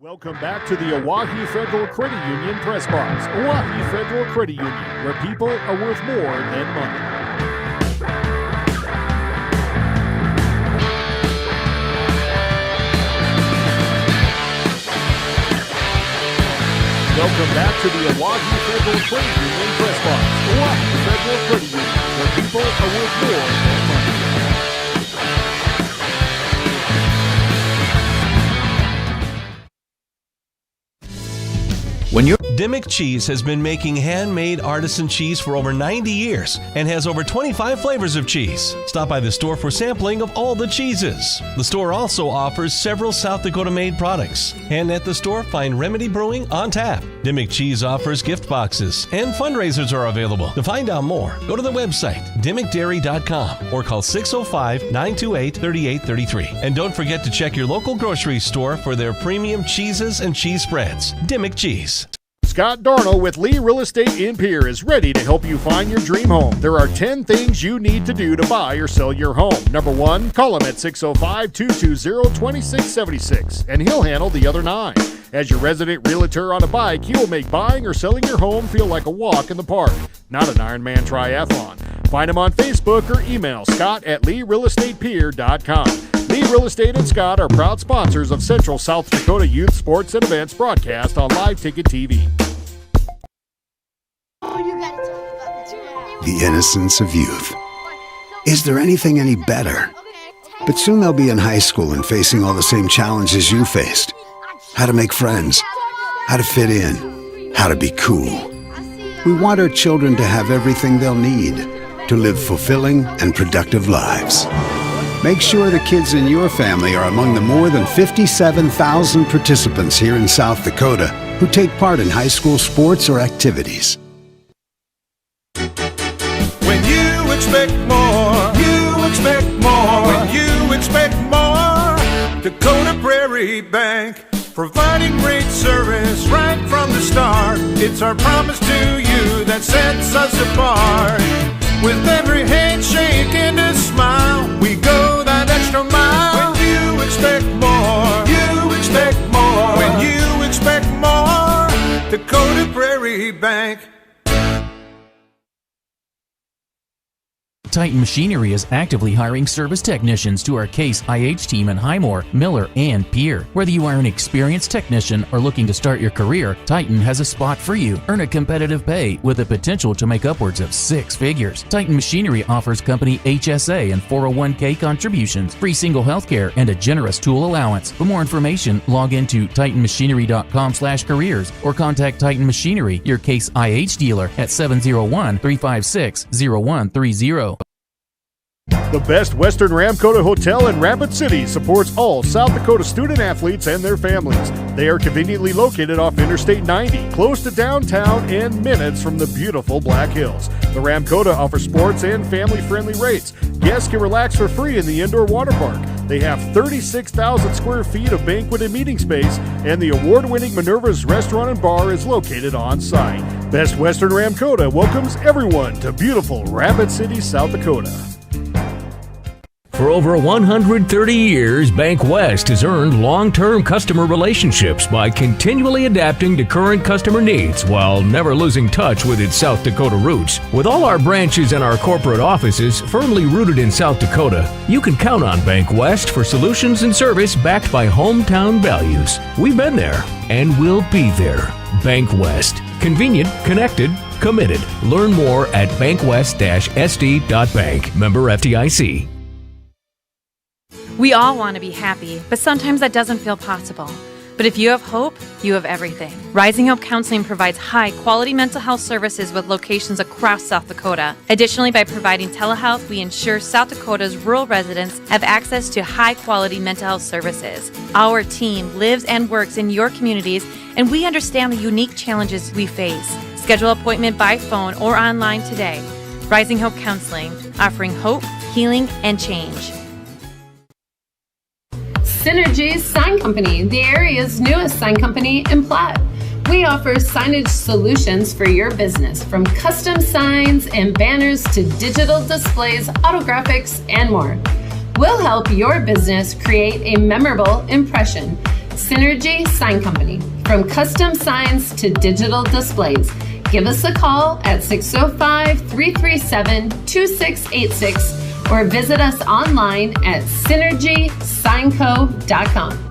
Welcome back to the Oahe Federal Credit Union Press Box. Oahe Federal Credit Union, where people are worth more than money. Welcome back to the Oahe Federal Credit Union Press Box. Oahe Federal Credit Union, where people are worth more than money. Dimmick Cheese has been making handmade artisan cheese for over 90 years and has over 25 flavors of cheese. Stop by the store for sampling of all the cheeses. The store also offers several South Dakota-made products. And at the store, find Remedy Brewing on tap. Dimmick Cheese offers gift boxes, and fundraisers are available. To find out more, go to the website, dimmickdairy.com, or call 605-928-3833. And don't forget to check your local grocery store for their premium cheeses and cheese spreads. Dimmick Cheese. Scott Darnell with Lee Real Estate in Pierre is ready to help you find your dream home. There are 10 things you need to do to buy or sell your home. Number 1, call him at 605-220-2676, and he'll handle the other 9. As your resident realtor on a bike, he will make buying or selling your home feel like a walk in the park, not an Ironman triathlon. Find him on Facebook or email scott@LeeRealEstatePierre.com. Lee Real Estate and Scott are proud sponsors of Central South Dakota Youth Sports and Events broadcast on Live Ticket TV. The innocence of youth. Is there anything any better? But soon they'll be in high school and facing all the same challenges you faced. How to make friends, how to fit in, how to be cool. We want our children to have everything they'll need to live fulfilling and productive lives. Make sure the kids in your family are among the more than 57,000 participants here in South Dakota who take part in high school sports or activities. When you expect more, you expect more. When you expect more, Dakota Prairie Bank, providing great service right from the start. It's our promise to you that sets us apart. With every handshake and a smile, we go that extra mile. When you expect more, you expect more. When you expect more, Dakota Prairie Bank. Titan Machinery is actively hiring service technicians to our Case IH team in Highmore, Miller, and Pierre. Whether you are an experienced technician or looking to start your career, Titan has a spot for you. Earn a competitive pay with the potential to make upwards of 6 figures. Titan Machinery offers company HSA and 401k contributions, free single health care, and a generous tool allowance. For more information, log into titanmachinery.com/careers or contact Titan Machinery, your Case IH dealer, at 701-356-0130. The Best Western Ramkota Hotel in Rapid City supports all South Dakota student athletes and their families. They are conveniently located off Interstate 90, close to downtown and minutes from the beautiful Black Hills. The Ramkota offers sports and family-friendly rates. Guests can relax for free in the indoor water park. They have 36,000 square feet of banquet and meeting space, and the award-winning Minerva's Restaurant and Bar is located on site. Best Western Ramkota welcomes everyone to beautiful Rapid City, South Dakota. For over 130 years, Bank West has earned long-term customer relationships by continually adapting to current customer needs while never losing touch with its South Dakota roots. With all our branches and our corporate offices firmly rooted in South Dakota, you can count on Bank West for solutions and service backed by hometown values. We've been there and we'll be there. Bank West. Convenient, connected, committed. Learn more at bankwest-sd.bank. Member FDIC. We all want to be happy, but sometimes that doesn't feel possible. But if you have hope, you have everything. Rising Hope Counseling provides high-quality mental health services with locations across South Dakota. Additionally, by providing telehealth, we ensure South Dakota's rural residents have access to high-quality mental health services. Our team lives and works in your communities, and we understand the unique challenges we face. Schedule an appointment by phone or online today. Rising Hope Counseling, offering hope, healing, and change. Synergy's Sign Company, the area's newest sign company in Platte. We offer signage solutions for your business, from custom signs and banners to digital displays, autographics, and more. We'll help your business create a memorable impression. Synergy Sign Company. From custom signs to digital displays, give us a call at 605-337-2686 or visit us online at synergysignco.com.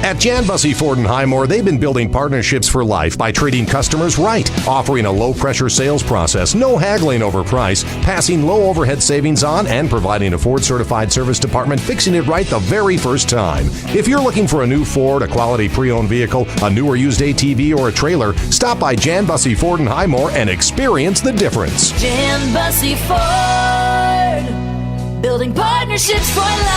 At Jan Bussey Ford & Highmore, they've been building partnerships for life by treating customers right, offering a low-pressure sales process, no haggling over price, passing low overhead savings on, and providing a Ford-certified service department fixing it right the very first time. If you're looking for a new Ford, a quality pre-owned vehicle, a new or used ATV, or a trailer, stop by Jan Bussey Ford & Highmore and experience the difference. Jan Bussey Ford, building partnerships for life.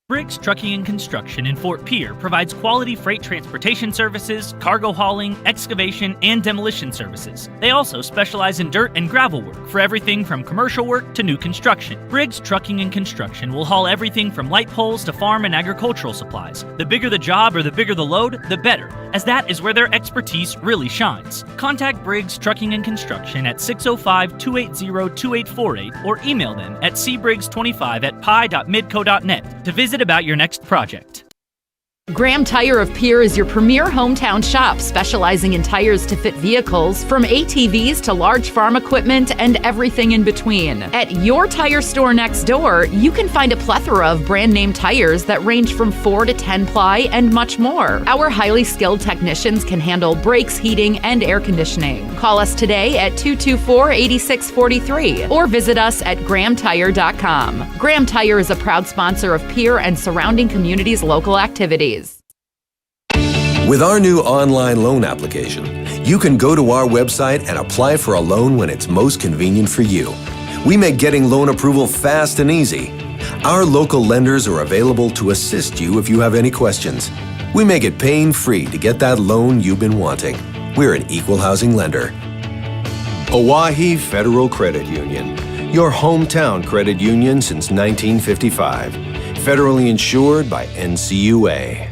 Briggs Trucking and Construction in Fort Pierre provides quality freight transportation services, cargo hauling, excavation, and demolition services. They also specialize in dirt and gravel work for everything from commercial work to new construction. Briggs Trucking and Construction will haul everything from light poles to farm and agricultural supplies. The bigger the job or the bigger the load, the better, as that is where their expertise really shines. Contact Briggs Trucking and Construction at 605-280-2848 or email them at cbriggs25@pi.midco.net to visit about your next project. Graham Tire of Pierre is your premier hometown shop, specializing in tires to fit vehicles, from ATVs to large farm equipment and everything in between. At your tire store next door, you can find a plethora of brand name tires that range from 4 to 10 ply and much more. Our highly skilled technicians can handle brakes, heating, and air conditioning. Call us today at 224-8643 or visit us at grahamtire.com. Graham Tire is a proud sponsor of Pierre and surrounding communities' local activities. With our new online loan application, you can go to our website and apply for a loan when it's most convenient for you. We make getting loan approval fast and easy. Our local lenders are available to assist you if you have any questions. We make it pain-free to get that loan you've been wanting. We're an equal housing lender. Oahe Federal Credit Union, your hometown credit union since 1955. Federally insured by NCUA.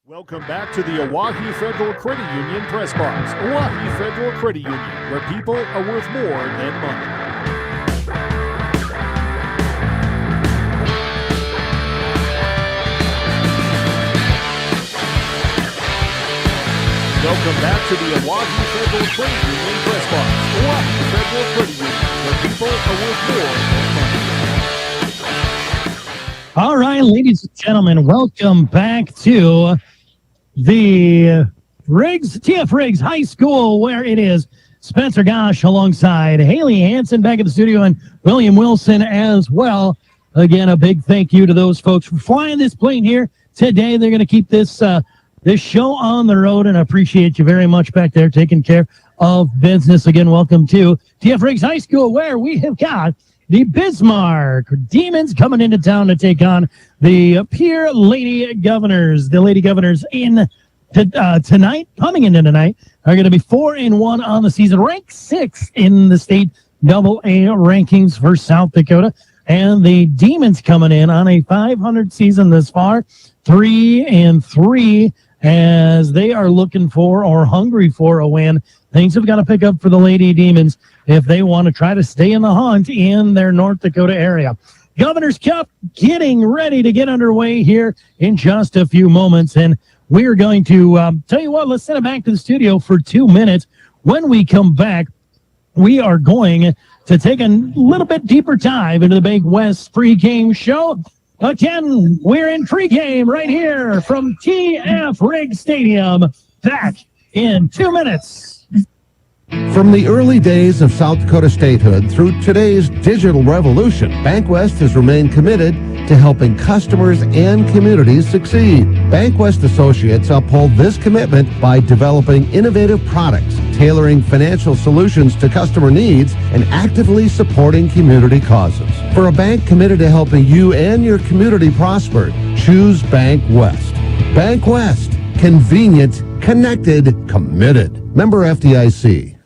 Welcome back to the Oahe Federal Credit Union Press Box. Oahe Federal Credit Union, where people are worth more than money. Welcome back to the Oahe Federal Credit Union Press Box. Oahe Federal Credit Union, where people are worth more than money. All right, ladies and gentlemen, welcome back to the TF Riggs High School, where it is Spencer Gosh alongside Haley Hansen back at the studio and William Wilson as well. Again, a big thank you to those folks for flying this plane here today. They're going to keep this show on the road, and I appreciate you very much back there taking care of business. Again, welcome to TF Riggs High School, where we have got the Bismarck Demons coming into town to take on the Pierre Lady Governors. The Lady Governors coming into tonight, are going to be 4-1 on the season, ranked 6th in the state AA rankings for South Dakota. And the Demons coming in on a 500 season thus far, 3-3, as they are looking for or hungry for a win. Things have got to pick up for the Lady Demons if they want to try to stay in the hunt in their North Dakota area. Governor's Cup getting ready to get underway here in just a few moments. And we're going to tell you what, let's send it back to the studio for 2 minutes. When we come back, we are going to take a little bit deeper dive into the Bank West pregame show. Again, we're in pregame right here from TF Riggs Stadium. Back in 2 minutes. From the early days of South Dakota statehood through today's digital revolution, Bank West has remained committed to helping customers and communities succeed. Bank West Associates uphold this commitment by developing innovative products, tailoring financial solutions to customer needs, and actively supporting community causes. For a bank committed to helping you and your community prosper, choose Bank West. Bank West. Convenient, connected, committed. Member FDIC.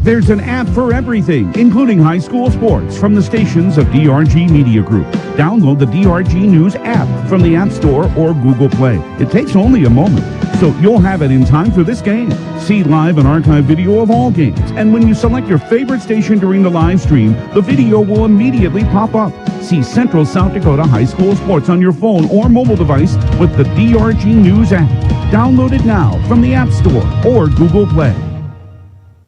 There's an app for everything, including high school sports, from the stations of DRG Media Group. Download the DRG News app from the App Store or Google Play. It takes only a moment, so you'll have it in time for this game. See live and archive video of all games, and when you select your favorite station during the live stream, the video will immediately pop up. See Central South Dakota High School Sports on your phone or mobile device with the DRG News app. Download it now from the App Store or Google Play.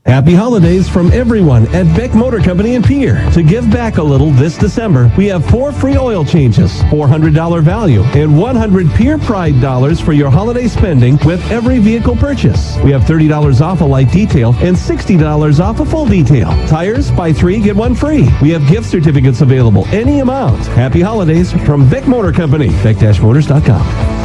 Happy holidays from everyone at Beck Motor Company in Pierre. To give back a little this December, we have 4 free oil changes, $400 value, and 100 Pierre Pride dollars for your holiday spending with every vehicle purchase. We have $30 off a light detail and $60 off a full detail. Tires, buy 3, get 1 free. We have gift certificates available, any amount. Happy holidays from Beck Motor Company, beck-motors.com.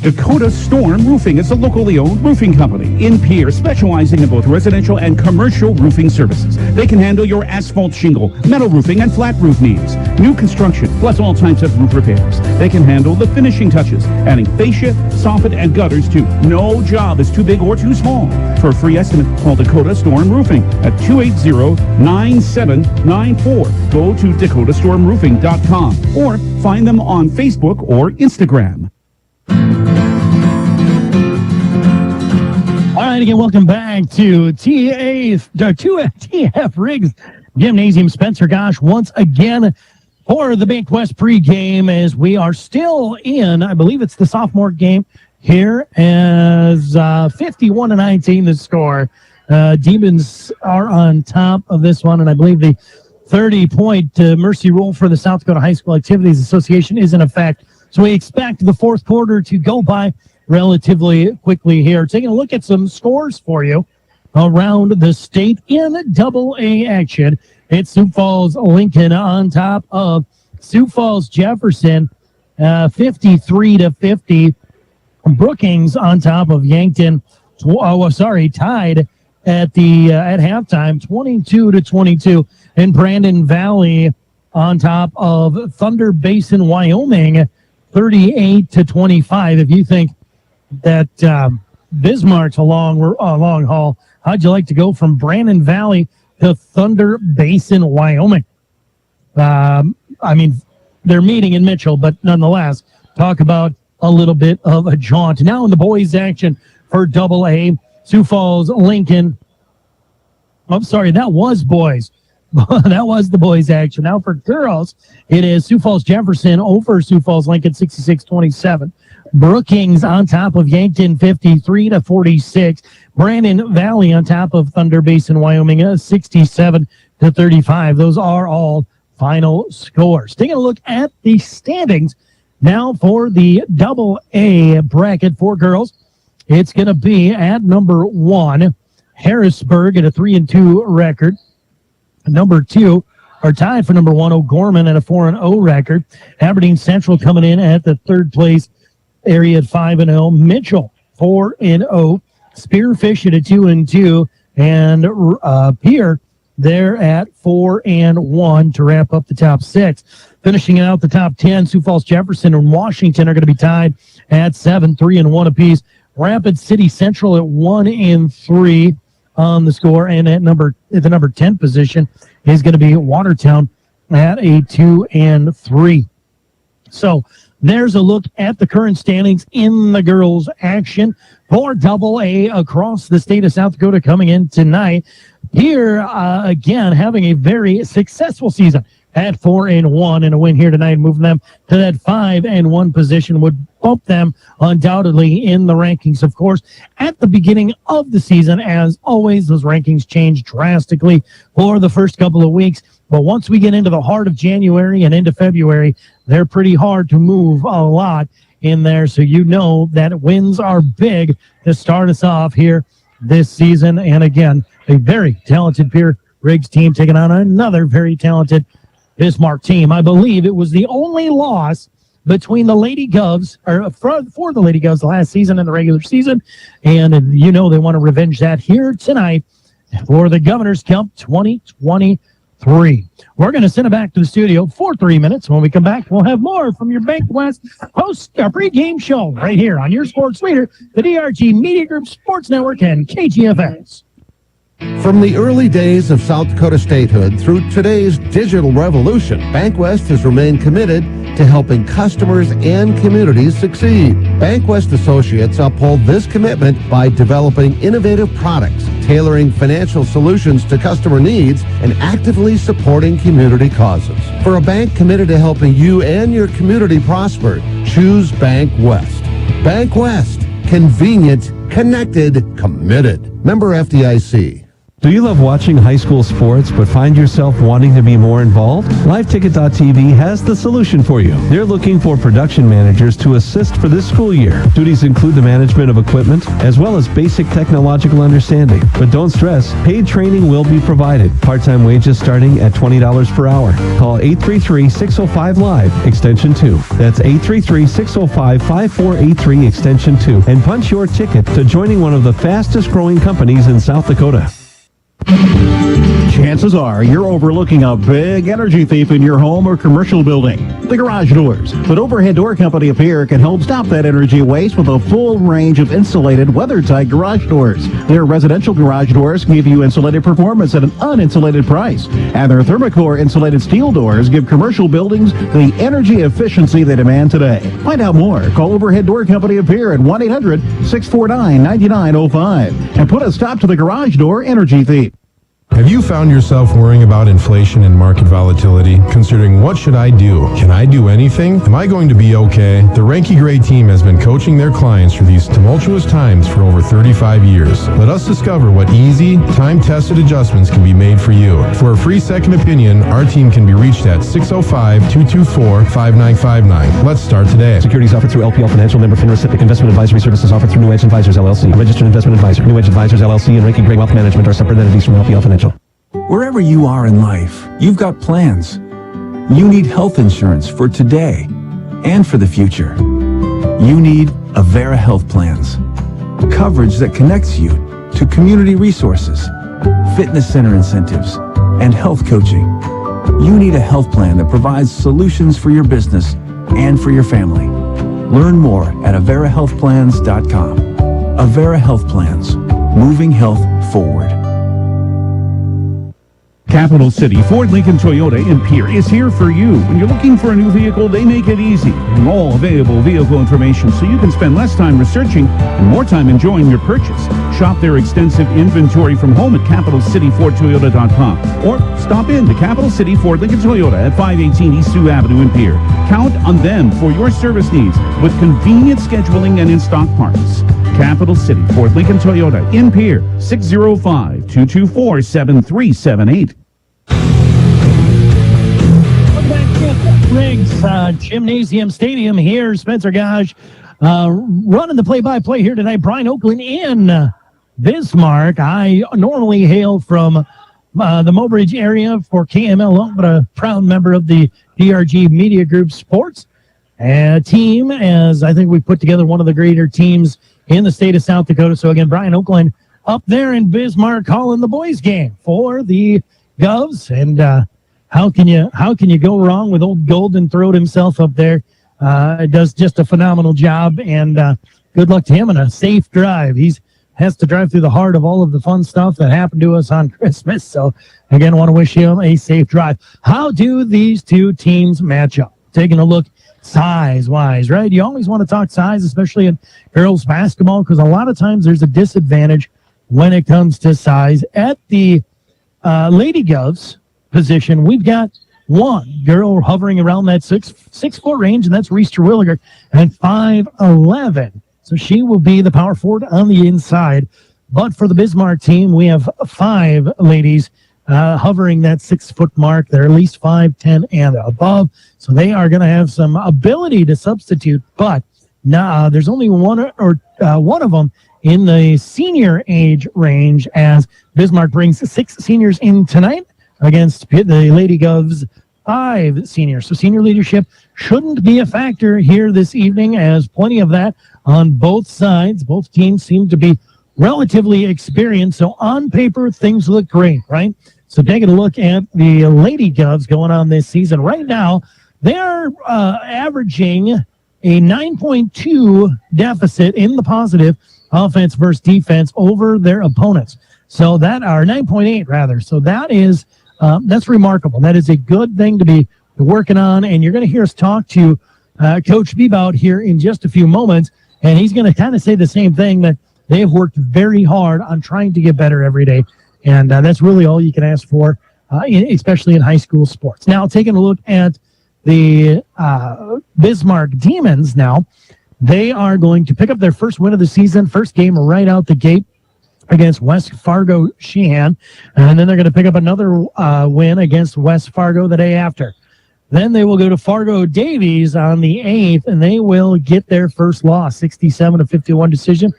Dakota Storm Roofing is a locally owned roofing company in Pierre, specializing in both residential and commercial roofing services. They can handle your asphalt shingle, metal roofing, and flat roof needs. New construction, plus all types of roof repairs. They can handle the finishing touches, adding fascia, soffit, and gutters too. No job is too big or too small. For a free estimate, call Dakota Storm Roofing at 280-9794. Go to dakotaststormroofing.com or find them on Facebook or Instagram. All right, again, welcome back to TF Riggs Gymnasium. Spencer Gosh once again for the Bank West pregame as we are still in, I believe it's the sophomore game here, as 51-19 the score. Demons are on top of this one, and I believe the 30-point mercy rule for the South Dakota High School Activities Association is in effect. So we expect the fourth quarter to go by relatively quickly here. Taking a look at some scores for you around the state in AA action. It's Sioux Falls Lincoln on top of Sioux Falls Jefferson, 53-50. Brookings on top of Yankton, tied at halftime, 22-22. And Brandon Valley on top of Thunder Basin, Wyoming, 38-25. If you think that Bismarck's a long haul, how'd you like to go from Brandon Valley to Thunder Basin, Wyoming? I mean, they're meeting in Mitchell, but nonetheless, talk about a little bit of a jaunt. Now in the boys' action for AA, Sioux Falls Lincoln. I'm sorry, that was boys. That was the boys' action. Now for girls, it is Sioux Falls Jefferson over Sioux Falls Lincoln, 66-27. Brookings on top of Yankton, 53-46. Brandon Valley on top of Thunder Basin, Wyoming, 67-35. Those are all final scores. Taking a look at the standings now for the AA bracket for girls. It's going to be at number 1, Harrisburg at a 3-2 record. Number 2 are tied for number 1, O'Gorman at a 4-0 record. Aberdeen Central coming in at the 3rd place area at 5-0. Mitchell 4-0. Spearfish at a 2-2. And Pierre there at 4-1 to wrap up the top 6. Finishing out the top 10, Sioux Falls Jefferson and Washington are going to be tied at 7, 3-1 apiece. Rapid City Central at 1-3 on the score, and at the number 10 position is going to be Watertown at a 2-3. So there's a look at the current standings in the girls' action for AA across the state of South Dakota coming in tonight. Here again, having a very successful season at 4-1, and a win here tonight, moving them to that 5-1 position would bump them undoubtedly in the rankings. Of course, at the beginning of the season, as always, those rankings change drastically for the first couple of weeks. But once we get into the heart of January and into February, they're pretty hard to move a lot in there. So you know that wins are big to start us off here this season. And again, a very talented Pierre Riggs team taking on another very talented Bismarck team. I believe it was the only loss between the Lady Govs, or for the Lady Govs last season in the regular season. And you know they want to revenge that here tonight for the Governor's Cup 2023. We're going to send it back to the studio for 3 minutes. When we come back, we'll have more from your Bank West pregame show right here on your sports leader, the DRG Media Group Sports Network and KGFX. From the early days of South Dakota statehood through today's digital revolution, BankWest has remained committed to helping customers and communities succeed. BankWest associates uphold this commitment by developing innovative products, tailoring financial solutions to customer needs, and actively supporting community causes. For a bank committed to helping you and your community prosper, choose BankWest. BankWest. Convenient, connected, committed. Member FDIC. Do you love watching high school sports but find yourself wanting to be more involved? LiveTicket.tv has the solution for you. They're looking for production managers to assist for this school year. Duties include the management of equipment as well as basic technological understanding. But don't stress, paid training will be provided. Part-time wages starting at $20 per hour. Call 833-605-LIVE, extension 2. That's 833-605-5483, extension 2. And punch your ticket to joining one of the fastest growing companies in South Dakota. Chances are you're overlooking a big energy thief in your home or commercial building, the garage doors. But Overhead Door Company of Pierre can help stop that energy waste with a full range of insulated, weather-tight garage doors. Their residential garage doors give you insulated performance at an uninsulated price. And their Thermocore insulated steel doors give commercial buildings the energy efficiency they demand today. Find out more. Call Overhead Door Company of Pierre at 1-800-649-9905 and put a stop to the garage door energy thief. Have you found yourself worrying about inflation and market volatility? Considering what should I do? Can I do anything? Am I going to be okay? The Ranky Gray team has been coaching their clients through these tumultuous times for over 35 years. Let us discover what easy, time-tested adjustments can be made for you. For a free second opinion, our team can be reached at 605-224-5959. Let's start today. Securities offered through LPL Financial, member FINRA. Investment advisory services offered through New Edge Advisors, LLC. A registered investment advisor. New Edge Advisors, LLC and Ranky Gray Wealth Management are separate entities from LPL Financial. Wherever you are in life, you've got plans. You need health insurance for today and for the future. You need Avera Health Plans. Coverage that connects you to community resources, fitness center incentives, and health coaching. You need a health plan that provides solutions for your business and for your family. Learn more at AveraHealthPlans.com. Avera Health Plans, moving health forward. Capital City Ford Lincoln Toyota in Pierre is here for you. When you're looking for a new vehicle, they make it easy. And all available vehicle information so you can spend less time researching and more time enjoying your purchase. Shop their extensive inventory from home at CapitalCityFordToyota.com or stop in to Capital City Ford Lincoln Toyota at 518 East Sioux Avenue in Pierre. Count on them for your service needs with convenient scheduling and in-stock parts. Capital City Ford Lincoln Toyota in Pierre, 605-224-7378. Riggs Gymnasium Stadium here. Spencer Gosh running the play-by-play here tonight. Brian Oakland in Bismarck. I normally hail from the Mobridge area for KML, but a proud member of the DRG Media Group Sports team, as I think we put together one of the greater teams in the state of South Dakota. So again, Brian Oakland up there in Bismarck calling the boys game for the Govs, and how can you go wrong with old Golden Throat himself up there? Does just a phenomenal job, and good luck to him and a safe drive. He has to drive through the heart of all of the fun stuff that happened to us on Christmas. So again, I want to wish him a safe drive. How do these two teams match up? Taking a look size-wise, right? You always want to talk size, especially in girls basketball, because a lot of times there's a disadvantage when it comes to size. At the Lady Govs position, we've got one girl hovering around that 6'4" range, and that's Reese Terwilliger at 5'11". So she will be the power forward on the inside. But for the Bismarck team, we have 5 ladies hovering that 6-foot mark. They're at least 5'10" and above. So they are going to have some ability to substitute, but there's only one of them in the senior age range, as Bismarck brings 6 seniors in tonight against the Lady Govs 5 seniors. So senior leadership shouldn't be a factor here this evening, as plenty of that on both sides. Both teams seem to be relatively experienced. So on paper, things look great, right? So taking a look at the Lady Govs going on this season right now, they are averaging a 9.2 deficit in the positive offense versus defense over their opponents. So that are 9.8 rather. So that is that's remarkable. That is a good thing to be working on. And you're going to hear us talk to Coach Bebout here in just a few moments, and he's going to kind of say the same thing, that they've worked very hard on trying to get better every day. And that's really all you can ask for, especially in high school sports. Now, taking a look at the Bismarck Demons now, they are going to pick up their first win of the season, first game right out the gate against West Fargo Sheehan. And then they're going to pick up another win against West Fargo the day after. Then they will go to Fargo Davies on the 8th, and they will get their first loss, 67-51 decision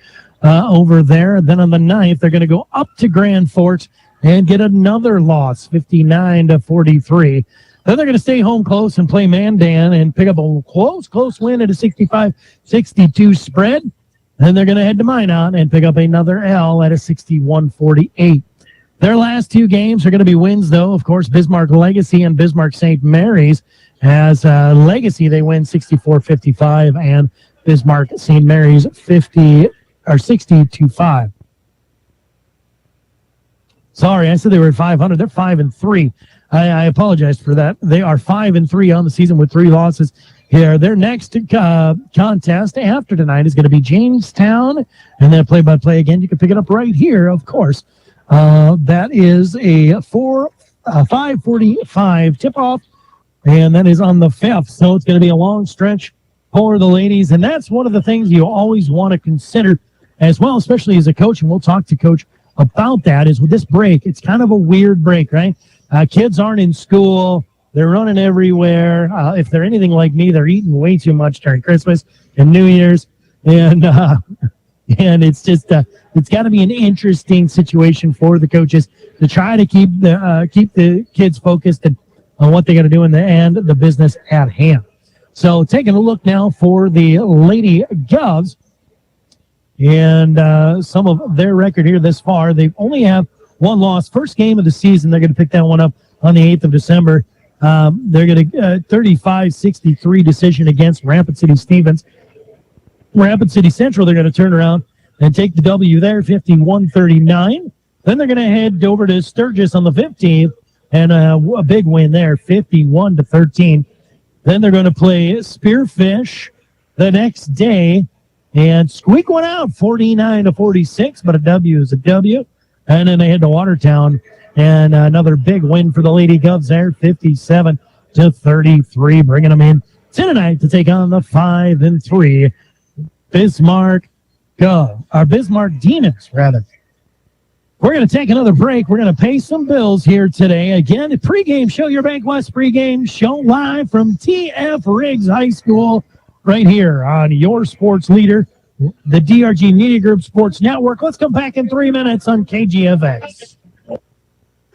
over there. Then on the 9th, they're going to go up to Grand Forks and get another loss, 59-43. Then they're going to stay home close and play Mandan and pick up a close win at a 65-62 spread. Then they're going to head to Minot and pick up another L at a 61-48. Their last two games are going to be wins, though. Of course, Bismarck Legacy and Bismarck St. Mary's. As Legacy, they win 64-55, and Bismarck St. Mary's 60-5. Sorry, I said they were at 500. They're 5-3. I apologize for that. They are 5-3 on the season with 3 losses here. Their next contest after tonight is going to be Jamestown, and then play-by-play again. You can pick it up right here, of course. That is a 5:45 tip-off, and that is on the 5th. So it's going to be a long stretch for the ladies, and that's one of the things you always want to consider as well, especially as a coach, and we'll talk to Coach about that, is with this break. It's kind of a weird break, right? Kids aren't in school. They're running everywhere. If they're anything like me, they're eating way too much during Christmas and New Year's, and it's just it's got to be an interesting situation for the coaches to try to keep the kids focused on what they got to do and the business at hand. So taking a look now for the Lady Govs and some of their record here this far. They only have one loss. First game of the season, they're going to pick that one up on the 8th of December. They're going to 35-63 decision against Rapid City Stevens. Rapid City Central, they're going to turn around and take the W there, 51-39. Then they're going to head over to Sturgis on the 15th, and a big win there, 51-13. Then they're going to play Spearfish the next day and squeak one out, 49-46, but a W is a W. And then they head to Watertown, and another big win for the Lady Govs there, 57-33, bringing them in tonight to take on the 5-3 Bismarck Demons, rather. We're going to take another break. We're going to pay some bills here today. Again, the pregame show, your Bank West pregame show live from T.F. Riggs High School right here on your sports leader, the DRG Media Group Sports Network. Let's come back in 3 minutes on KGFX.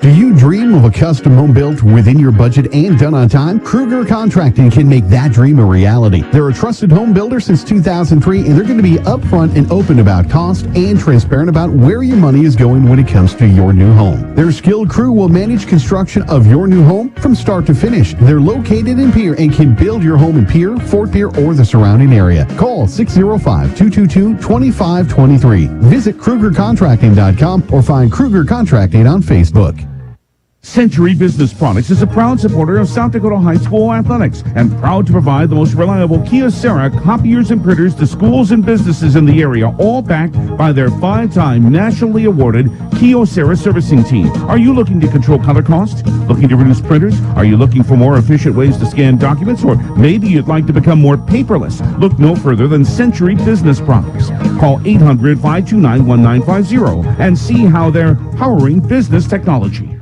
Do you dream of a custom home built within your budget and done on time? Kruger Contracting can make that dream a reality. They're a trusted home builder since 2003, and they're going to be upfront and open about cost and transparent about where your money is going when it comes to your new home. Their skilled crew will manage construction of your new home from start to finish. They're located in Pierre and can build your home in Pierre, Fort Pierre, or the surrounding area. Call 605-222-2523. Visit KrugerContracting.com or find Kruger Contracting on Facebook. Century Business Products is a proud supporter of South Dakota High School athletics and proud to provide the most reliable Kyocera copiers and printers to schools and businesses in the area, all backed by their 5-time nationally awarded Kyocera servicing team. Are you looking to control color cost? Looking to reduce printers? Are you looking for more efficient ways to scan documents? Or maybe you'd like to become more paperless? Look no further than Century Business Products. Call 800-529-1950 and see how they're powering business technology.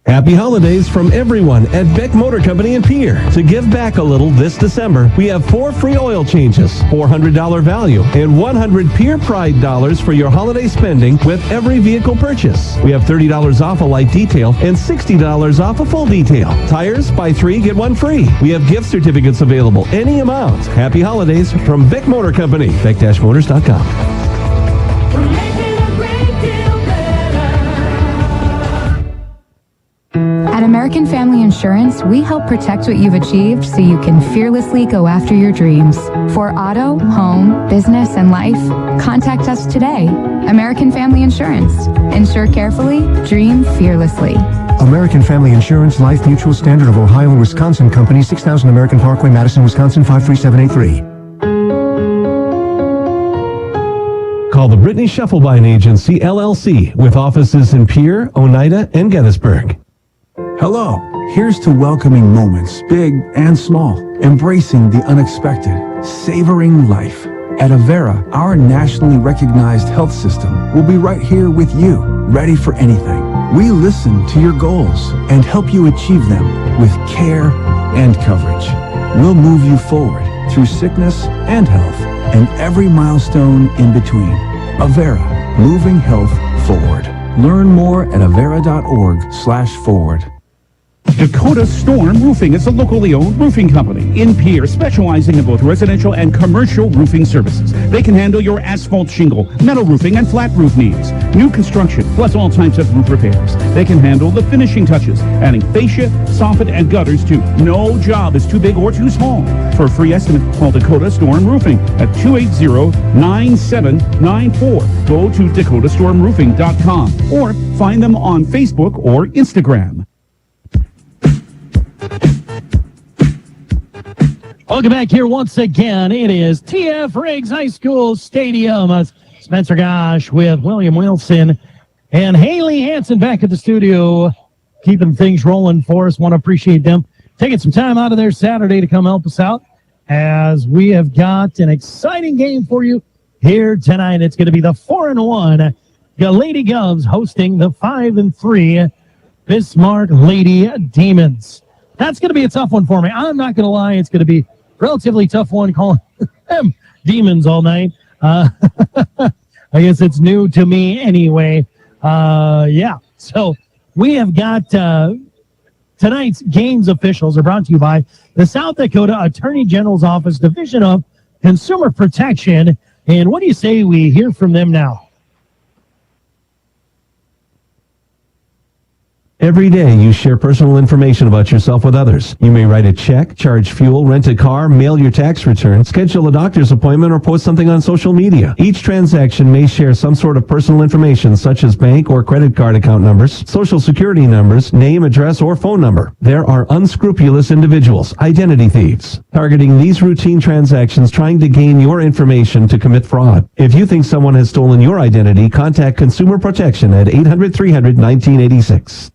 Happy holidays from everyone at Beck Motor Company in Pierre. To give back a little this December, we have 4 free oil changes, $400 value, and 100 Pierre Pride dollars for your holiday spending with every vehicle purchase. We have $30 off a light detail and $60 off a full detail. Tires, buy 3, get 1 free. We have gift certificates available, any amount. Happy holidays from Beck Motor Company, beck-motors.com. At American Family Insurance, we help protect what you've achieved so you can fearlessly go after your dreams. For auto, home, business, and life, contact us today. American Family Insurance. Insure carefully, dream fearlessly. American Family Insurance Life Mutual Standard of Ohio and Wisconsin Company, 6000 American Parkway, Madison, Wisconsin, 53783. Call the Brittany Scheffelbein Agency, LLC, with offices in Pierre, Oneida, and Gettysburg. Hello. Here's to welcoming moments, big and small, embracing the unexpected, savoring life. At Avera, our nationally recognized health system will be right here with you, ready for anything. We listen to your goals and help you achieve them with care and coverage. We'll move you forward through sickness and health and every milestone in between. Avera, moving health forward. Learn more at avera.org/forward. Dakota Storm Roofing is a locally owned roofing company in Pierre, specializing in both residential and commercial roofing services. They can handle your asphalt shingle, metal roofing, and flat roof needs. New construction, plus all types of roof repairs. They can handle the finishing touches, adding fascia, soffit, and gutters too. No job is too big or too small. For a free estimate, call Dakota Storm Roofing at 280-9794. Go to dakotastormroofing.com or find them on Facebook or Instagram. Welcome back here once again. It is TF Riggs High School Stadium. Spencer Gosh with William Wilson and Haley Hansen back at the studio, keeping things rolling for us. Want to appreciate them taking some time out of their Saturday to come help us out, as we have got an exciting game for you here tonight. It's going to be the 4-1 Lady Govs hosting the 5-3 Bismarck Lady Demons. That's going to be a tough one for me. I'm not going to lie. It's going to be relatively tough one calling them Demons all night. I guess it's new to me anyway. Yeah. So we have got tonight's games officials are brought to you by the South Dakota Attorney General's Office, Division of Consumer Protection. And what do you say we hear from them now? Every day, you share personal information about yourself with others. You may write a check, charge fuel, rent a car, mail your tax return, schedule a doctor's appointment, or post something on social media. Each transaction may share some sort of personal information, such as bank or credit card account numbers, social security numbers, name, address, or phone number. There are unscrupulous individuals, identity thieves, targeting these routine transactions, trying to gain your information to commit fraud. If you think someone has stolen your identity, contact Consumer Protection at 800-300-1986.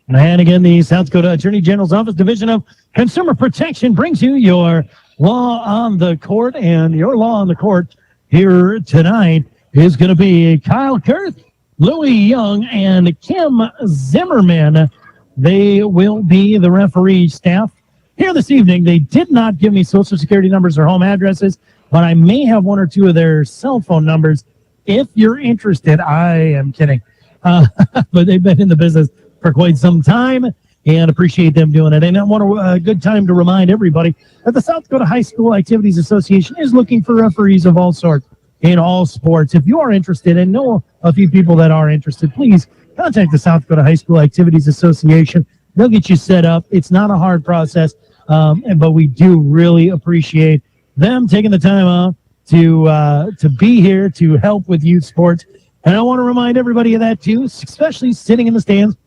And again, the South Dakota Attorney General's Office, Division of Consumer Protection, brings you your Law on the Court. And your Law on the Court here tonight is going to be Kyle Kurth, Louis Young, and Kim Zimmerman. They will be the referee staff here this evening. They did not give me social security numbers or home addresses, but I may have one or two of their cell phone numbers. If you're interested, I am kidding. But they've been in the business for quite some time, and appreciate them doing it. And I want a good time to remind everybody that the South Dakota High School Activities Association is looking for referees of all sorts in all sports. If you are interested and know a few people that are interested, please contact the South Dakota High School Activities Association. They'll get you set up. It's not a hard process, but we do really appreciate them taking the time out to be here to help with youth sports. And I want to remind everybody of that too, especially sitting in the stands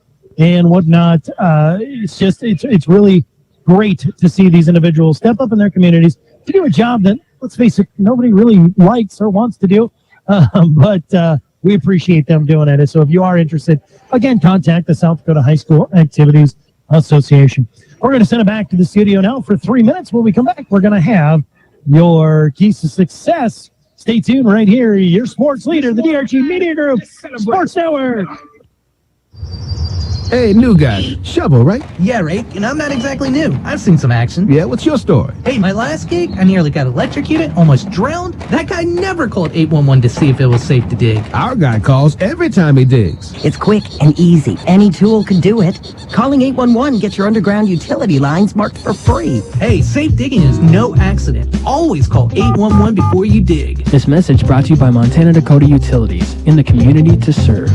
and whatnot. It's really great to see these individuals step up in their communities to do a job that, let's face it, nobody really likes or wants to do. But we appreciate them doing it. And so if you are interested, again, contact the South Dakota High School Activities Association. We're going to send it back to the studio now for 3 minutes. When we come back, we're going to have your keys to success. Stay tuned right here. Your sports leader, the DRG Media Group Sports Network. Hey, new guy. Shovel, right? Yeah, right. And I'm not exactly new. I've seen some action. Yeah, what's your story? Hey, my last gig, I nearly got electrocuted, almost drowned. That guy never called 811 to see if it was safe to dig. Our guy calls every time he digs. It's quick and easy. Any tool can do it. Calling 811 gets your underground utility lines marked for free. Hey, safe digging is no accident. Always call 811 before you dig. This message brought to you by Montana Dakota Utilities, in the community to serve.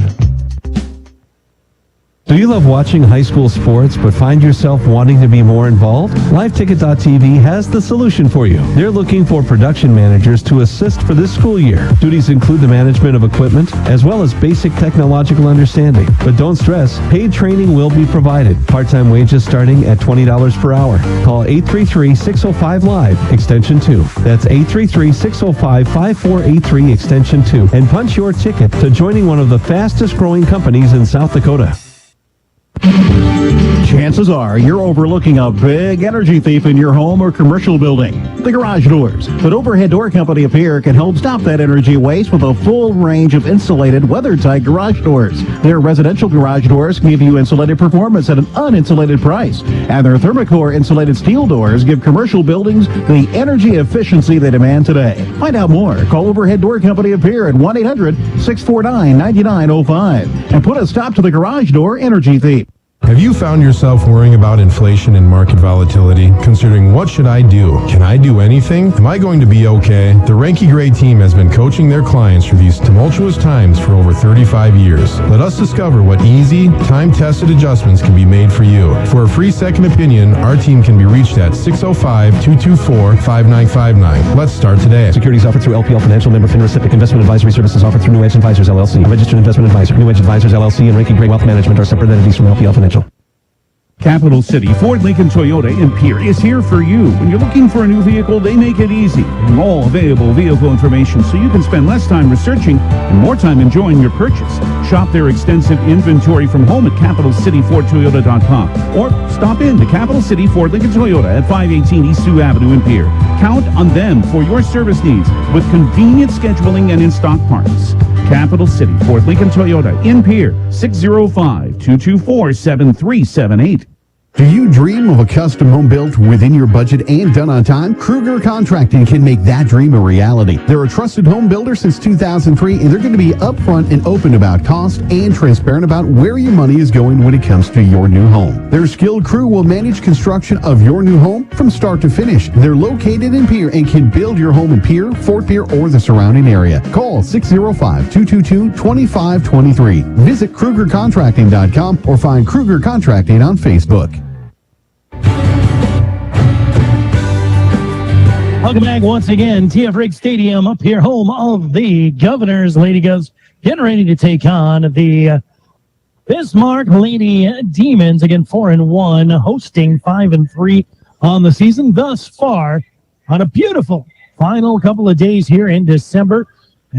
Do you love watching high school sports but find yourself wanting to be more involved? LiveTicket.tv has the solution for you. They're looking for production managers to assist for this school year. Duties include the management of equipment as well as basic technological understanding. But don't stress, paid training will be provided. Part-time wages starting at $20 per hour. Call 833-605-LIVE, extension 2. That's 833-605-5483, extension 2. And punch your ticket to joining one of the fastest growing companies in South Dakota. Chances are you're overlooking a big energy thief in your home or commercial building. The Garage Doors. But Overhead Door Company of Pierre can help stop that energy waste with a full range of insulated, weather-tight garage doors. Their residential garage doors give you insulated performance at an uninsulated price. And their Thermocore insulated steel doors give commercial buildings the energy efficiency they demand today. Find out more. Call Overhead Door Company of Pierre at 1-800-649-9905 and put a stop to the garage door energy thief. Have you found yourself worrying about inflation and market volatility? Considering what should I do? Can I do anything? Am I going to be okay? The Ranky Gray team has been coaching their clients through these tumultuous times for over 35 years. Let us discover what easy, time-tested adjustments can be made for you. For a free second opinion, our team can be reached at 605-224-5959. Let's start today. Securities offered through LPL Financial, member FINRA. SIPC. Investment advisory services offered through New Edge Advisors, LLC. A registered investment advisor. New Edge Advisors, LLC and Ranky Gray Wealth Management are separate entities from LPL Financial. Capital City Ford Lincoln Toyota in Pierre is here for you. When you're looking for a new vehicle, they make it easy. And all available vehicle information so you can spend less time researching and more time enjoying your purchase. Shop their extensive inventory from home at CapitalCityFordToyota.com or stop in to Capital City Ford Lincoln Toyota at 518 East Sioux Avenue in Pierre. Count on them for your service needs with convenient scheduling and in-stock parts. Capital City Ford Lincoln Toyota in Pierre, 605-224-7378. Do you dream of a custom home built within your budget and done on time? Kruger Contracting can make that dream a reality. They're a trusted home builder since 2003, and they're going to be upfront and open about cost and transparent about where your money is going when it comes to your new home. Their skilled crew will manage construction of your new home from start to finish. They're located in Pierre and can build your home in Pierre, Fort Pierre, or the surrounding area. Call 605-222-2523. Visit KrugerContracting.com or find Kruger Contracting on Facebook. Welcome back once again. TF Riggs Stadium up here, home of the Governors. Lady Govs getting ready to take on the Bismarck Lady Demons. Again, 4-1, hosting 5-3 on the season thus far. On a beautiful final couple of days here in December,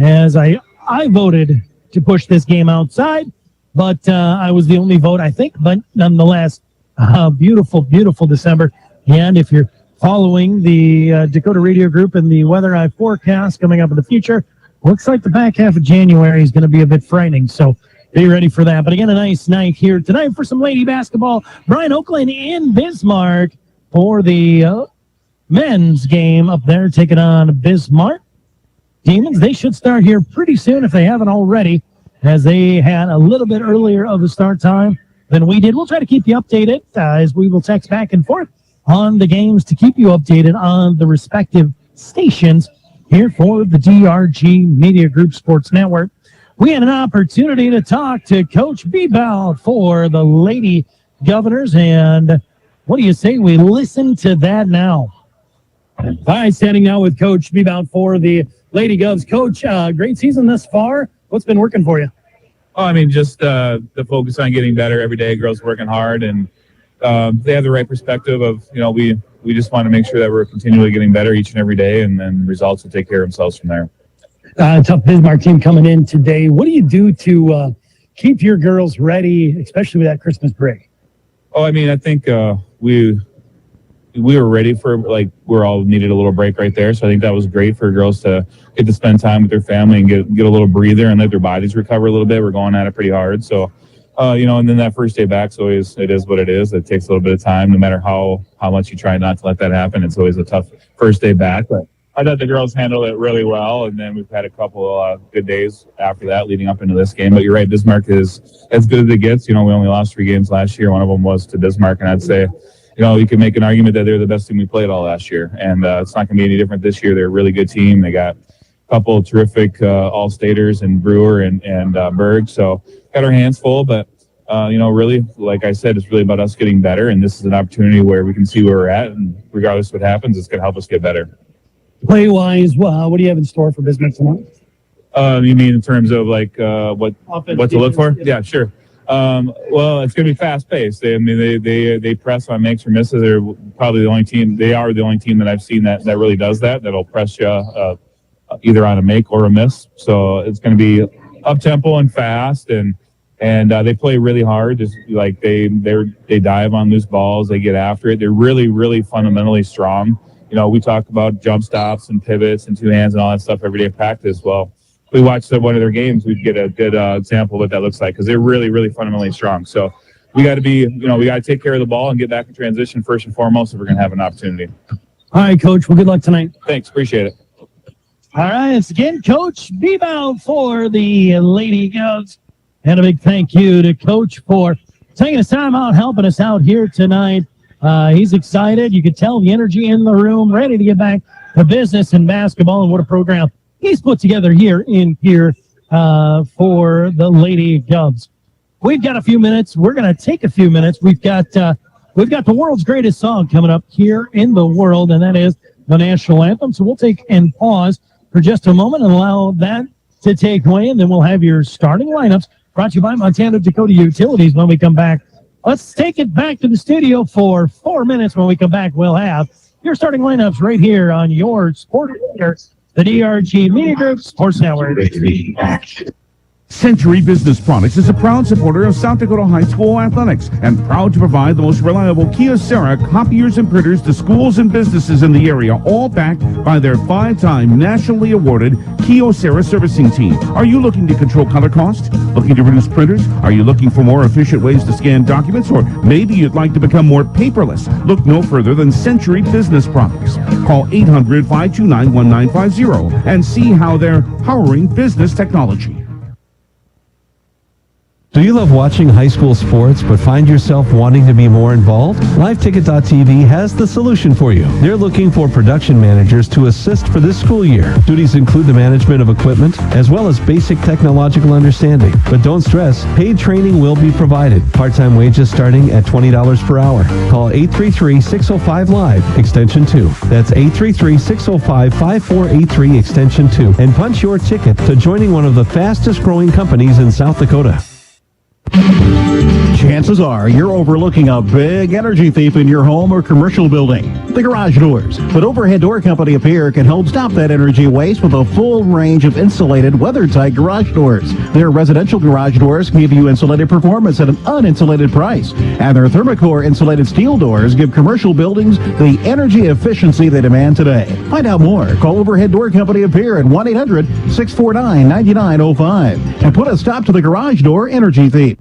as I voted to push this game outside, but I was the only vote, I think. But nonetheless, beautiful, beautiful December. And if you're following the Dakota Radio Group and the weather eye forecast coming up in the future, looks like the back half of January is going to be a bit frightening. So be ready for that. But again, a nice night here tonight for some lady basketball. Brian Oakland in Bismarck for the men's game up there, taking on Bismarck Demons. They should start here pretty soon if they haven't already, as they had a little bit earlier of a start time than we did. We'll try to keep you updated as we will text back and forth on the games to keep you updated on the respective stations here for the DRG Media Group Sports Network. We had an opportunity to talk to Coach Bebout for the Lady Governors, and what do you say we listen to that now? All right, standing now with Coach Bebout for the Lady Govs. Coach, great season thus far. What's been working for you? Oh, I mean, just the focus on getting better every day. Girls working hard, and they have the right perspective of, we just want to make sure that we're continually getting better each and every day, and then results will take care of themselves from there. Tough Bismarck team coming in today. What do you do to keep your girls ready, especially with that Christmas break? Oh, I mean, I think we were ready for, we're all needed a little break right there. So I think that was great for girls to get to spend time with their family and get a little breather and let their bodies recover a little bit. We're going at it pretty hard. So, and then that first day back, it is what it is. It takes a little bit of time, no matter how much you try not to let that happen. It's always a tough first day back. But I thought the girls handled it really well. And then we've had a couple good days after that leading up into this game. But you're right, Bismarck is as good as it gets. We only lost 3 games last year. One of them was to Bismarck. And I'd say, you can make an argument that they're the best team we played all last year. And it's not going to be any different this year. They're a really good team. They got a couple of terrific all-staters and Brewer and Berg. So got our hands full, but really, like I said, it's really about us getting better, and this is an opportunity where we can see where we're at, and regardless of what happens, it's going to help us get better. Play-wise, what do you have in store for Bismarck tonight? You mean in terms of what to look for? Yeah, sure. Well, it's going to be fast-paced. They press on makes or misses. They're probably the only team. They are the only team that I've seen that really does that. That'll press you either on a make or a miss. So it's going to be up-tempo and fast, and they play really hard. Just like they dive on loose balls. They get after it. They're really, really fundamentally strong. We talk about jump stops and pivots and two hands and all that stuff every day in practice. Well, if we watch one of their games, we'd get a good example of what that looks like because they're really, really fundamentally strong. So we got to we got to take care of the ball and get back in transition first and foremost if we're going to have an opportunity. All right, Coach. Well, good luck tonight. Thanks. Appreciate it. All right. It's again Coach Bebout for the Lady Govs. And a big thank you to Coach for taking his time out, helping us out here tonight. He's excited. You could tell the energy in the room, ready to get back to business and basketball, and what a program he's put together here in Pierre for the Lady Govs. We've got a few minutes. We're going to take a few minutes. We've got the world's greatest song coming up here in the world, and that is the national anthem. So we'll take and pause for just a moment and allow that to take away, and then we'll have your starting lineups brought to you by Montana Dakota Utilities when we come back. Let's take it back to the studio for 4 minutes. When we come back, we'll have your starting lineups right here on your sport leader, the DRG Media Group Sports Network. Century Business Products is a proud supporter of South Dakota High School athletics and proud to provide the most reliable Kyocera copiers and printers to schools and businesses in the area, all backed by their 5-time nationally awarded Kyocera servicing team. Are you looking to control color cost? Looking to reduce printers? Are you looking for more efficient ways to scan documents? Or maybe you'd like to become more paperless? Look no further than Century Business Products. Call 800-529-1950 and see how they're powering business technology. Do you love watching high school sports but find yourself wanting to be more involved? LiveTicket.tv has the solution for you. They're looking for production managers to assist for this school year. Duties include the management of equipment as well as basic technological understanding. But don't stress, paid training will be provided. Part-time wages starting at $20 per hour. Call 833-605-LIVE, extension 2. That's 833-605-5483, extension 2. And punch your ticket to joining one of the fastest growing companies in South Dakota. Chances are you're overlooking a big energy thief in your home or commercial building. The Garage Doors. But Overhead Door Company of Pierre can help stop that energy waste with a full range of insulated, weather-tight garage doors. Their residential garage doors give you insulated performance at an uninsulated price. And their Thermocore insulated steel doors give commercial buildings the energy efficiency they demand today. Find out more. Call Overhead Door Company of Pierre at 1-800-649-9905 and put a stop to the garage door energy thief.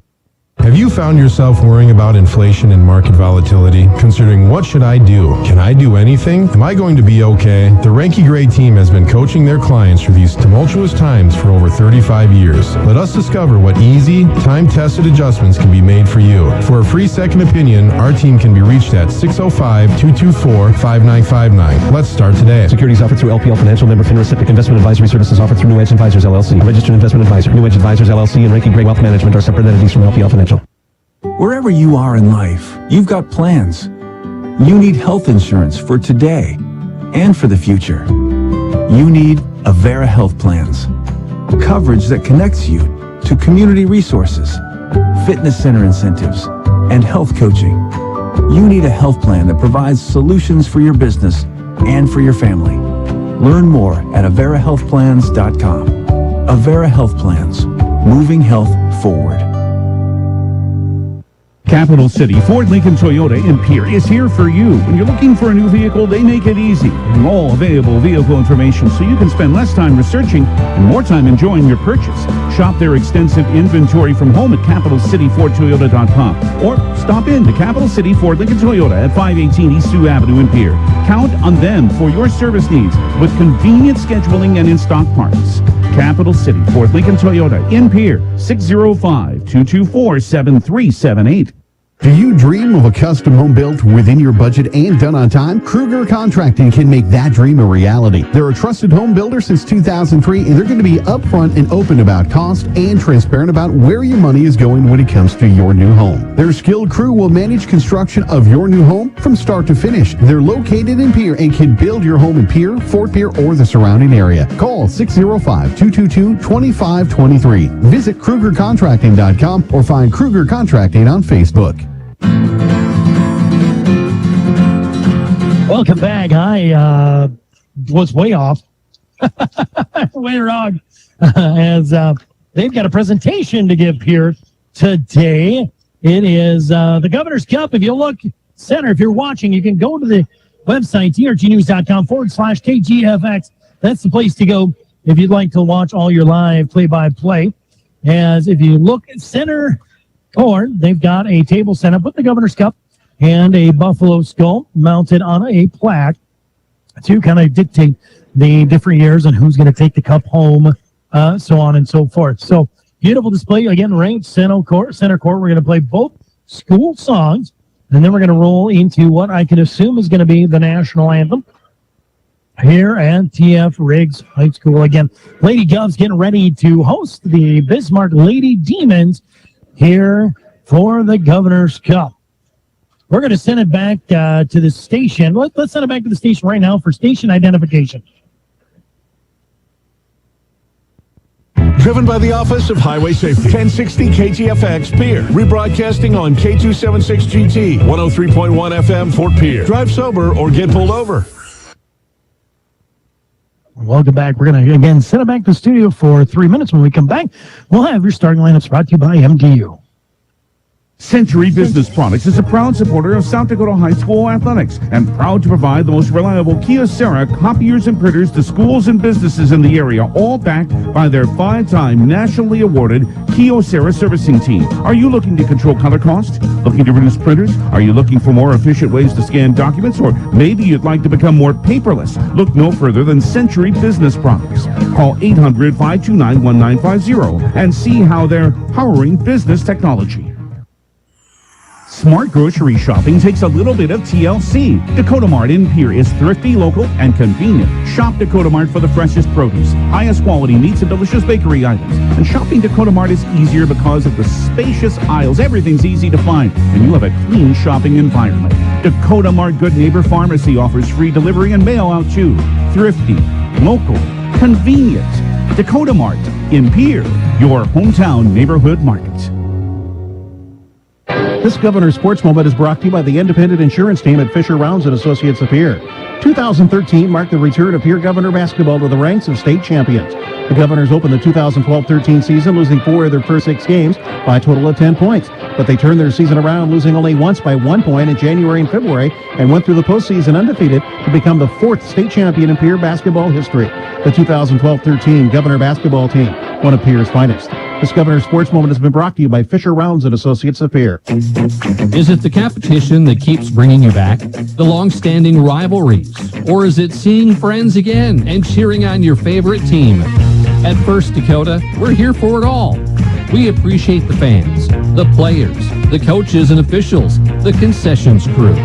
Have you found yourself worrying about inflation and market volatility? Considering what should I do? Can I do anything? Am I going to be okay? The Ranky Gray team has been coaching their clients through these tumultuous times for over 35 years. Let us discover what easy, time-tested adjustments can be made for you. For a free second opinion, our team can be reached at 605-224-5959. Let's start today. Securities offered through LPL Financial, member FINRA SIPC. Investment advisory services offered through New Edge Advisors, LLC. A registered investment advisor. New Edge Advisors, LLC and Ranky Gray Wealth Management are separate entities from LPL Financial. Wherever you are in life, you've got plans. You need health insurance for today and for the future. You need Avera Health Plans. Coverage that connects you to community resources, fitness center incentives, and health coaching. You need a health plan that provides solutions for your business and for your family. Learn more at AveraHealthPlans.com. Avera Health Plans, moving health forward. Capital City Ford Lincoln Toyota in Pierre is here for you. When you're looking for a new vehicle, they make it easy. And all available vehicle information so you can spend less time researching and more time enjoying your purchase. Shop their extensive inventory from home at CapitalCityFordToyota.com or stop in to Capital City Ford Lincoln Toyota at 518 East Sioux Avenue in Pierre. Count on them for your service needs with convenient scheduling and in-stock parts. Capital City Ford Lincoln Toyota in Pierre, 605-224-7378. Do you dream of a custom home built within your budget and done on time? Kruger Contracting can make that dream a reality. They're a trusted home builder since 2003, and they're going to be upfront and open about cost and transparent about where your money is going when it comes to your new home. Their skilled crew will manage construction of your new home from start to finish. They're located in Pierre and can build your home in Pierre, Fort Pierre, or the surrounding area. Call 605-222-2523. Visit KrugerContracting.com or find Kruger Contracting on Facebook. Welcome back. I was way off. Way wrong. As they've got a presentation to give here today. It is the Governor's Cup. If you look center, if you're watching, you can go to the website, drgnews.com/KGFX. That's the place to go if you'd like to watch all your live play-by-play. As if you look at center court, they've got a table set up with the Governor's Cup and a buffalo skull mounted on a plaque to kind of dictate the different years and who's going to take the cup home, so on and so forth. So beautiful display. Again, ranked center court. We're going to play both school songs, and then we're going to roll into what I can assume is going to be the national anthem here at TF Riggs High School. Again, Lady Govs getting ready to host the Bismarck Lady Demons here for the Governor's Cup. We're going to send it back to the station. Let's send it back to the station right now for station identification. Driven by the Office of Highway Safety. 1060 KGFX Pierre. Rebroadcasting on K276GT. 103.1 FM Fort Pierre. Drive sober or get pulled over. Welcome back. We're going to, again, send it back to the studio for 3 minutes. When we come back, we'll have your starting lineups brought to you by MDU. Century Business Products is a proud supporter of South Dakota High School athletics and proud to provide the most reliable Kyocera copiers and printers to schools and businesses in the area, all backed by their 5-time nationally awarded Kyocera servicing team. Are you looking to control color cost? Looking to reduce printers? Are you looking for more efficient ways to scan documents? Or maybe you'd like to become more paperless? Look no further than Century Business Products. Call 800-529-1950 and see how they're powering business technology. Smart grocery shopping takes a little bit of TLC. Dakota Mart in Pierre is thrifty, local, and convenient. Shop Dakota Mart for the freshest produce, highest quality meats, and delicious bakery items. And shopping Dakota Mart is easier because of the spacious aisles. Everything's easy to find, and you have a clean shopping environment. Dakota Mart Good Neighbor Pharmacy offers free delivery and mail out too. Thrifty, local, convenient. Dakota Mart in Pierre, your hometown neighborhood market. This Governor's Sports Moment is brought to you by the independent insurance team at Fisher Rounds and Associates of Pierre. 2013 marked the return of Pierre Governor basketball to the ranks of state champions. The Governors opened the 2012-13 season losing 4 of their first 6 games by a total of 10 points. But they turned their season around, losing only once by 1 point in January and February, and went through the postseason undefeated to become the 4th state champion in Pierre basketball history. The 2012-13 Governor basketball team, one of Pierre's finest. This Governor's Sports Moment has been brought to you by Fisher Rounds and Associates of Pierre. Is it the competition that keeps bringing you back? The long-standing rivalries? Or is it seeing friends again and cheering on your favorite team? At First Dakota, we're here for it all. We appreciate the fans, the players, the coaches and officials, the concessions crew.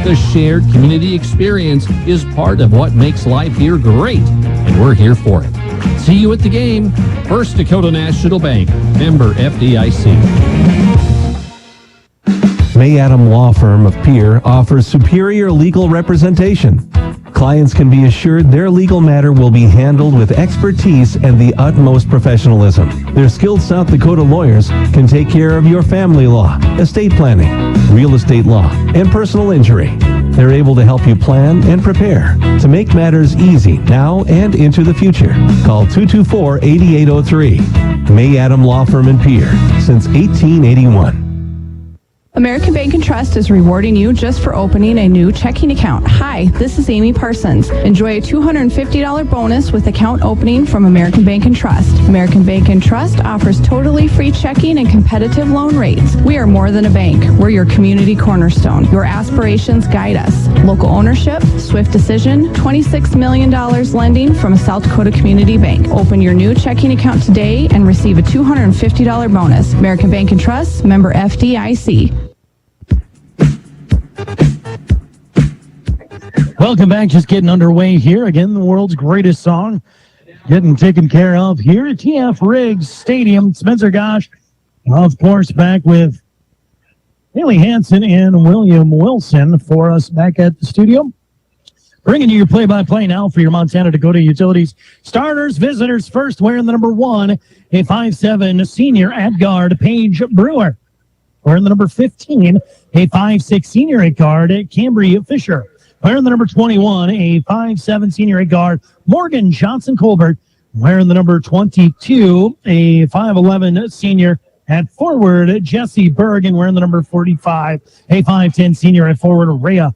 The shared community experience is part of what makes life here great, and we're here for it. See you at the game. First Dakota National Bank, member FDIC. May Adam Law Firm of Pierre offers superior legal representation. Clients can be assured their legal matter will be handled with expertise and the utmost professionalism. Their skilled South Dakota lawyers can take care of your family law, estate planning, real estate law, and personal injury. They're able to help you plan and prepare to make matters easy now and into the future. Call 224-8803. May Adam Law Firm in Pierre since 1881. American Bank & Trust is rewarding you just for opening a new checking account. Hi, this is Amy Parsons. Enjoy a $250 bonus with account opening from American Bank & Trust. American Bank & Trust offers totally free checking and competitive loan rates. We are more than a bank. We're your community cornerstone. Your aspirations guide us. Local ownership, swift decision, $26 million lending from a South Dakota Community Bank. Open your new checking account today and receive a $250 bonus. American Bank & Trust, member FDIC. Welcome back. Just getting underway here. Again, the world's greatest song getting taken care of here at TF Riggs Stadium. Spencer Gosh, of course, back with Haley Hansen and William Wilson for us back at the studio. Bringing you your play-by-play now for your Montana Dakota Utilities starters, visitors first, wearing the number 1, a 5'7" senior at guard, Paige Brewer. Wearing the number 15, a 5'6" senior at guard, Cambry Fisher. Wearing the number 21, a 5'7" senior at guard, Morgan Johnson-Colbert. Wearing the number 22, a 5'11" senior at forward, Jesse Berg. And wearing the number 45, a 5'10" senior at forward, Rhea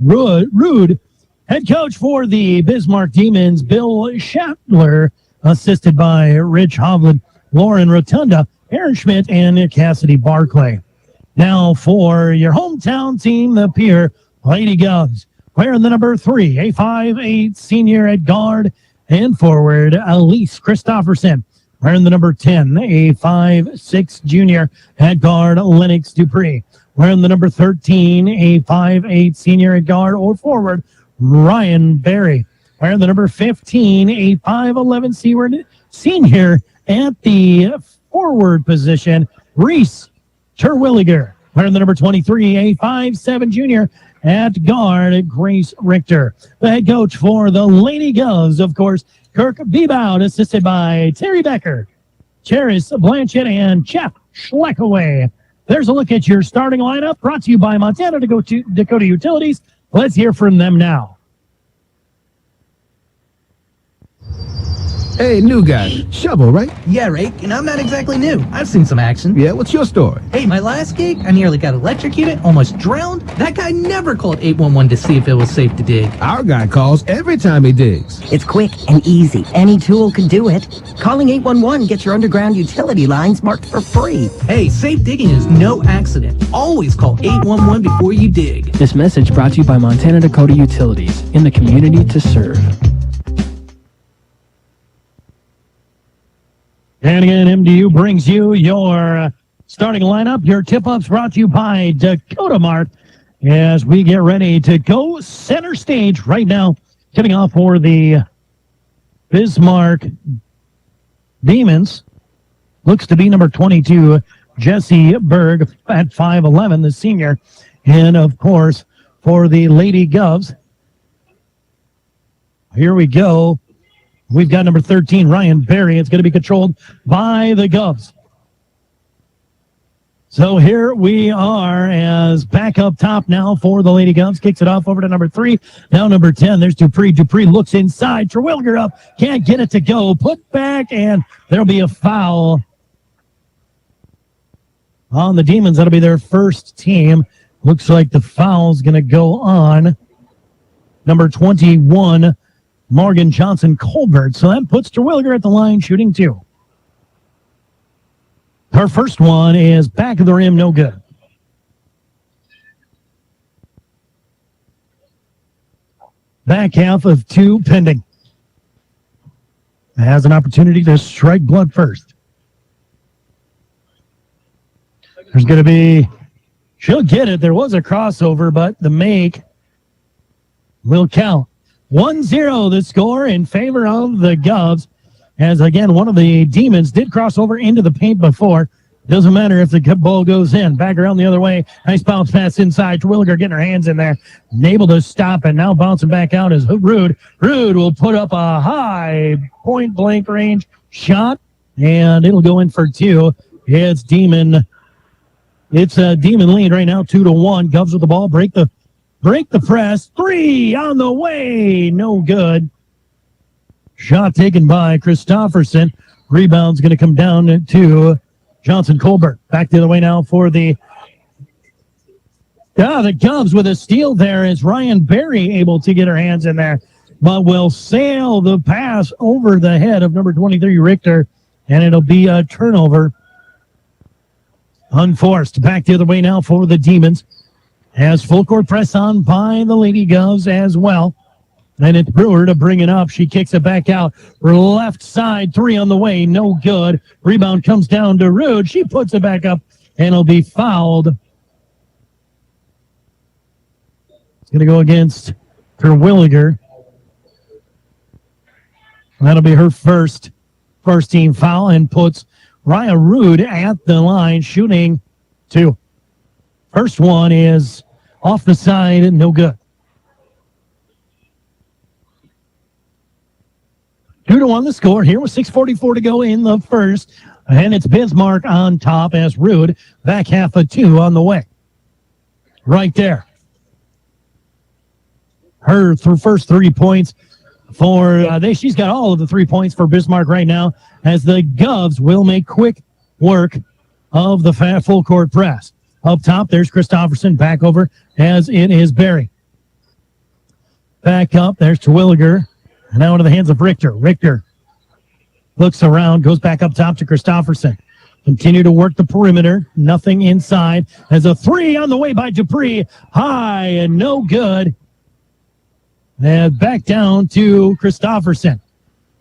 Rude. Head coach for the Bismarck Demons, Bill Schattler, assisted by Rich Hovland, Lauren Rotunda, Aaron Schmidt, and Cassidy Barclay. Now for your hometown team, the Pierre Lady Govs. Wearing the number 3, a 5'8" senior at guard and forward, Elise Christopherson. Wearing the number 10, a 5'6" junior at guard, Lennox Dupree. Wearing the number 13, a 5'8" senior at guard or forward, Ryan Berry. Wearing the number 15, a 5'11" senior at the forward position, Reese Terwilliger. Wearing the number 23, a 5'7" junior at guard, Grace Richter. The head coach for the Lady Govs, of course, Kirk Bebout, assisted by Terry Becker, Charis Blanchett, and Jeff Schleckaway. There's a look at your starting lineup, brought to you by Montana Dakota Utilities. Let's hear from them now. Hey, new guy. Shovel, right? Yeah, Rake, and I'm not exactly new. I've seen some action. Yeah, what's your story? Hey, my last gig, I nearly got electrocuted, almost drowned. That guy never called 811 to see if it was safe to dig. Our guy calls every time he digs. It's quick and easy. Any tool can do it. Calling 811 gets your underground utility lines marked for free. Hey, safe digging is no accident. Always call 811 before you dig. This message brought to you by Montana Dakota Utilities, in the community to serve. And again, MDU brings you your starting lineup. Your tip-ups brought to you by Dakota Mart as we get ready to go center stage right now. Getting off for the Bismarck Demons. Looks to be number 22, Jesse Berg at 5'11", the senior. And, of course, for the Lady Govs, here we go. We've got number 13, Ryan Berry. It's going to be controlled by the Govs. So here we are as back up top now for the Lady Govs. Kicks it off over to number 3. Now number 10, there's Dupree. Dupree looks inside. Terwilliger up. Can't get it to go. Put back, and there'll be a foul on the Demons. That'll be their first team. Looks like the foul's going to go on number 21, Morgan Johnson-Colbert. So that puts Terwilliger at the line, shooting 2. Her first one is back of the rim, no good. Back half of 2 pending. Has an opportunity to strike blood first. There's going to be, she'll get it. There was a crossover, but the make will count. 1-0 the score in favor of the Govs. As, again, one of the Demons did cross over into the paint before. Doesn't matter if the ball goes in. Back around the other way. Nice bounce pass inside. Terwilliger getting her hands in there. Able to stop it. Now bouncing back out is Rude. Rude will put up a high point-blank range shot, and it'll go in for 2. It's Demon. It's a Demon lead right now, 2-1. Govs with the ball. Break the press. 3 on the way. No good. Shot taken by Christopherson. Rebound's going to come down to Johnson-Colbert. Back the other way now for the Govs with a steal there. Is Ryan Berry able to get her hands in there, but will sail the pass over the head of number 23, Richter, and it'll be a turnover. Unforced. Back the other way now for the Demons. Has full court press on by the Lady Govs as well. And it's Brewer to bring it up. She kicks it back out. Left side, 3 on the way. No good. Rebound comes down to Rude. She puts it back up, and it'll be fouled. It's going to go against Terwilliger. That'll be her first team foul and puts Raya Rude at the line shooting 2. First one is off the side and no good. 2-1 the score here with 6:44 to go in the first. And it's Bismarck on top as Rude back half of 2 on the way. Right there. Her first 3 points for she's got all of the 3 points for Bismarck right now as the Govs will make quick work of the full court press. Up top, there's Christopherson back over as it is Barry. Back up, there's Terwilliger. And now into the hands of Richter. Richter looks around, goes back up top to Christopherson. Continue to work the perimeter. Nothing inside. As a 3 on the way by Dupree. High and no good. And back down to Christopherson.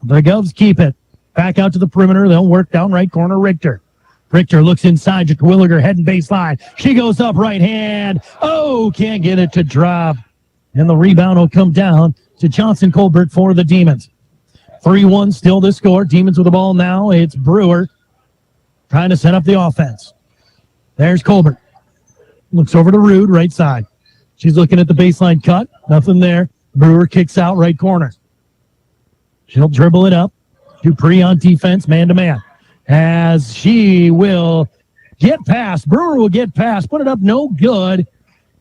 The Govs keep it. Back out to the perimeter. They'll work down right corner Richter. Richter looks inside to Terwilliger, heading baseline. She goes up right hand. Oh, can't get it to drop. And the rebound will come down to Johnson Colbert for the Demons. 3-1 still the score. Demons with the ball now. It's Brewer trying to set up the offense. There's Colbert. Looks over to Rude, right side. She's looking at the baseline cut. Nothing there. Brewer kicks out right corner. She'll dribble it up. Dupree on defense, man-to-man. As she will get past. Brewer will get past. Put it up, no good.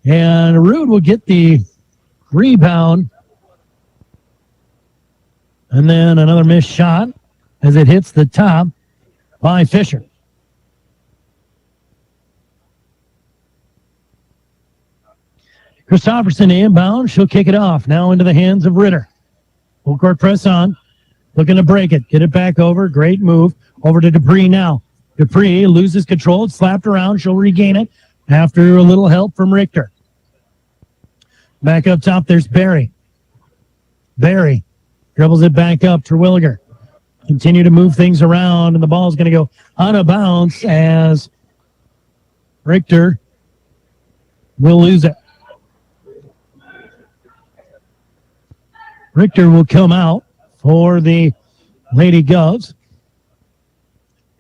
And Rude will get the rebound. And then another missed shot as it hits the top by Fisher. Christopherson inbound. She'll kick it off. Now into the hands of Ritter. Full court press on. Looking to break it. Get it back over. Great move. Over to Dupree now. Dupree loses control. It's slapped around. She'll regain it after a little help from Richter. Back up top, there's Barry. Barry dribbles it back up. Terwilliger. Continue to move things around, and the ball is going to go out of bounds as Richter will lose it. Richter will come out for the Lady Govs.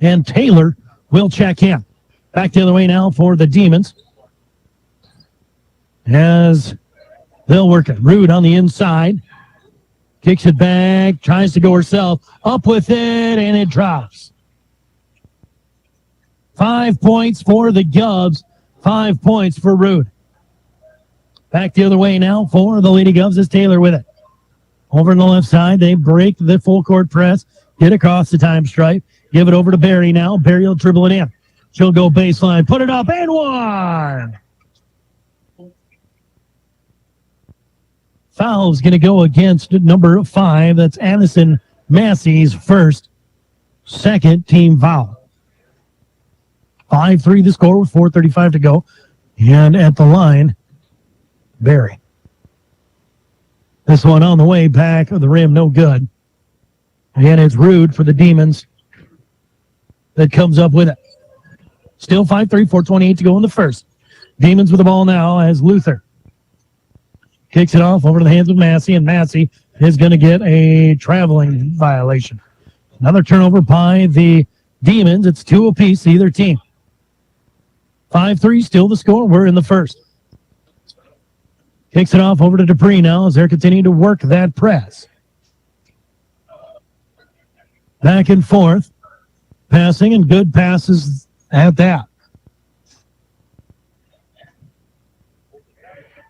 And Taylor will check in. Back the other way now for the Demons. As they'll work it. Rude on the inside. Kicks it back. Tries to go herself. Up with it, and it drops. 5 points for the Govs. 5 points for Rude. Back the other way now for the Lady Govs is Taylor with it. Over on the left side, they break the full court press. Get across the time stripe. Give it over to Barry now. Barry will dribble it in. She'll go baseline. Put it up and one. Foul's going to go against number 5. That's Addison Massey's second team foul. 5-3 the score with 4:35 to go. And at the line, Barry. This one on the way back of the rim, no good. And it's Rude for the Demons that comes up with it. Still 5-3, 4:28 to go in the first. Demons with the ball now as Luther kicks it off over to the hands of Massey, and Massey is going to get a traveling violation. Another turnover by the Demons. It's 2 apiece, either team. 5-3 still the score. We're in the first. Kicks it off over to Dupree now as they're continuing to work that press. Back and forth. Passing and good passes at that.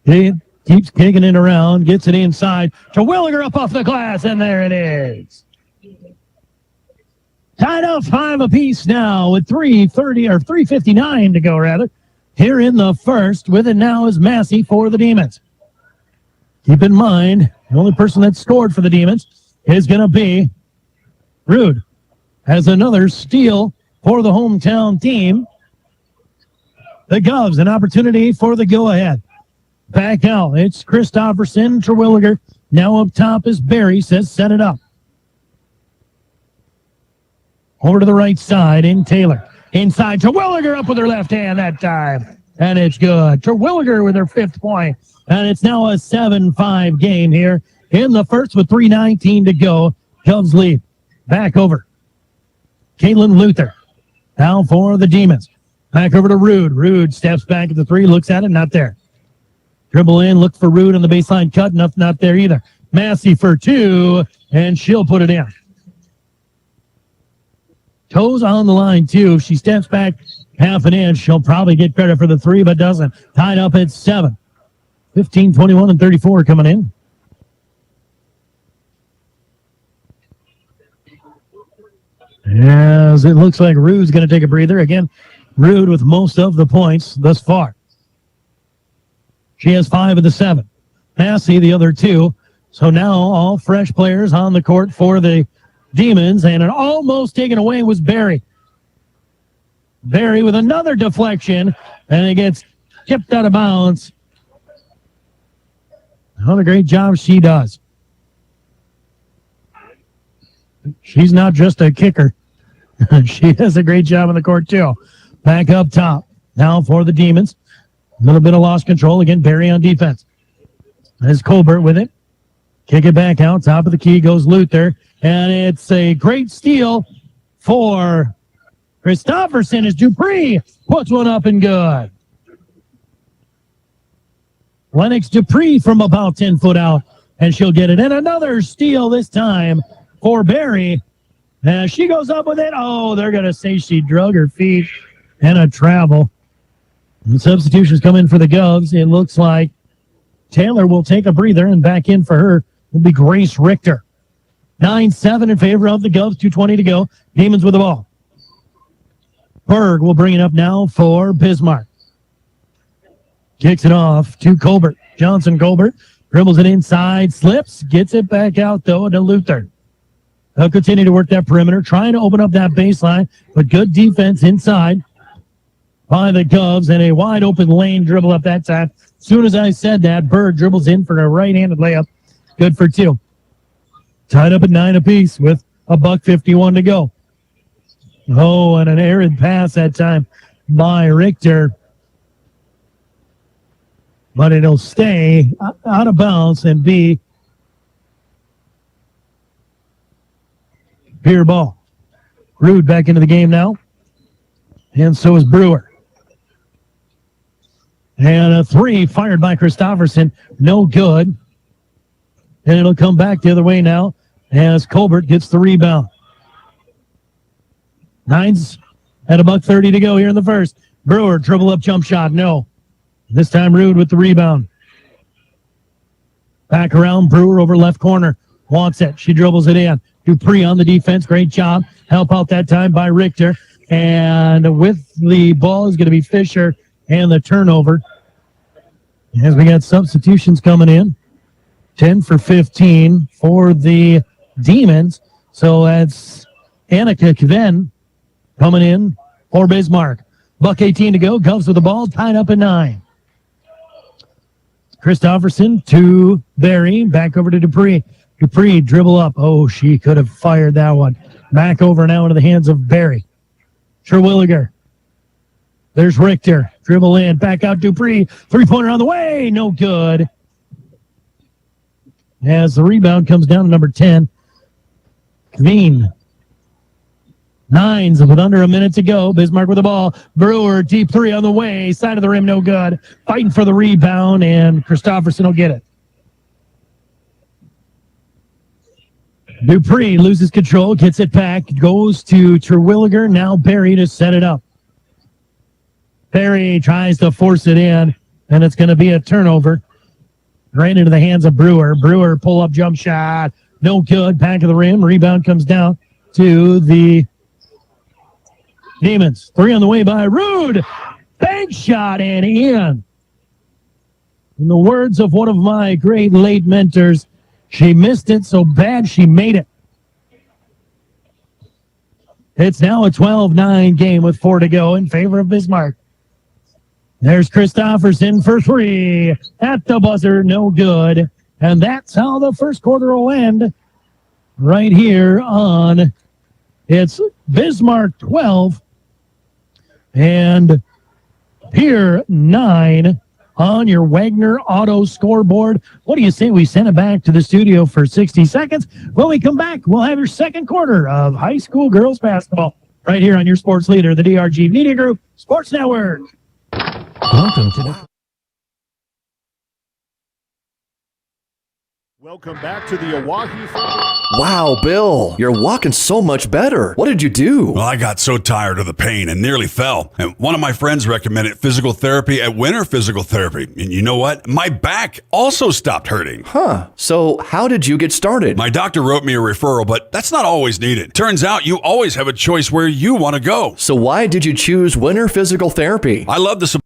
He keeps kicking it around, gets it inside. Terwilliger up off the glass, and there it is. Tied up 5 apiece now with 3:59 to go, rather. Here in the first, with it now is Massey for the Demons. Keep in mind, the only person that scored for the Demons is going to be Rude. Has another steal for the hometown team. The Govs, an opportunity for the go-ahead. Back out. It's Christopherson, Terwilliger. Now up top is Barry, says set it up. Over to the right side in Taylor. Inside, Terwilliger up with her left hand that time. And it's good. Terwilliger with her 5th point. And it's now a 7-5 game here in the first with 3:19 to go. Cubs lead. Back over. Caitlin Luther. Now for the Demons. Back over to Rude. Rude steps back at the 3, looks at it, not there. Dribble in, look for Rude on the baseline cut, not there either. Massey for 2, and she'll put it in. Toes on the line, too. If she steps back half an inch, she'll probably get credit for the 3, but doesn't. Tied up at 7. 15, 21, and 34 coming in. As it looks like Rude's going to take a breather. Again, Rude with most of the points thus far. She has 5 of the 7. Massey, the other 2. So now all fresh players on the court for the Demons, and it almost taken away was Barry. Barry with another deflection, and it gets tipped out of bounds. What a great job she does. She's not just a kicker. She does a great job on the court, too. Back up top. Now for the Demons. A little bit of lost control. Again, Barry on defense. There's Colbert with it. Kick it back out. Top of the key goes Luther. And it's a great steal for Christopherson as Dupree puts one up and good. Lennox Dupree from about 10 foot out, and she'll get it. And another steal this time for Barry. As she goes up with it. Oh, they're going to say she drug her feet and a travel. And substitutions come in for the Govs. It looks like Taylor will take a breather, and back in for her will be Grace Richter. 9-7 in favor of the Govs. 2:20 to go. Demons with the ball. Berg will bring it up now for Bismarck. Kicks it off to Colbert. Johnson Colbert dribbles it inside, slips, gets it back out, though, to Luther. They'll continue to work that perimeter, trying to open up that baseline, but good defense inside by the Govs, and a wide-open lane dribble up that time. As soon as I said that, Berg dribbles in for a right-handed layup. Good for 2. Tied up at 9 apiece with $1:51 to go. Oh, and an errant pass that time by Richter. But it'll stay out of bounds and be Pierre ball. Rude back into the game now. And so is Brewer. And a 3 fired by Christopherson. No good. And it'll come back the other way now as Colbert gets the rebound. Nines at $1:30 to go here in the first. Brewer, dribble up jump shot. No. This time Rude with the rebound. Back around, Brewer over left corner. Wants it. She dribbles it in. Dupree on the defense. Great job. Help out that time by Richter. And with the ball is going to be Fisher and the turnover. As we got substitutions coming in. 10 for 15 for the Demons. So that's Annika Kven coming in for Bismarck. $1:18 to go. Govs with the ball. Tied up at 9. Christopherson to Barry. Back over to Dupree. Dupree dribble up. Oh, she could have fired that one. Back over now into the hands of Barry. Terwilliger. There's Richter. Dribble in. Back out Dupree. 3-pointer on the way. No good. As the rebound comes down to number 10. Kveen. Nines with under a minute to go. Bismarck with the ball. Brewer, deep 3 on the way. Side of the rim, no good. Fighting for the rebound, and Christopherson will get it. Dupree loses control, gets it back, goes to Terwilliger. Now Barry to set it up. Barry tries to force it in, and it's going to be a turnover. Right into the hands of Brewer. Brewer pull-up jump shot. No good. Back of the rim. Rebound comes down to the Demons. 3 on the way by Rude. Bank shot and in. In the words of one of my great late mentors, she missed it so bad she made it. It's now a 12-9 game with 4 to go in favor of Bismarck. There's Christopherson for 3 at the buzzer, no good. And that's how the first quarter will end right here on it's Bismarck 12 and Pierre 9 on your Wagner Auto scoreboard. What do you say we send it back to the studio for 60 seconds? When we come back, we'll have your second quarter of high school girls basketball right here on your sports leader, the DRG Media Group Sports Network. Welcome to the... Welcome back to the Oahe. Wow, Bill, you're walking so much better. What did you do? Well, I got so tired of the pain and nearly fell. And one of my friends recommended physical therapy at Winter Physical Therapy. And you know what? My back also stopped hurting. Huh. So how did you get started? My doctor wrote me a referral, but that's not always needed. Turns out you always have a choice where you want to go. So why did you choose Winter Physical Therapy? I love the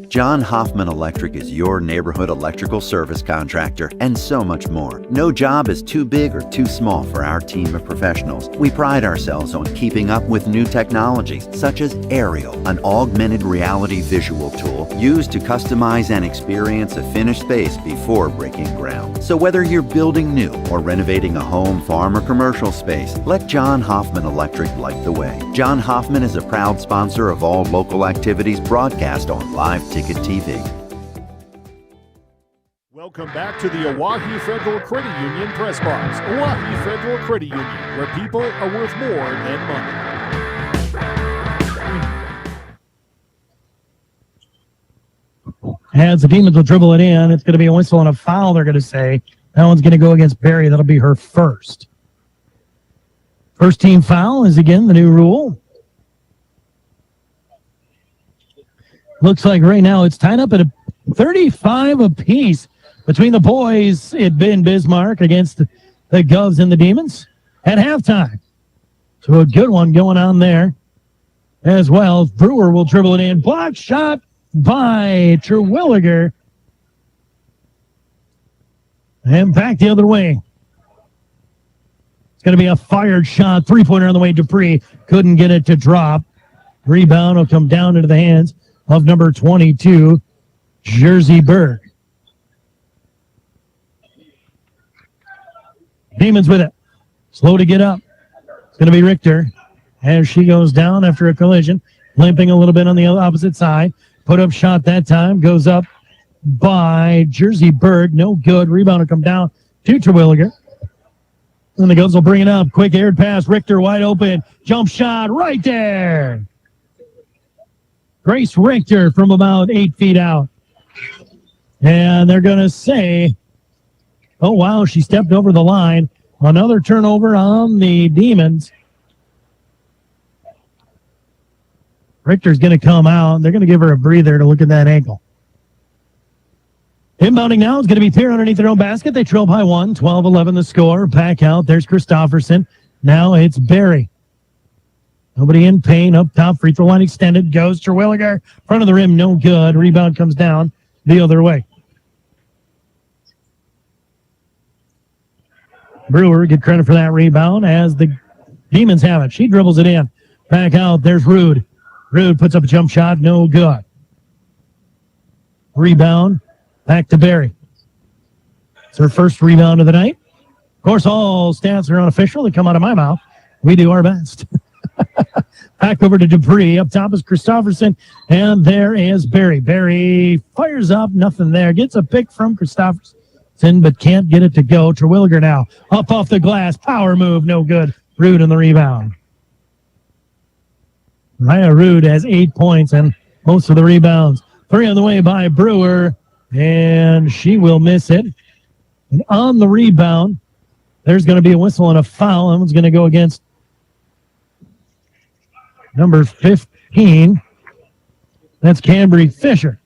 John Hoffman Electric is your neighborhood electrical service contractor and so much more. No job is too big or too small for our team of professionals. We pride ourselves on keeping up with new technologies such as Aerial, an augmented reality visual tool used to customize and experience a finished space before breaking ground. So whether you're building new or renovating a home, farm, or commercial space, let John Hoffman Electric light the way. John Hoffman is a proud sponsor of all local activities broadcast on Live Ticket TV. Welcome back to the Oahe Federal Credit Union Press Box. Oahe Federal Credit Union, where people are worth more than money. As the Demons will dribble it in, it's going to be a whistle and a foul, they're going to say. That one's going to go against Barry. That'll be her first. First team foul is again the new rule. Looks like right now it's tied up at a 35 apiece between the boys. It'd been Bismarck against the Govs and the Demons at halftime. So a good one going on there as well. Brewer will dribble it in. Block shot by Terwilliger. And back the other way. It's going to be a fired shot. Three-pointer on the way. Dupree couldn't get it to drop. Rebound will come down into the hands of number 22, Jersey Berg. Demons with it. Slow to get up. It's going to be Richter as she goes down after a collision, limping a little bit on the opposite side. Put up shot that time. Goes up by Jersey Berg. No good. Rebound will come down to Terwilliger. And the Govs will bring it up. Quick aired pass. Richter wide open. Jump shot right there. Grace Richter from about 8 feet out. And they're going to say, oh, wow, she stepped over the line. Another turnover on the Demons. Richter's going to come out. They're going to give her a breather to look at that ankle. Inbounding now is going to be Pierre underneath their own basket. They trail by 1, 12-11 the score. Back out. There's Christofferson. Now it's Barry. Nobody in pain. Up top, free throw line extended. Goes Terwilliger. Front of the rim, no good. Rebound comes down the other way. Brewer get credit for that rebound as the Demons have it. She dribbles it in. Back out. There's Rude. Rude puts up a jump shot. No good. Rebound. Back to Barry. It's her first rebound of the night. Of course, all stats are unofficial. They come out of my mouth. We do our best. Back over to Dupree. Up top is Christofferson. And there is Barry. Barry fires up. Nothing there. Gets a pick from Christofferson, but can't get it to go. Terwilliger now. Up off the glass. Power move. No good. Rude on the rebound. Raya Rude has 8 points and most of the rebounds. 3 on the way by Brewer. And she will miss it. And on the rebound, there's going to be a whistle and a foul. That one's going to go against number 15. That's Cambry Fisher.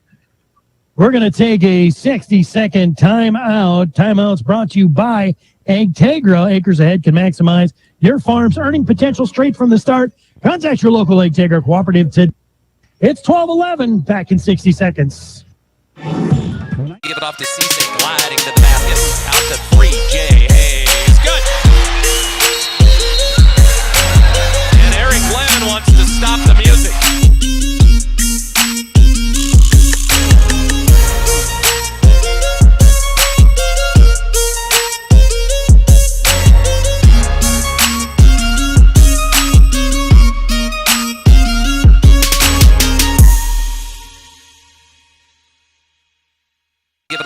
We're going to take a 60-second timeout. Timeout's brought to you by Agtegra. Acres Ahead can maximize your farm's earning potential straight from the start. Contact your local Agtegra cooperative today. It's 12:11. Back in 60 seconds. Give it off to Cisse, gliding to the basket. Out to 3, Jay Hayes. Good. And Eric Glenn wants to stop the music.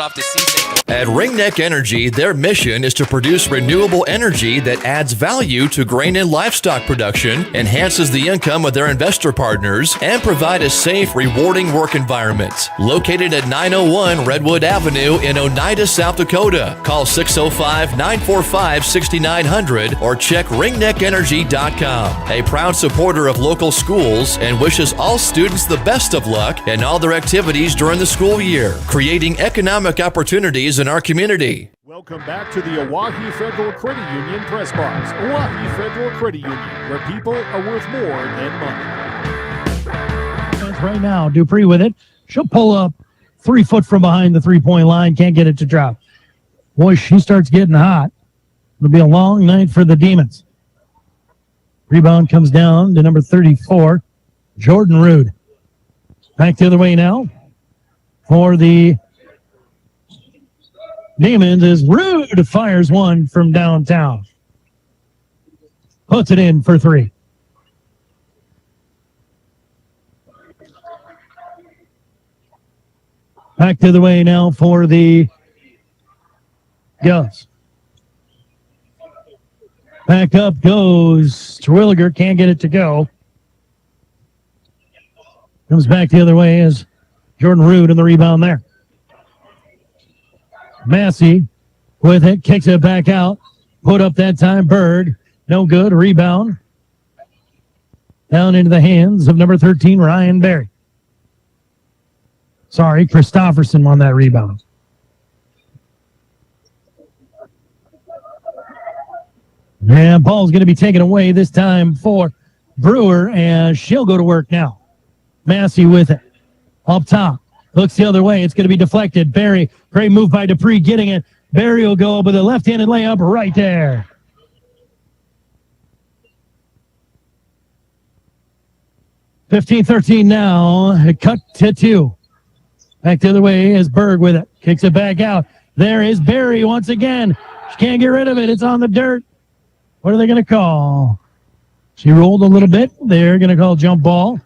off to C-Safe. At Ringneck Energy, their mission is to produce renewable energy that adds value to grain and livestock production, enhances the income of their investor partners, and provide a safe, rewarding work environment. Located at 901 Redwood Avenue in Oneida, South Dakota. Call 605-945-6900 or check ringneckenergy.com. A proud supporter of local schools and wishes all students the best of luck in all their activities during the school year, creating economic opportunities in our community. Welcome back to the Oahe Federal Credit Union Press Box. Oahe Federal Credit Union, where people are worth more than money. That's right now. Dupree with it. She'll pull up 3 foot from behind the three-point line. Can't get it to drop. Boy, she starts getting hot. It'll be a long night for the Demons. Rebound comes down to number 34, Jordan Rude. Back the other way now for the Demons as Rude fires one from downtown. Puts it in for 3. Back the other way now for the Govs. Back up goes Terwilliger. Can't get it to go. Comes back the other way as Jordan Rude in the rebound there. Massey with it, kicks it back out. Put up that time, Berg. No good, rebound. Down into the hands of number 13, Ryan Berry. Sorry, Christofferson won that rebound. And ball's going to be taken away this time for Brewer, and she'll go to work now. Massey with it. Up top. Looks the other way. It's going to be deflected. Berry. Great move by Dupree getting it. Berry will go with a left-handed layup right there. (15-13) now. Cut to 2. Back the other way is Berg with it. Kicks it back out. There is Berry once again. She can't get rid of it. It's on the dirt. What are they going to call? She rolled a little bit. They're going to call jump ball.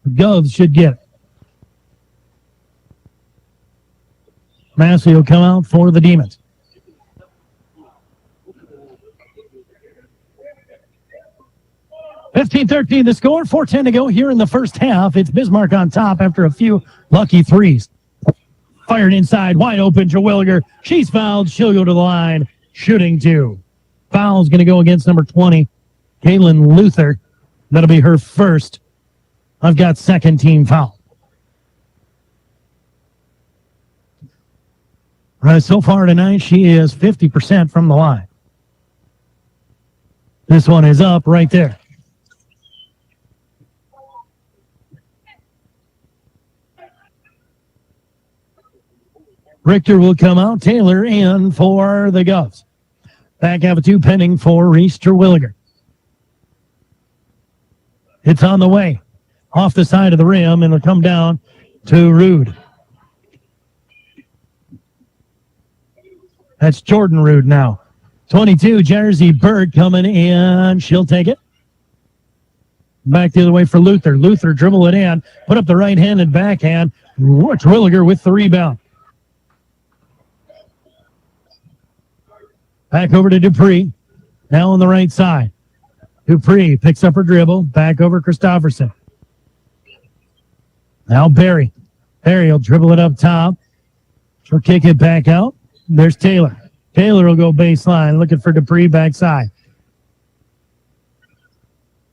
The Govs should get it. Massey will come out for the Demons. (15-13) the score, 4:10 to go here in the first half. It's Bismarck on top after a few lucky threes. Fired inside, wide open, Terwilliger. She's fouled. She'll go to the line, shooting 2. Foul's going to go against number 20, Kaylin Luther. That'll be her first. I've got second team foul. Right, so far tonight, she is 50% from the line. This one is up right there. Richter will come out. Taylor in for the Govs. Back half of 2 pending for Reese Terwilliger. It's on the way. Off the side of the rim, and it'll come down to Rude. That's Jordan Rude now. 22, Jersey Bird coming in. She'll take it. Back the other way for Luther. Luther dribble it in. Put up the right-handed backhand. Terwilliger with the rebound. Back over to Dupree. Now on the right side. Dupree picks up her dribble. Back over Christofferson. Now Berry. Berry will dribble it up top. She'll kick it back out. There's Taylor. Taylor will go baseline, looking for Dupree backside.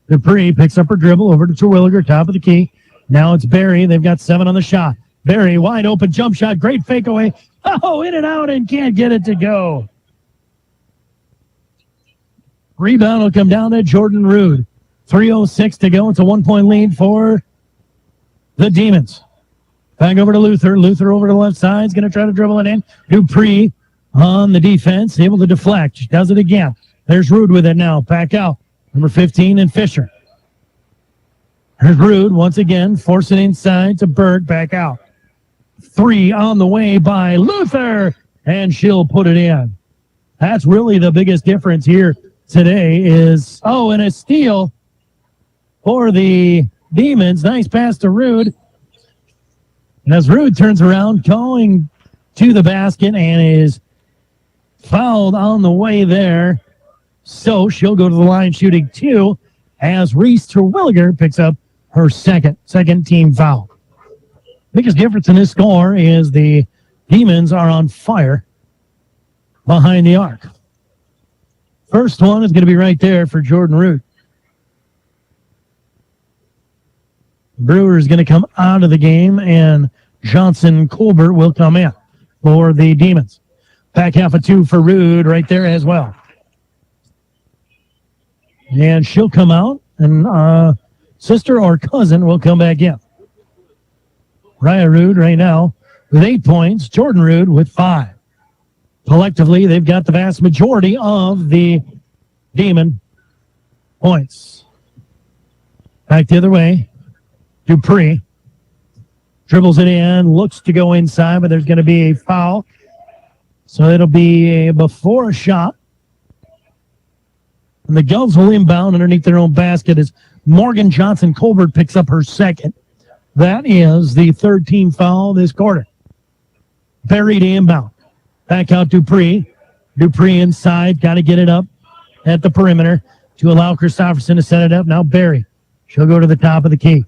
Dupree picks up her dribble over to Terwilliger, top of the key. Now it's Berry. They've got 7 on the shot. Berry, wide open jump shot. Great fake away. Oh, in and out and can't get it to go. Rebound will come down to Jordan Rude. 3:06 to go. It's a 1-point lead for the Demons. Back over to Luther. Luther over to the left side. He's going to try to dribble it in. Dupree on the defense. Able to deflect. She does it again. There's Rude with it now. Back out. Number 15 and Fisher. Here's Rude once again. Force it inside to Berg. Back out. 3 on the way by Luther. And she'll put it in. That's really the biggest difference here today is, and a steal for the Demons. Nice pass to Rude. And as Rude turns around, going to the basket and is fouled on the way there. So she'll go to the line shooting 2 as Reese Terwilliger picks up her second team foul. Biggest difference in this score is the Demons are on fire behind the arc. First one is going to be right there for Jordan Root. Brewer is going to come out of the game, and Johnson Colbert will come in for the Demons. Back half of 2 for Rude right there as well. And she'll come out, and sister or cousin will come back in. Raya Rude right now with 8 points. Jordan Rude with 5. Collectively, they've got the vast majority of the Demon points. Back the other way. Dupree dribbles it in, looks to go inside, but there's going to be a foul. So it'll be before a shot. And the Govs will inbound underneath their own basket as Morgan Johnson Colbert picks up her second. That is the third team foul this quarter. Berry to inbound. Back out Dupree. Dupree inside, got to get it up at the perimeter to allow Christopherson to set it up. Now Berry. She'll go to the top of the key.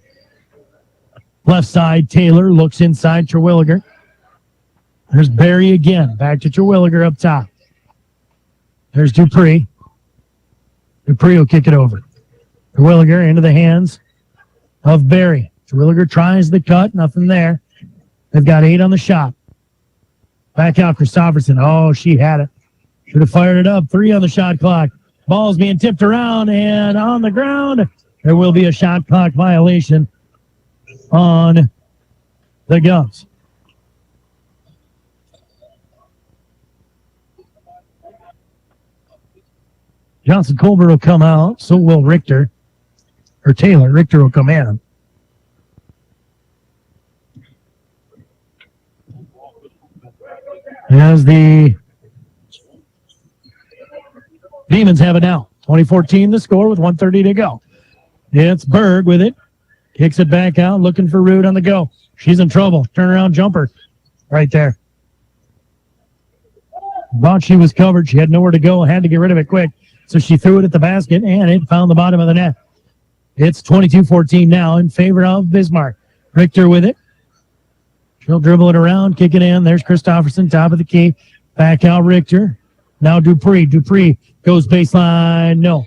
Left side, Taylor looks inside Terwilliger. There's Berry again. Back to Terwilliger up top. There's Dupree. Dupree will kick it over. Terwilliger into the hands of Berry. Terwilliger tries the cut. Nothing there. They've got 8 on the shot. Back out Christopherson. Oh, she had it. Should have fired it up. 3 on the shot clock. Ball's being tipped around and on the ground. There will be a shot clock violation on the Govs. Johnson Colbert will come out. So will Richter. Or Taylor. Richter will come in. As the Demons have it now. 2014 the score with 1:30 to go. It's Berg with it. Kicks it back out, looking for Rude on the go. She's in trouble. Turnaround jumper right there. Thought she was covered. She had nowhere to go. Had to get rid of it quick. So she threw it at the basket, and it found the bottom of the net. It's 22-14 now in favor of Bismarck. Richter with it. She'll dribble it around, kick it in. There's Christopherson, top of the key. Back out Richter. Now Dupree. Dupree goes baseline. No.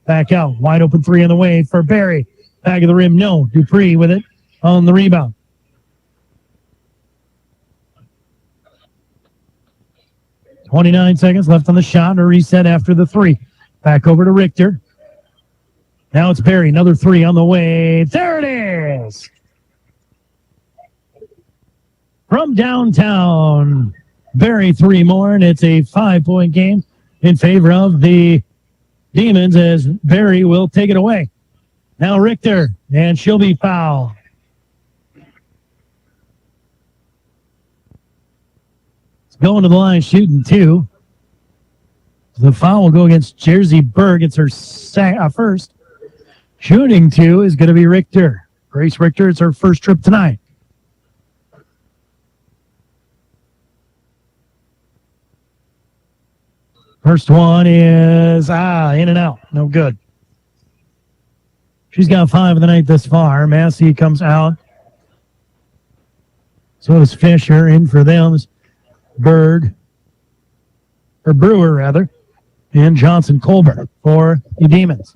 Back out. Wide open 3 on the way for Berry. Back of the rim. No. Dupree with it on the rebound. .29 seconds left on the shot. A reset after the 3. Back over to Richter. Now it's Berry. Another 3 on the way. There it is. From downtown, Berry 3 more, and it's a 5-point game in favor of the Demons as Berry will take it away. Now Richter, and she'll be fouled. It's going to the line shooting 2. The foul will go against Jersey Berg. It's her first. Shooting 2 is going to be Richter. Grace Richter, it's her first trip tonight. First one is in and out. No good. She's got 5 of the night thus far. Massey comes out. So is Fisher. In for them is Brewer, and Johnson Colbert for the Demons.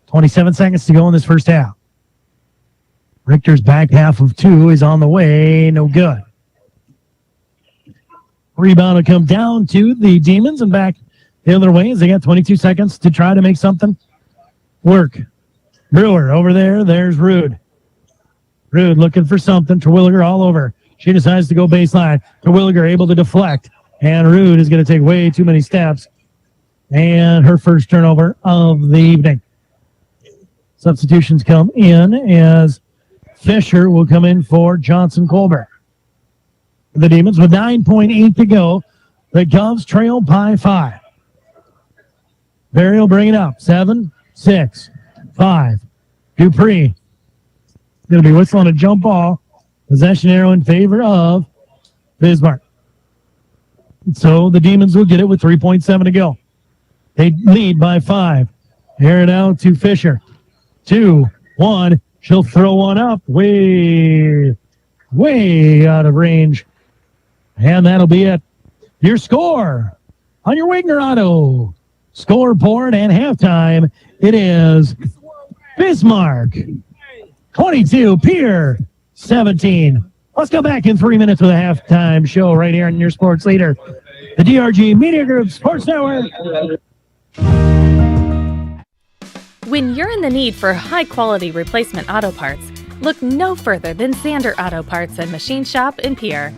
27 seconds to go in this first half. Richter's back half of 2 is on the way. No good. Rebound will come down to the Demons and back the other way as they got 22 seconds to try to make something work. Brewer over there. There's Rude. Rude looking for something. Terwilliger all over. She decides to go baseline. Terwilliger able to deflect. And Rude is going to take way too many steps. And her first turnover of the evening. Substitutions come in as Fisher will come in for Johnson Colbert. The Demons with 9.8 to go. The Govs trail by 5. Berry will bring it up. 7, 6, 5. Dupree going to be whistling a jump ball Possession arrow in favor of Bismarck. So the Demons will get it with 3.7 to go. They lead by 5. Air it out to Fisher. 2-1. She'll throw one up way out of range. And that'll be it. Your score on your Wigner Auto scoreboard and halftime. It is Bismarck 22, Pierre 17. Let's go back in 3 minutes with a halftime show right here on your sports leader, the DRG Media Group Sports Network. When you're in the need for high-quality replacement auto parts, look no further than Zander Auto Parts and Machine Shop in Pierre.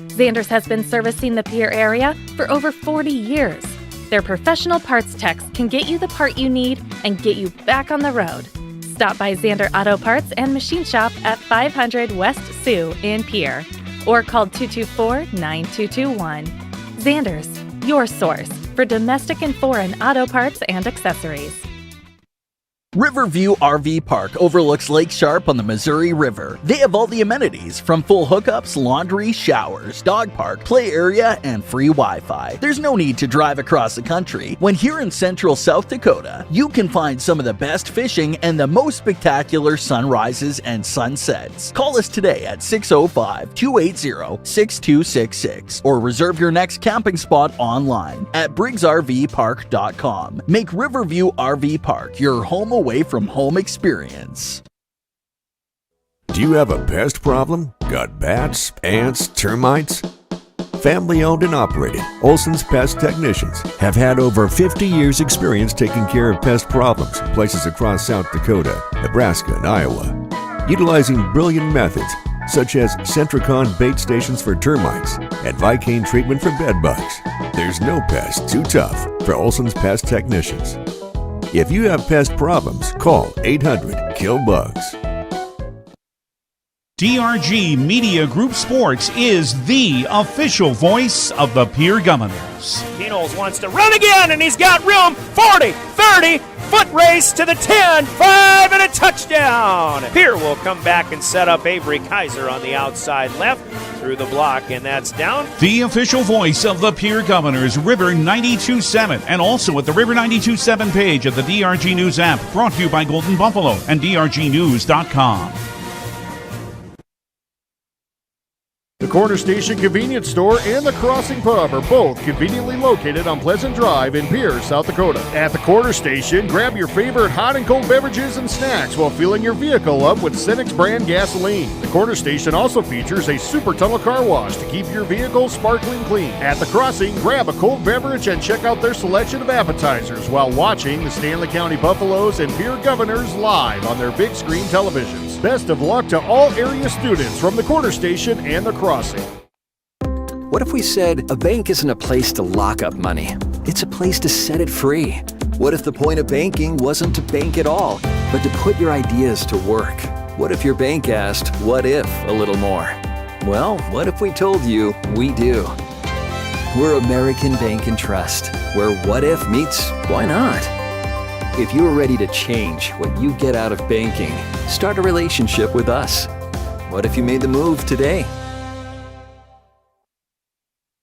Zander's has been servicing the Pierre area for over 40 years. Their professional parts techs can get you the part you need and get you back on the road. Stop by Zander Auto Parts and Machine Shop at 500 West Sioux in Pierre or call 224-9221. Zander's, your source for domestic and foreign auto parts and accessories. Riverview RV Park overlooks Lake Sharp on the Missouri River. They have all the amenities from full hookups, laundry, showers, dog park, play area, and free Wi-Fi. There's no need to drive across the country. When here in central South Dakota, you can find some of the best fishing and the most spectacular sunrises and sunsets. Call us today at 605-280-6266 or reserve your next camping spot online at briggsrvpark.com. Make Riverview RV Park your home away from home experience. Do you have a pest problem? Got bats, ants, termites? Family owned and operated, Olson's Pest Technicians have had over 50 years experience taking care of pest problems in places across South Dakota, Nebraska, and Iowa. Utilizing brilliant methods such as Centricon bait stations for termites and Vicane treatment for bed bugs. There's no pest too tough for Olson's Pest Technicians. If you have pest problems, call 800-KILL-BUGS. DRG Media Group Sports is the official voice of the Pierre Governors. Knowles wants to run again, and he's got room. 40, 30, foot race to the 10, 5, and a touchdown. Pierre will come back and set up Avery Kaiser on the outside left through the block, and that's down. The official voice of the Pierre Governors, River 92.7, and also at the River 92.7 page of the DRG News app, brought to you by Golden Buffalo and DRGnews.com. The Corner Station Convenience Store and the Crossing Pub are both conveniently located on Pleasant Drive in Pierre, South Dakota. At the Corner Station, grab your favorite hot and cold beverages and snacks while filling your vehicle up with Cenex brand gasoline. The Corner Station also features a super tunnel car wash to keep your vehicle sparkling clean. At the Crossing, grab a cold beverage and check out their selection of appetizers while watching the Stanley County Buffaloes and Pierre Governors live on their big screen televisions. Best of luck to all area students from the Corner Station and the Crossing. What if we said a bank isn't a place to lock up money? It's a place to set it free. What if the point of banking wasn't to bank at all, but to put your ideas to work? What if your bank asked, what if, a little more? Well, what if we told you we do? We're American Bank and Trust, where what if meets why not? If you're ready to change what you get out of banking, start a relationship with us. What if you made the move today?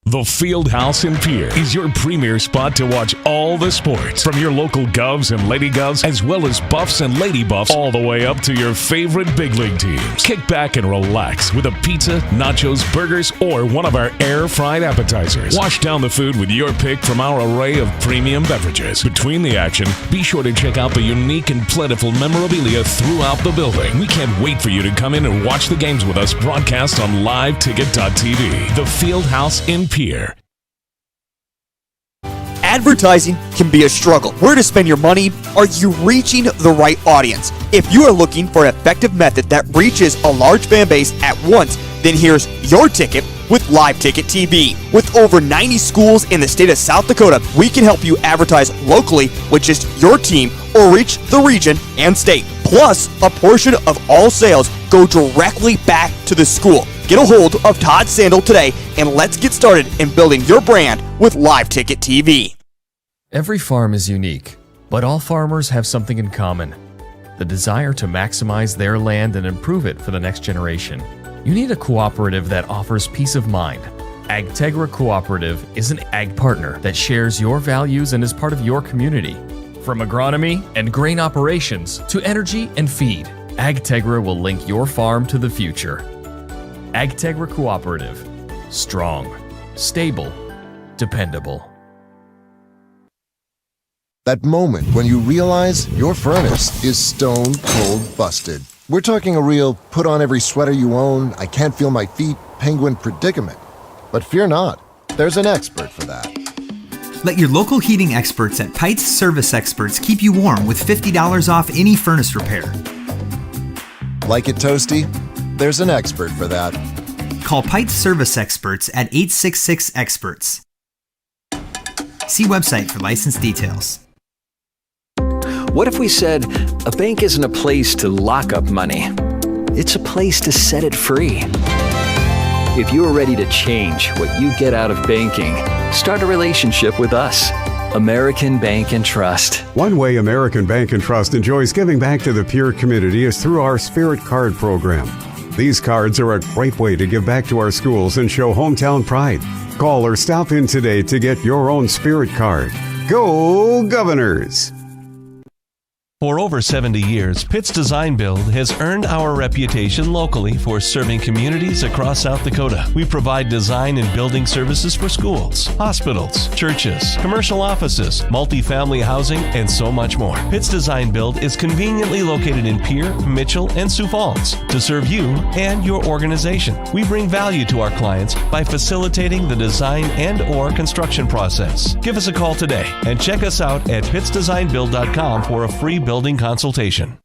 The Fieldhouse in Pierre is your premier spot to watch all the sports, from your local Govs and Lady Govs, as well as Buffs and Lady Buffs, all the way up to your favorite big league teams. Kick back and relax with a pizza, nachos, burgers, or one of our air-fried appetizers. Wash down the food with your pick from our array of premium beverages. Between the action, be sure to check out the unique and plentiful memorabilia throughout the building. We can't wait for you to come in and watch the games with us broadcast on liveticket.tv. The Fieldhouse in Pierre. Advertising can be a struggle. Where to spend your money? Are you reaching the right audience? If you are looking for an effective method that reaches a large fan base at once, then here's your ticket with Live Ticket TV. With over 90 schools in the state of South Dakota, we can help you advertise locally with just your team or reach the region and state. Plus, a portion of all sales go directly back to the school. Get a hold of Todd Sandel today and let's get started in building your brand with Live Ticket TV. Every farm is unique, but all farmers have something in common: the desire to maximize their land and improve it for the next generation. You need a cooperative that offers peace of mind. AgTegra Cooperative is an ag partner that shares your values and is part of your community. From agronomy and grain operations to energy and feed, AgTegra will link your farm to the future. AgTegra Cooperative. Strong, stable, dependable. That moment when you realize your furnace is stone cold busted. We're talking a real put on every sweater you own, I can't feel my feet, penguin predicament. But fear not, there's an expert for that. Let your local heating experts at Pites Service Experts keep you warm with $50 off any furnace repair. Like it toasty? There's an expert for that. Call Pites Service Experts at 866-EXPERTS. See website for license details. What if we said a bank isn't a place to lock up money? It's a place to set it free. If you're ready to change what you get out of banking, start a relationship with us. American Bank and Trust. One way American Bank and Trust enjoys giving back to the Pierre community is through our Spirit Card program. These cards are a great way to give back to our schools and show hometown pride. Call or stop in today to get your own Spirit Card. Go Governors! For over 70 years, Pitt's Design Build has earned our reputation locally for serving communities across South Dakota. We provide design and building services for schools, hospitals, churches, commercial offices, multifamily housing, and so much more. Pitt's Design Build is conveniently located in Pierre, Mitchell, and Sioux Falls to serve you and your organization. We bring value to our clients by facilitating the design and/or construction process. Give us a call today and check us out at pittsdesignbuild.com for a free building consultation.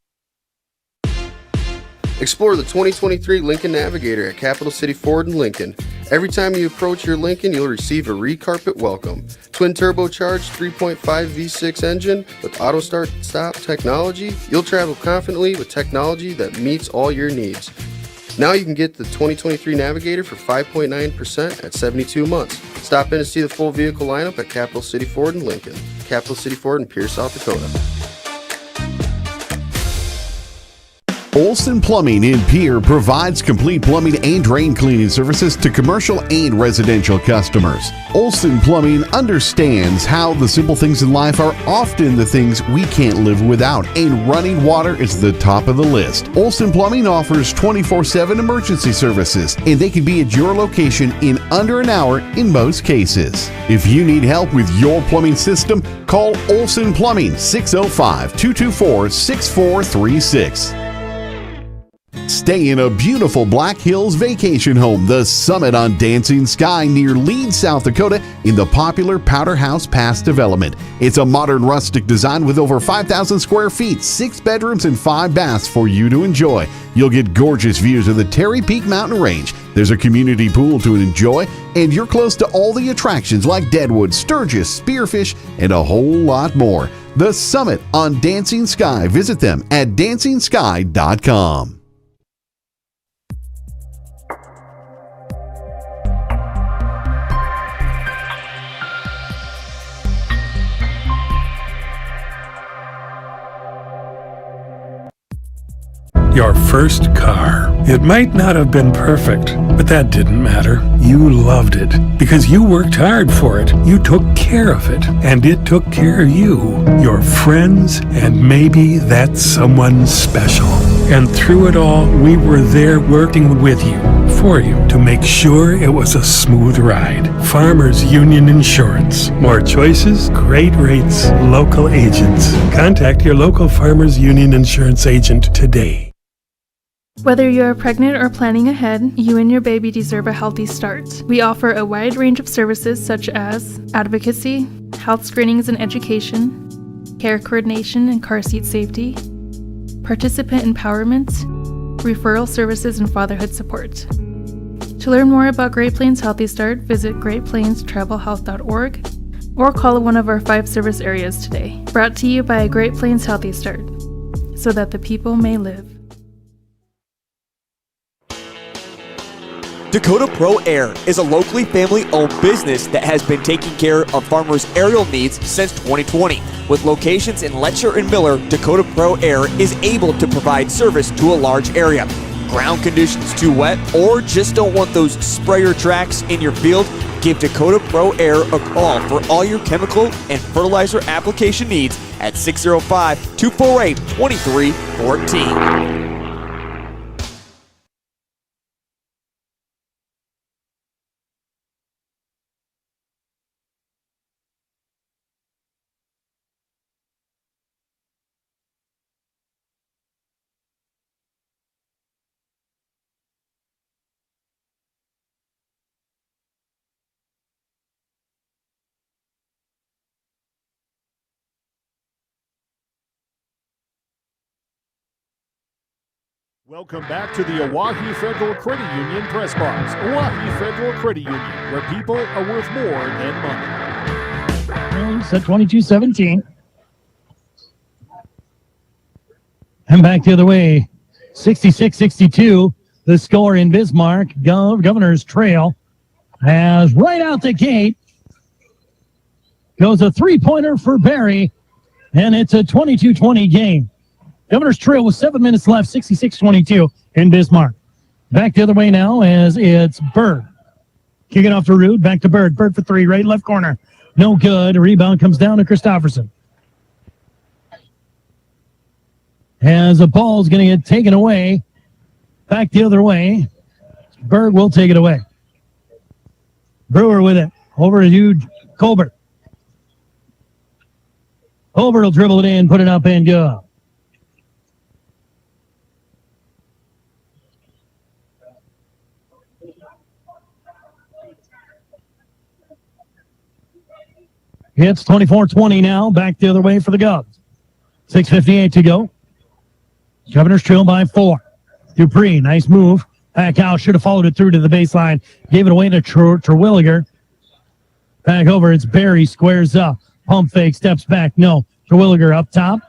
Explore the 2023 Lincoln Navigator at Capital City Ford in Lincoln. Every time you approach your Lincoln, you'll receive a recarpet welcome. Twin turbocharged 3.5 V6 engine with auto start stop technology, you'll travel confidently with technology that meets all your needs. Now you can get the 2023 Navigator for 5.9% at 72 months. Stop in to see the full vehicle lineup at Capital City Ford in Lincoln. Capital City Ford in Pierce, South Dakota. Olson Plumbing in Pierre provides complete plumbing and drain cleaning services to commercial and residential customers. Olson Plumbing understands how the simple things in life are often the things we can't live without, and running water is the top of the list. Olson Plumbing offers 24/7 emergency services, and they can be at your location in under an hour in most cases. If you need help with your plumbing system, call Olson Plumbing 605-224-6436. Stay in a beautiful Black Hills vacation home, the Summit on Dancing Sky near Leeds, South Dakota, in the popular Powder House Pass development. It's a modern rustic design with over 5,000 square feet, 6 bedrooms, and 5 baths for you to enjoy. You'll get gorgeous views of the Terry Peak Mountain Range. There's a community pool to enjoy, and you're close to all the attractions like Deadwood, Sturgis, Spearfish, and a whole lot more. The Summit on Dancing Sky. Visit them at DancingSky.com. Your first car. It might not have been perfect, but that didn't matter. You loved it because you worked hard for it. You took care of it, and it took care of you, your friends, and maybe that someone special. And through it all, we were there working with you, for you, to make sure it was a smooth ride. Farmers Union Insurance. More choices, great rates, local agents. Contact your local Farmers Union Insurance agent today. Whether you're pregnant or planning ahead, you and your baby deserve a healthy start. We offer a wide range of services such as advocacy, health screenings and education, care coordination and car seat safety, participant empowerment, referral services, and fatherhood support. To learn more about Great Plains Healthy Start, visit greatplainstravelhealth.org or call one of our 5 service areas today. Brought to you by Great Plains Healthy Start, so that the people may live. Dakota Pro Air is a locally family-owned business that has been taking care of farmers' aerial needs since 2020. With locations in Letcher and Miller, Dakota Pro Air is able to provide service to a large area. ground conditions too wet, or just don't want those sprayer tracks in your field? Give Dakota Pro Air a call for all your chemical and fertilizer application needs at 605-248-2314. Welcome back to the Oahe Federal Credit Union Press Box. Oahe Federal Credit Union, where people are worth more than money. It's at 22-17. And back the other way, 66-62. The score in Bismarck. Governors trail as right out the gate goes a three-pointer for Barry, and it's a 22-20 game. Governors trail with 7 minutes left, 66-22 in Bismarck. Back the other way now as it's Berg. Kicking off to Rude, back to Berg. Berg for three, right left corner. No good. A rebound comes down to Christofferson. As the ball's going to get taken away. Back the other way. Berg will take it away. Brewer with it. Over to Colbert. Colbert will dribble it in, put it up and go. It's 24-20 now. Back the other way for the Govs. 6:58 to go. Governors trail by 4. Dupree, nice move. Back out. Should have followed it through to the baseline. Gave it away to Terwilliger. Back over. It's Barry. Squares up. Pump fake. Steps back. No. Terwilliger up top.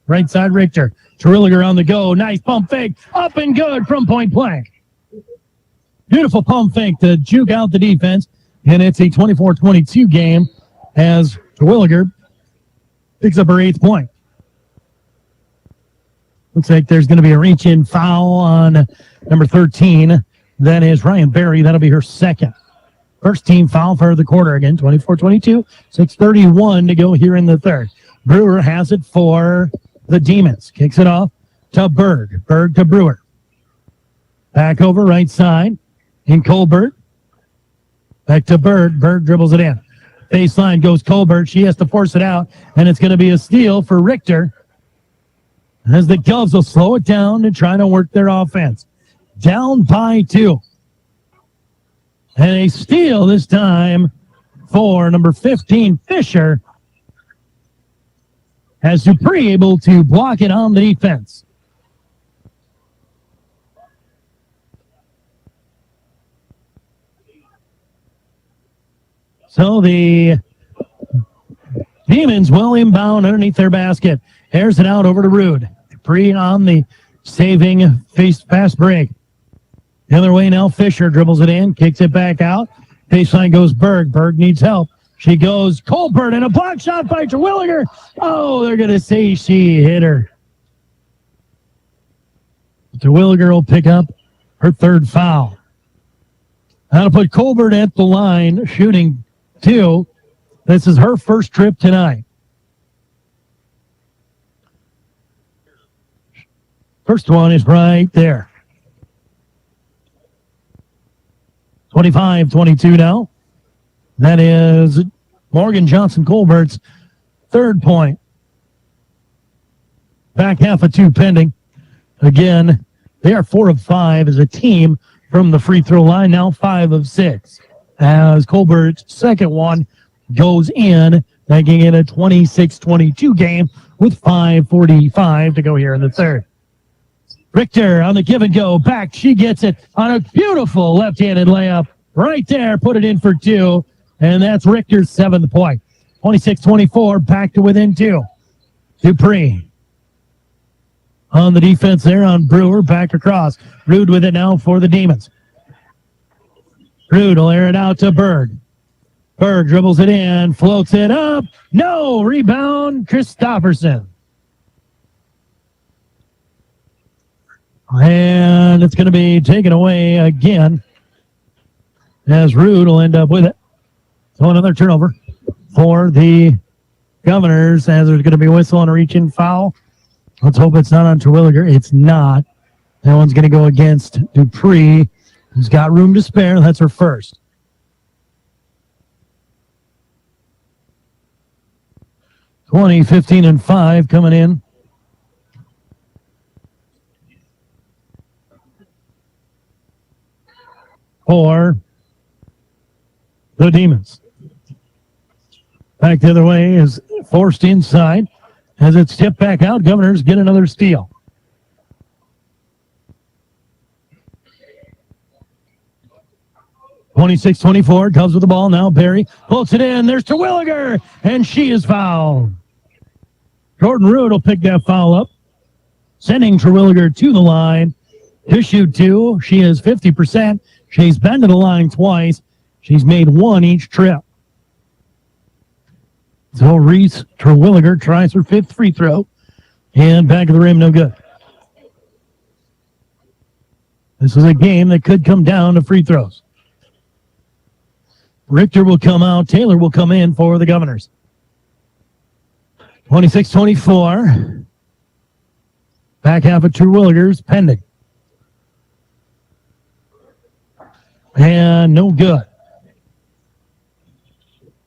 Right side Richter. Terwilliger on the go. Nice pump fake. Up and good from point blank. Beautiful pump fake to juke out the defense. And it's a 24-22 game as Terwilliger picks up her 8th point. Looks like there's going to be a reach-in foul on number 13. That is Ryan Berry. That'll be her second. First team foul for the quarter again, 24-22. 6:31 to go here in the third. Brewer has it for the Demons. Kicks it off to Berg. Berg to Brewer. Back over right side in Colbert. Back to Berg. Berg dribbles it in. Baseline goes Colbert. She has to force it out, and it's going to be a steal for Richter as the Govs will slow it down and try to work their offense. Down by 2. And a steal this time for number 15, Fisher, as Dupree able to block it on the defense. So the Demons will inbound underneath their basket. Airs it out over to Rude. Dupree on the saving fast break. The other way now, Fisher dribbles it in, kicks it back out. Baseline goes Berg. Berg needs help. She goes Colbert, and a block shot by Terwilliger. Oh, they're going to say she hit her. Terwilliger will pick up her 3rd foul. That'll put Colbert at the line, shooting 2. This is her first trip tonight. First one is right there. 25-22 now. That is Morgan Johnson Colbert's 3rd point. Back half of 2 pending. Again, they are 4 of 5 as a team from the free throw line. Now 5 of 6. As Colbert's 2nd one goes in, making it a 26-22 game with 5:45 to go here in the 3rd. Richter on the give and go. Back. She gets it on a beautiful left-handed layup. Right there. Put it in for 2. And that's Richter's 7th point. 26-24. Back to within 2. Dupree on the defense there on Brewer. Back across. Rude with it now for the Demons. Rude will air it out to Berg. Berg dribbles it in. Floats it up. No. Rebound. Christofferson. And And it's going to be taken away again as Rude will end up with it. So another turnover for the Governors as there's going to be a whistle and a reach-in foul. Let's hope it's not on Terwilliger. It's not. That one's going to go against Dupree, who's got room to spare. That's her first. (20, 15, and 5 coming in. For the Demons. Back the other way is forced inside. As it's tipped back out, Governors get another steal. (26-24) comes with the ball now. Barry puts it in. There's Terwilliger, and she is fouled. Jordan Root will pick that foul up, sending Terwilliger to the line to shoot two. She is 50%. She's been to the line twice. She's made one each trip. So Reese Terwilliger tries her fifth free throw. And back of the rim, no good. This is a game that could come down to free throws. Richter will come out. Taylor will come in for the Governors. 26-24. Back half of Terwilliger's pending. And no good.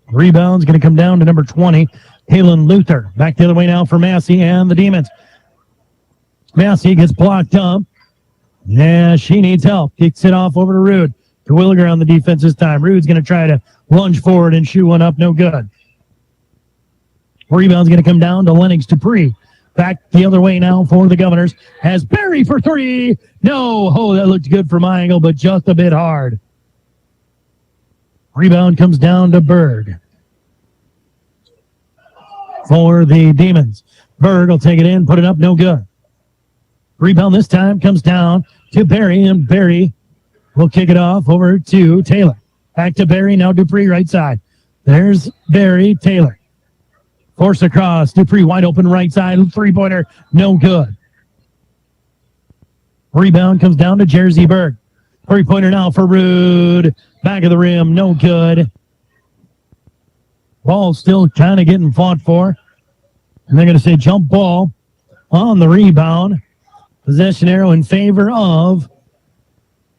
Rebound's going to come down to number 20, Halen Luther. Back the other way now for Massey and the Demons. Massey gets blocked up. Yeah, she needs help. Kicks it off over to Rude. Terwilliger on the defense this time. Rude's going to try to lunge forward and shoot one up. No good. Rebound's going to come down to Lennox Dupree. Back the other way now for the Governors. Has Barry for three. No. Oh, that looked good from my angle, but just a bit hard. Rebound comes down to Berg. For the Demons. Berg will take it in, put it up, no good. Rebound this time comes down to Barry, and Barry will kick it off over to Taylor. Back to Barry, now Dupree right side. There's Barry, Taylor. Force across, Dupree wide open right side, three-pointer, no good. Rebound comes down to Jersey Berg. Three-pointer now for Rude. Back of the rim, no good. Ball still kind of getting fought for. And they're going to say jump ball on the rebound. Possession arrow in favor of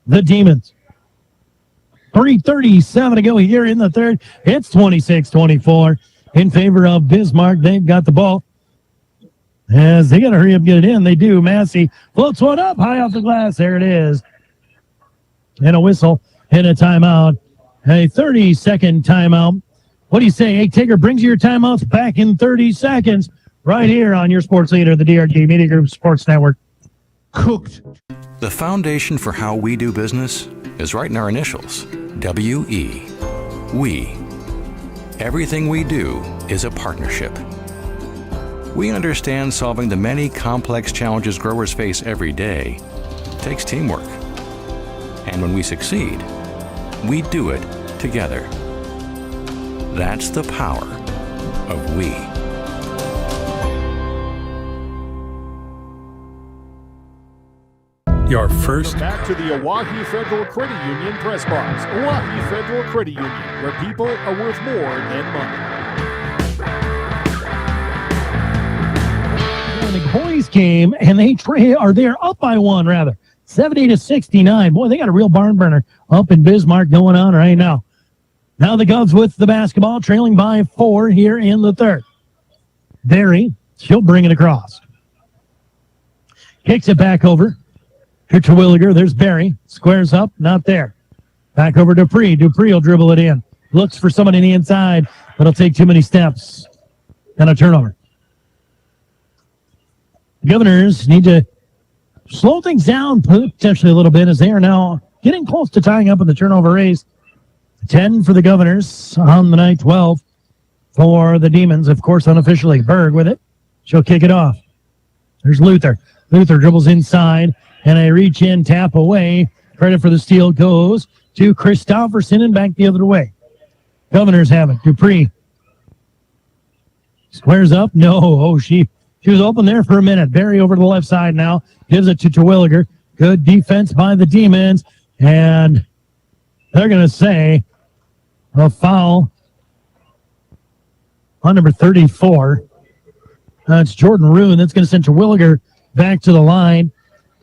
the Demons. 3:37 to go here in the third. It's 26-24 in favor of Bismarck. They've got the ball. As they got to hurry up and get it in. They do. Massey floats one up high off the glass. There it is. And a whistle and a timeout. A 30-second timeout. What do you say? Hey, Tigger brings you your timeouts back in 30 seconds right here on your sports leader, the DRG Media Group Sports Network. Cooked. The foundation for how we do business is right in our initials. W-E. We. Everything we do is a partnership. We understand solving the many complex challenges growers face every day takes teamwork. And when we succeed, we do it together. That's the power of we. Your first. Back to the Oahe Federal Credit Union press box. Oahe Federal Credit Union, where people are worth more than money. And the boys came, and they're up by one, rather. 70-69. Boy, they got a real barn burner up in Bismarck going on right now. Now the Govs with the basketball, trailing by 4 here in the third. Barry, she'll bring it across. Kicks it back over to Terwilliger. There's Barry. Squares up, not there. Back over to Dupree. Dupree will dribble it in. Looks for someone in the inside, but it'll take too many steps. And a turnover. The Governors need to slow things down potentially a little bit as they are now getting close to tying up in the turnover race. 10 for the Governors on the night, 12 for the Demons. Of course, unofficially, Berg with it. She'll kick it off. There's Luther. Luther dribbles inside, and a reach-in tap away. Credit for the steal goes to Christofferson and back the other way. Governors have it. Dupree squares up. No. Oh, she was open there for a minute. Barry over to the left side now. Gives it to Terwilliger. Good defense by the Demons, and they're going to say a foul on number 34. That's Jordan Roon. That's going to send Terwilliger back to the line.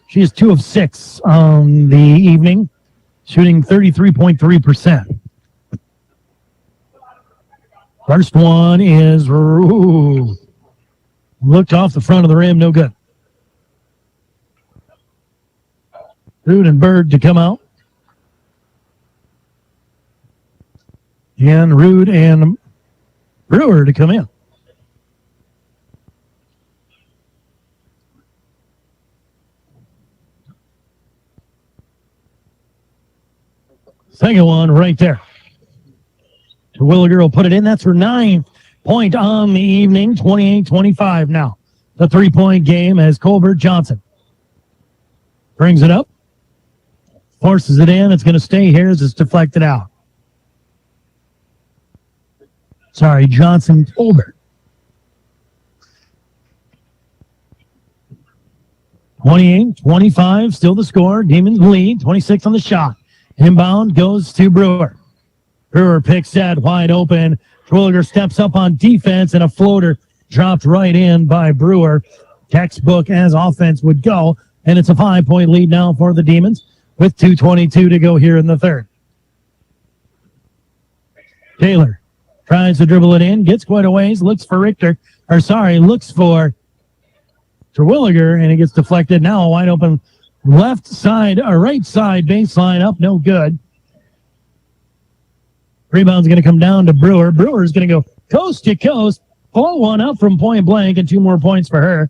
She is 2 of 6 on the evening, shooting 33.3%. First one is looked off the front of the rim, no good. Rood and Bird to come out. And Rood and Brewer to come in. Second one right there. Terwilliger will put it in. That's her 9th point on the evening. 28-25 now. The 3-point game as Colbert Johnson brings it up. Forces it in. It's going to stay here as it's deflected out. Sorry, Johnson Colbert. 28-25, still the score. Demons lead, 26 on the shot. Inbound goes to Brewer. Brewer picks that wide open. Terwilliger steps up on defense, and a floater dropped right in by Brewer. Textbook as offense would go, and it's a 5-point lead now for the Demons with 2:22 to go here in the third. Taylor tries to dribble it in, gets quite a ways, looks for looks for Terwilliger, and it gets deflected. Now a wide open right side baseline up, no good. Rebound's going to come down to Brewer. Brewer's going to go coast to coast, pull one up from point blank, and 2 more points for her.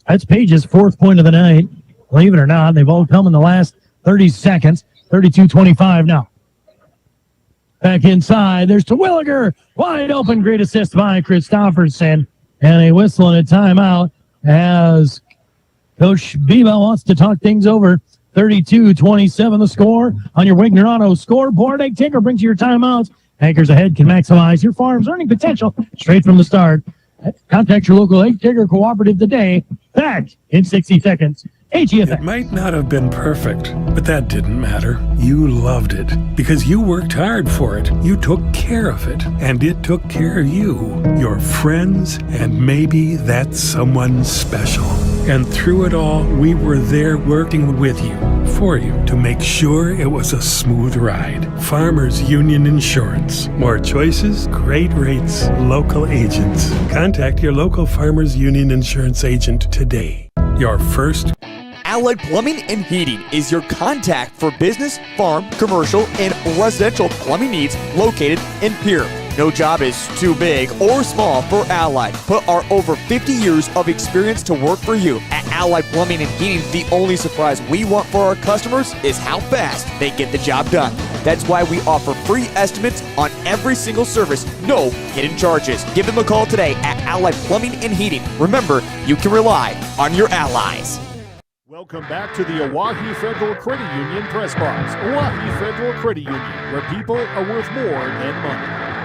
That's Paige's 4th point of the night. Believe it or not, they've all come in the last 30 seconds. 32-25 now. Back inside, there's Terwilliger. Wide open, great assist by Christofferson. And a whistle and a timeout as Coach Biba wants to talk things over. 32-27 the score on your Wigner Auto scoreboard. Egg Taker brings you your timeouts. Anchors Ahead can maximize your farm's earning potential straight from the start. Contact your local Egg Taker cooperative today. Back in 60 seconds. AGFX. It might not have been perfect, but that didn't matter. You loved it because you worked hard for it. You took care of it, and it took care of you, your friends, and maybe that someone special. And through it all, we were there working with you, for you, to make sure it was a smooth ride. Farmers Union Insurance. More choices, great rates, local agents. Contact your local Farmers Union Insurance agent today. Your first Allied Plumbing and Heating is your contact for business, farm, commercial, and residential plumbing needs located in Pierre. No job is too big or small for Allied. Put our over 50 years of experience to work for you. At Allied Plumbing and Heating, the only surprise we want for our customers is how fast they get the job done. That's why we offer free estimates on every single service, no hidden charges. Give them a call today at Allied Plumbing and Heating. Remember, you can rely on your allies. Welcome back to the Oahe Federal Credit Union Press Box. Oahe Federal Credit Union, where people are worth more than money.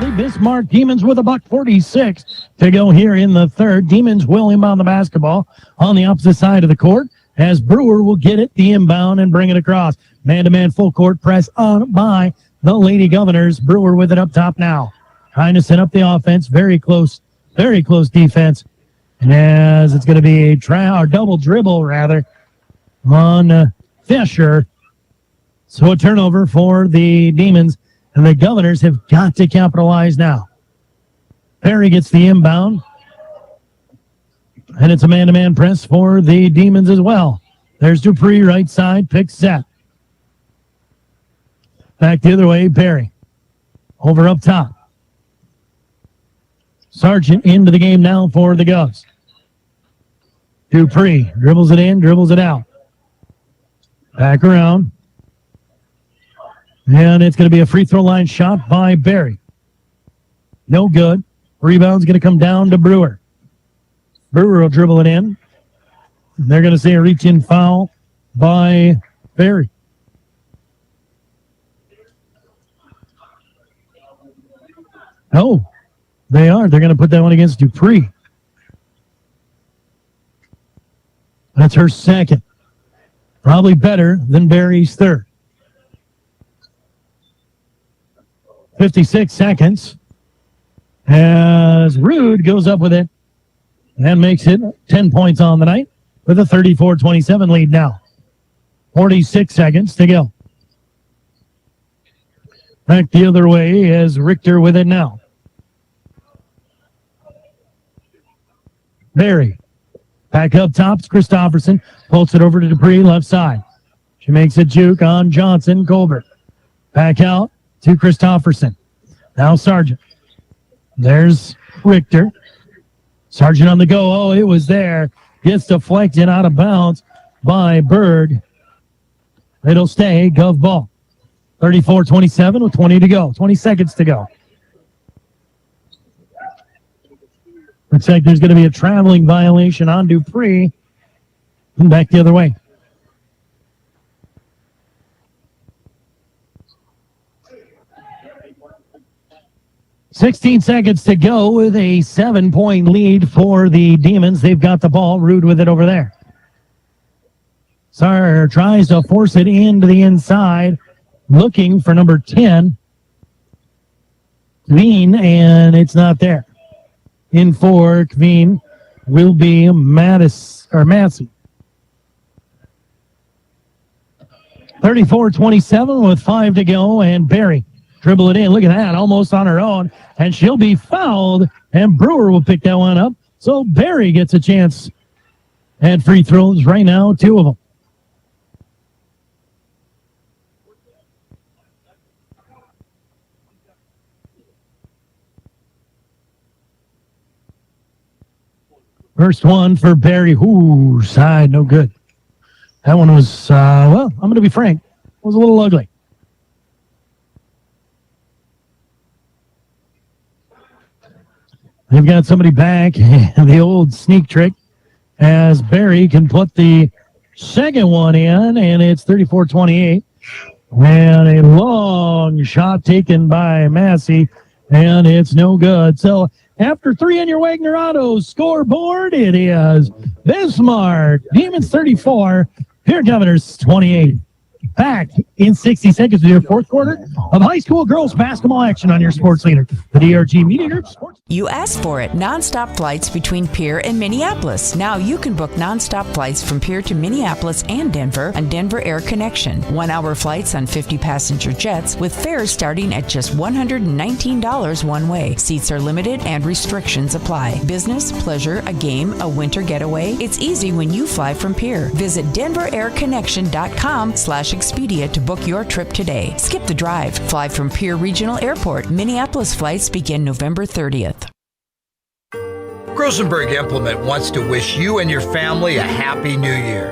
The Bismarck Demons with $1.46 to go here in the third. Demons will inbound the basketball on the opposite side of the court as Brewer will get it, the inbound, and bring it across. Man-to-man full court press on by the Lady Governors. Brewer with it up top now. Trying to set up the offense. Very close defense. And as it's going to be a double dribble, on Fisher. So a turnover for the Demons, and the Governors have got to capitalize now. Perry gets the inbound, and it's a man-to-man press for the Demons as well. There's Dupree, right side, picks set. Back the other way, Perry. Over up top. Sargent into the game now for the Govs. Dupree dribbles it in, dribbles it out. Back around. And it's going to be a free throw line shot by Barry. No good. Rebound's going to come down to Brewer. Brewer will dribble it in. They're going to say a reach-in foul by Barry. Oh, they are. They're going to put that one against Dupree. That's her second. Probably better than Barry's third. 56 seconds as Rude goes up with it and makes it 10 points on the night with a 34-27 lead now. 46 seconds to go. Back the other way as Richter with it now. Barry. Back up top, it's Christofferson. Pulls it over to Dupree, left side. She makes a juke on Johnson. Colbert. Back out to Christofferson. Now Sargent. There's Richter. Sargent on the go. Oh, it was there. Gets deflected out of bounds by Berg. It'll stay Gov ball. 34-27 with 20 to go. 20 seconds to go. Looks like there's going to be a traveling violation on Dupree. And back the other way. $16 seconds to go with a 7-point lead for the Demons. They've got the ball. Rude with it over there. Sar tries to force it into the inside, looking for number 10, Kveen, and it's not there. In for Kveen will be Massey. 34-27 with 5 to go, and Barry dribble it in. Look at that, almost on her own, and she'll be fouled, and Brewer will pick that one up. So Barry gets a chance at free throws right now, 2 of them. First one for Barry. Ooh, side, no good. That one was, well, I'm going to be frank, was a little ugly. They've got somebody back, the old sneak trick, as Barry can put the second one in, and it's 34-28. And a long shot taken by Massey, and it's no good. So after 3 on your Wagner Auto scoreboard, it is Bismarck, Demons 34, Pierre Governors 28. Back in 60 seconds with your fourth quarter of high school girls basketball action on your sports leader, the DRG Media Group Sports. You asked for it. Nonstop flights between Pierre and Minneapolis. Now you can book nonstop flights from Pierre to Minneapolis and Denver on Denver Air Connection. 1-hour flights on 50-passenger jets with fares starting at just $119 one way. Seats are limited and restrictions apply. Business, pleasure, a game, a winter getaway. It's easy when you fly from Pierre. Visit DenverAirConnection.com/Expedia to book your trip today. Skip the drive. Fly from Pierre Regional Airport. Minneapolis flights begin November 30th. Grosenberg Implement wants to wish you and your family a happy new year.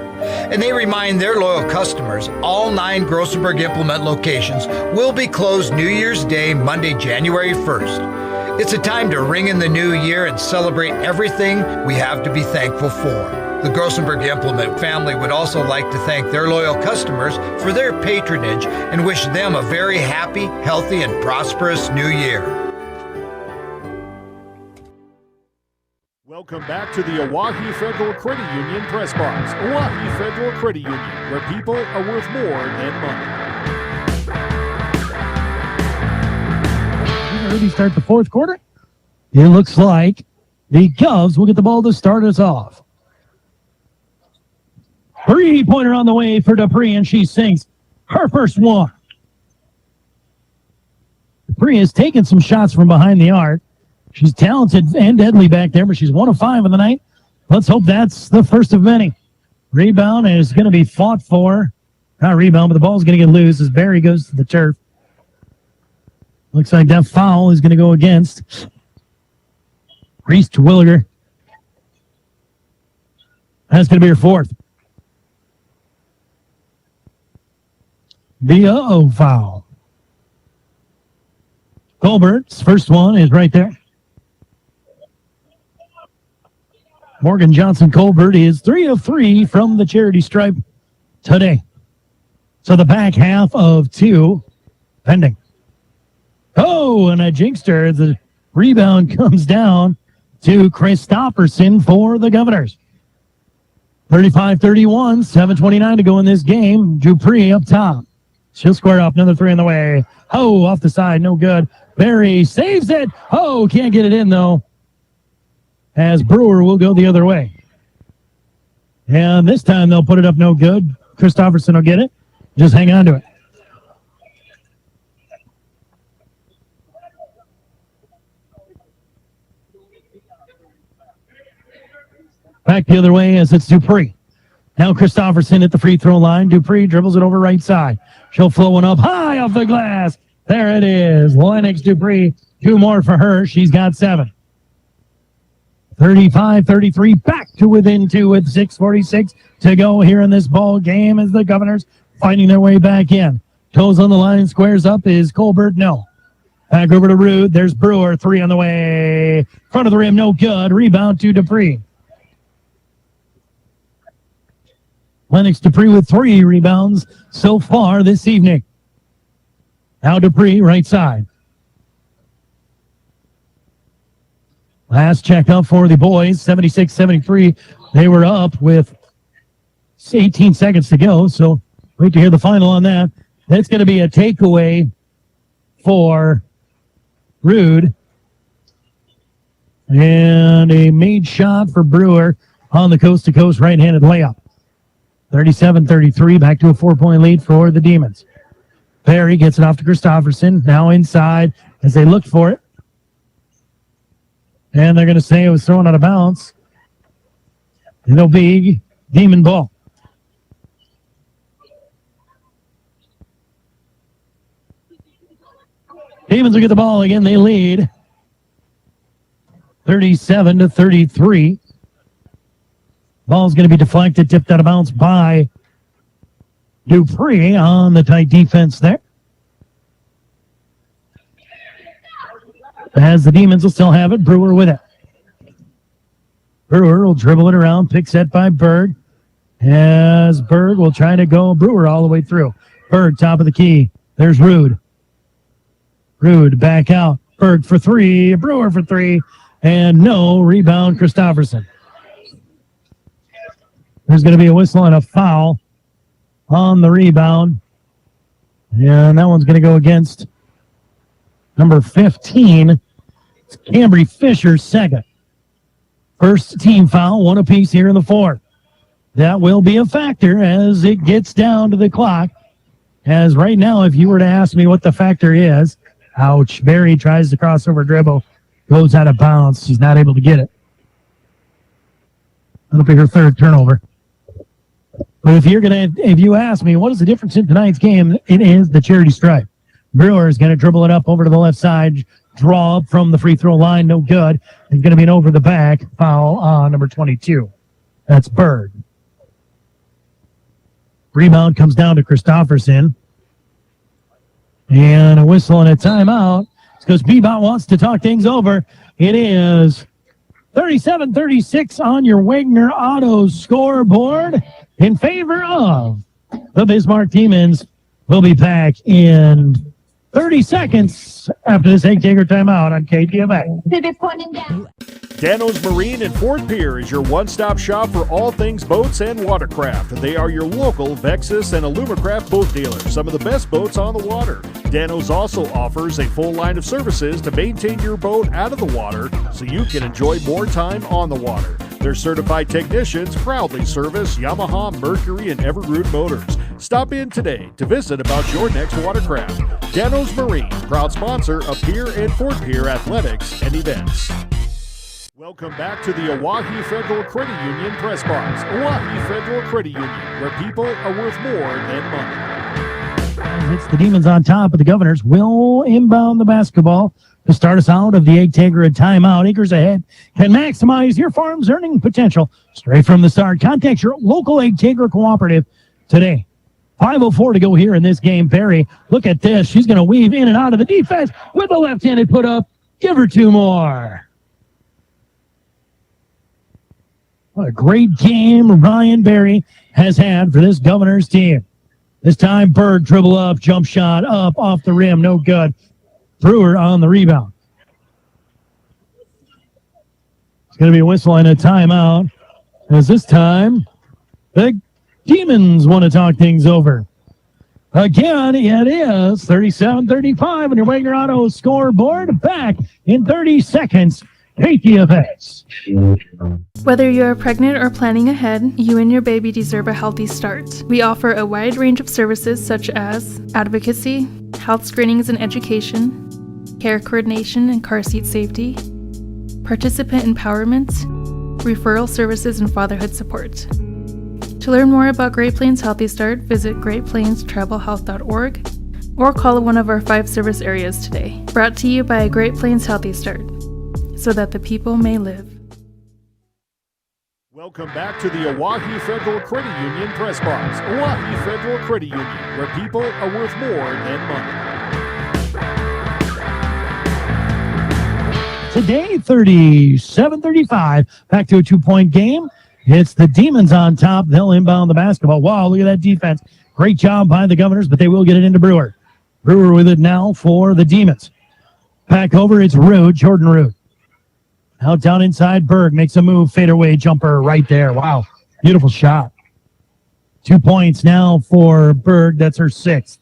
And they remind their loyal customers all 9 Grosenberg Implement locations will be closed New Year's Day, Monday, January 1st. It's a time to ring in the new year and celebrate everything we have to be thankful for. The Grosenberg Implement family would also like to thank their loyal customers for their patronage and wish them a very happy, healthy, and prosperous new year. Welcome back to the Oahe Federal Credit Union Press Box. Oahe Federal Credit Union, where people are worth more than money. Already start the fourth quarter. It looks like the Govs will get the ball to start us off. 3-pointer on the way for Dupree, and she sinks her first one. Dupree has taken some shots from behind the arc. She's talented and deadly back there, but she's 1 of 5 in the night. Let's hope that's the first of many. Rebound is going to be fought for. Not rebound, but the ball's going to get loose as Barry goes to the turf. Looks like that foul is going to go against Reese Terwilliger. That's going to be her fourth. The foul. Colbert's first one is right there. Morgan Johnson Colbert is 3 of 3 from the charity stripe today. So the back half of 2 pending. Oh, and a jinxter. The rebound comes down to Christofferson for the Governors. 35-31, 7:29 to go in this game. Dupree up top. She'll square up. Another three on the way. Oh, off the side. No good. Barry saves it. Oh, can't get it in, though. As Brewer will go the other way. And this time they'll put it up no good. Christopherson will get it. Just hang on to it. Back the other way as it's Dupree. Now Christopherson at the free throw line. Dupree dribbles it over right side. She'll flow one up high off the glass. There it is. Lennox Dupree. 2 more for her. She's got 7. 35-33, back to within 2 with 6:46 to go here in this ball game as the Governors fighting their way back in. Toes on the line, squares up is Colbert. No. Back over to Rude. There's Brewer. 3 on the way. Front of the rim, no good. Rebound to Dupree. Lennox Dupree with 3 rebounds so far this evening. Now Dupree, right side. Last check up for the boys, 76-73. They were up with 18 seconds to go, so wait to hear the final on that. That's going to be a takeaway for Rude. And a made shot for Brewer on the coast-to-coast right-handed layup. 37-33, back to a 4-point lead for the Demons. Perry gets it off to Christopherson, now inside as they look for it. And they're going to say it was thrown out of bounds. It'll be Demon ball. Demons will get the ball again. They lead 37-33. Ball's going to be deflected, tipped out of bounds by Dupree on the tight defense there. As the Demons will still have it, Brewer with it. Brewer will dribble it around, pick set by Berg. As Berg will try to go Brewer all the way through. Berg, top of the key. There's Rude. Rude back out. Berg for 3, Brewer for 3, and no rebound, Christopherson. There's going to be a whistle and a foul on the rebound. And that one's going to go against number 15. It's Cambry Fisher's second. First team foul, 1 apiece here in the fourth. That will be a factor as it gets down to the clock. As right now, if you were to ask me what the factor is, ouch, Barry tries to crossover dribble, goes out of bounds. She's not able to get it. That'll be her third turnover. But if you ask me what is the difference in tonight's game, it is the charity stripe. Brewer is going to dribble it up over to the left side, draw up from the free throw line, no good. It's going to be an over the back foul on number 22. That's Berg. Rebound comes down to Christopherson. And a whistle and a timeout. It's because Bebot wants to talk things over. It is 37-36 on your Wagner Autos scoreboard in favor of the Bismarck Demons. We'll be back in 30 seconds after this egg-taker timeout on KTMA. Dano's Marine in Fort Pierre is your one-stop shop for all things boats and watercraft. They are your local Vexus and Alumacraft boat dealer, some of the best boats on the water. Dano's also offers a full line of services to maintain your boat out of the water so you can enjoy more time on the water. Their certified technicians proudly service Yamaha, Mercury, and Evergreen motors. Stop in today to visit about your next watercraft. Dano's Marine, proud sponsor of Pier and Fort Pierre athletics and events. Welcome back to the Oahe Federal Credit Union Press Box. Oahe Federal Credit Union, where people are worth more than money. It's the Demons on top, but the Governors will inbound the basketball to start us out of the Egg-Taker timeout. Acres Ahead can maximize your farm's earning potential straight from the start. Contact your local Egg-Taker cooperative today. 5:04 to go here in this game. Perry, look at this. She's going to weave in and out of the defense with a left-handed put up. Give her 2 more. What a great game Ryan Berry has had for this Governors team. This time, Berg dribble up, jump shot up off the rim, no good. Brewer on the rebound. It's going to be a whistle and a timeout. As this time, The Demons want to talk things over. Again, it is 37-35 on your Wagner Auto scoreboard. Back in 30 seconds. KTFX. Whether you're pregnant or planning ahead, you and your baby deserve a healthy start. We offer a wide range of services such as advocacy, health screenings and education, care coordination and car seat safety, participant empowerment, referral services, and fatherhood support. To learn more about Great Plains Healthy Start, visit greatplainstravelhealth.org or call one of our 5 service areas today. Brought to you by Great Plains Healthy Start, so that the people may live. Welcome back to the Oahe Federal Credit Union Press Box. Oahe Federal Credit Union, where people are worth more than money. Today, 37-35. Back to a 2-point game. It's the Demons on top. They'll inbound the basketball. Wow, look at that defense. Great job by the Governors, but they will get it into Brewer. Brewer with it now for the Demons. Back over, it's Rude, Jordan Rude. Out down inside, Berg makes a move, fadeaway jumper right there. Wow, beautiful shot. 2 points now for Berg. That's her 6th.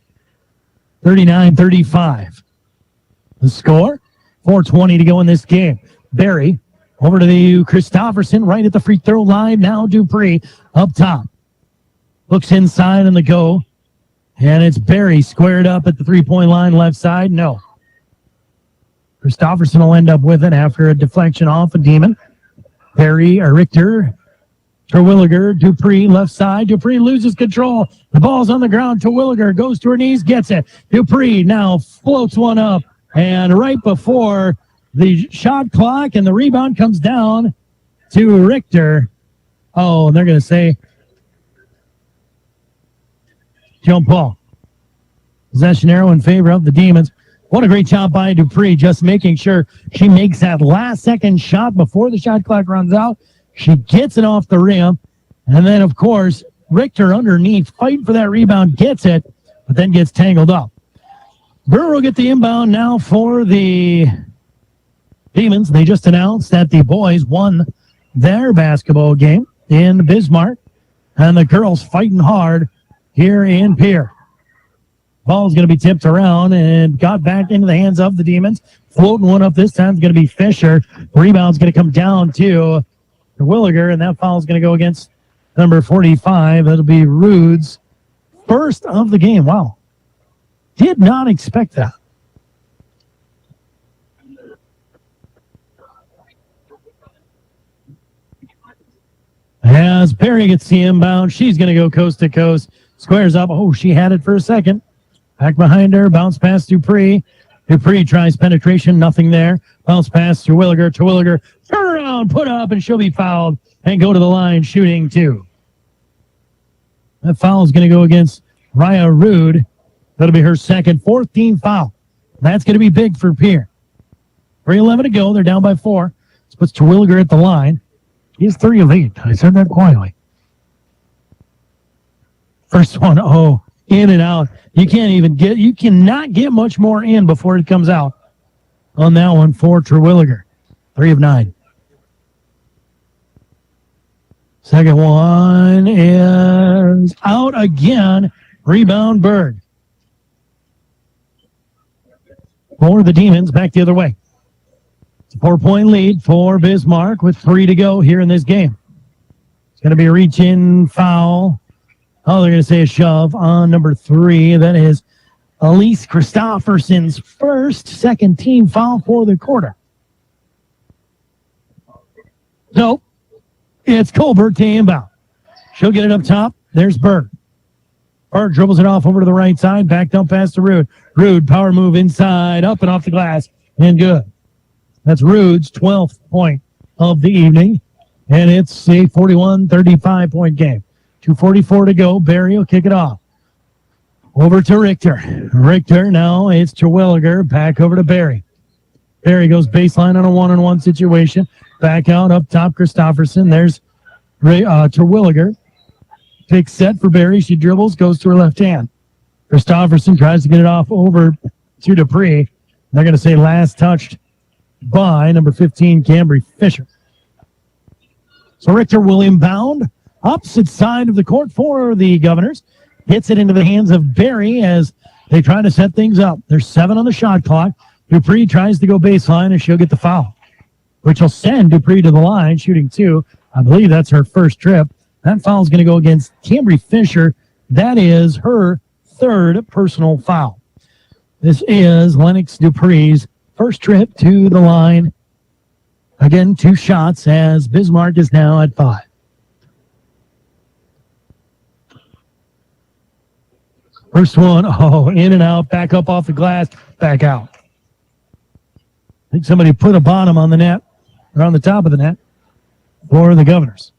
39-35. The score, 4:20 to go in this game. Barry over to the Christofferson right at the free throw line. Now Dupree up top. Looks inside on the go. And it's Barry squared up at the three-point line left side. No. Christofferson will end up with it after a deflection off a Demon. Barry, Richter, Terwilliger, Dupree, left side. Dupree loses control. The ball's on the ground. Terwilliger goes to her knees, gets it. Dupree now floats one up. And right before the shot clock and the rebound comes down to Richter. Oh, they're going to say jump ball. Possession arrow in favor of the Demons. What a great job by Dupree, just making sure she makes that last-second shot before the shot clock runs out. She gets it off the rim. And then, of course, Richter underneath, fighting for that rebound, gets it, but then gets tangled up. Brewer will get the inbound now for the Demons. They just announced that the boys won their basketball game in Bismarck, and the girls fighting hard here in Pierre. Ball's going to be tipped around and got back into the hands of the Demons. Floating one up this time is going to be Fisher. Rebound's going to come down to Williger, and that foul is going to go against number 45. That'll be Rude's first of the game. Wow. Did not expect that. As Perry gets the inbound, she's going to go coast to coast. Squares up. Oh, she had it for a second. Back behind her, bounce pass Dupree. Dupree tries penetration, nothing there. Bounce pass to Williger. Turn around, put up, and she'll be fouled and go to the line shooting 2. That foul is going to go against Raya Rude. That'll be her second, 14th foul. That's going to be big for Pierre. 3:11 to go. They're down by 4. This puts Terwilliger at the line. He's 3 of 8. I said that quietly. First one, in and out. You cannot get much more in before it comes out on that one for Terwilliger. 3 of 9. Second one is out again. Rebound Berg. For the Demons, back the other way. It's a 4-point lead for Bismarck with 3 to go here in this game. It's going to be a reach-in foul. Oh, they're going to say a shove on number 3. That is Elise Christofferson's second team foul for the quarter. Nope. It's Colbert to inbound. She'll get it up top. There's Berg. Berg dribbles it off over to the right side. Back down past to Rude. Rude, power move inside, up and off the glass, and good. That's Rude's 12th point of the evening, and it's a 41-35 point game. 2:44 to go. Barry will kick it off. Over to Richter. Richter, now it's Terwilliger. Back over to Barry. Barry goes baseline on a one-on-one situation. Back out up top, Christofferson. There's Terwilliger. Big set for Barry. She dribbles, goes to her left hand. Christofferson tries to get it off over to Dupree. They're going to say last touched by number 15, Cambry Fisher. So Richter will inbound. opposite side of the court for the Governors. Hits it into the hands of Barry as they try to set things up. There's 7 on the shot clock. Dupree tries to go baseline, and she'll get the foul, which will send Dupree to the line, shooting 2. I believe that's her first trip. That foul is going to go against Cambry Fisher. That is her 3rd personal foul. This is Lennox Dupree's first trip to the line. Again, 2 shots as Bismarck is now at 5. First one, in and out, back up off the glass, back out. I think somebody put a bottom on the net, or on the top of the net, for the Governors.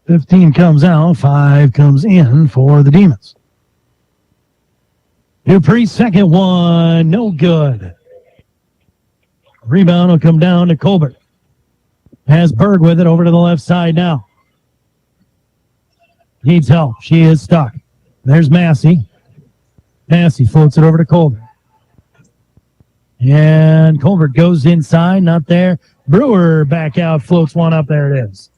15 comes out, 5 comes in for the Demons. Dupree's second one, no good. Rebound will come down to Colbert. Has Berg with it over to the left side now. Needs help. She is stuck. There's Massey. Massey floats it over to Colbert. And Colbert goes inside, not there. Brewer back out, floats one up. There it is.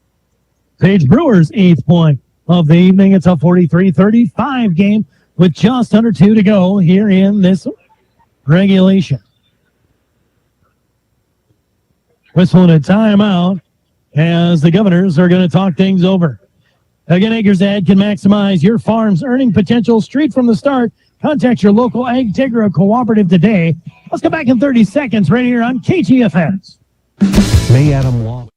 Paige Brewer's 8th point of the evening. It's a 43-35 game with just under 2 to go here in this regulation. Whistling a timeout as the Governors are going to talk things over. Again, Acres Ag can maximize your farm's earning potential straight from the start. Contact your local Agtegra cooperative today. Let's go back in 30 seconds right here on KGFS. May Adam Law.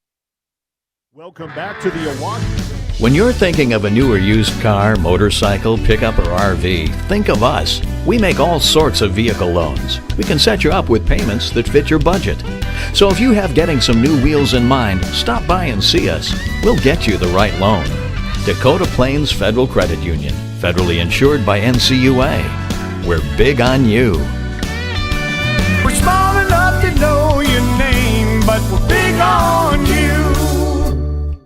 Welcome back to the Oahu. When you're thinking of a new or used car, motorcycle, pickup, or RV, think of us. We make all sorts of vehicle loans. We can set you up with payments that fit your budget. So if you have getting some new wheels in mind, stop by and see us. We'll get you the right loan. Dakota Plains Federal Credit Union, federally insured by NCUA. We're big on you. We're small enough to know your name, but we're big on you.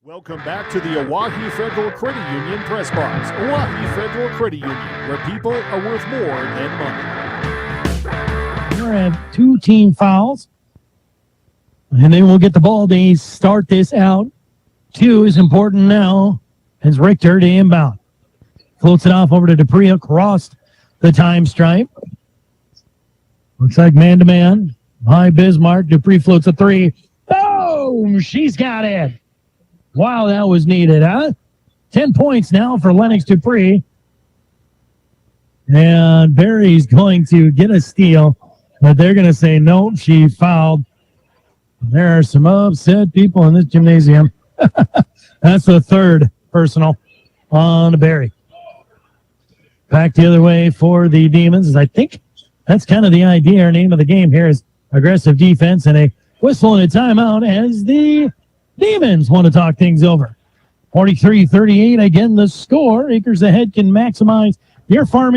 Welcome back to the Oahu Federal Credit Union Press Box. Oahu Federal Credit Union, where people are worth more than money. We're at 2 team fouls. And then we'll get the ball to start this out. 2 is important now as Richter to inbound. Floats it off over to Dupree across the time stripe. Looks like man-to-man by Bismarck. Dupree floats a 3. Boom! She's got it. Wow, that was needed, huh? 10 points now for Lennox Dupree. And Barry's going to get a steal, but they're going to say, nope, she fouled. There are some upset people in this gymnasium. That's the 3rd personal on Barry. Back the other way for the Demons. I think that's kind of the idea. Our name of the game here is aggressive defense and a whistle and a timeout as the Demons want to talk things over. 43-38, again, the score. Acres Ahead can maximize your farm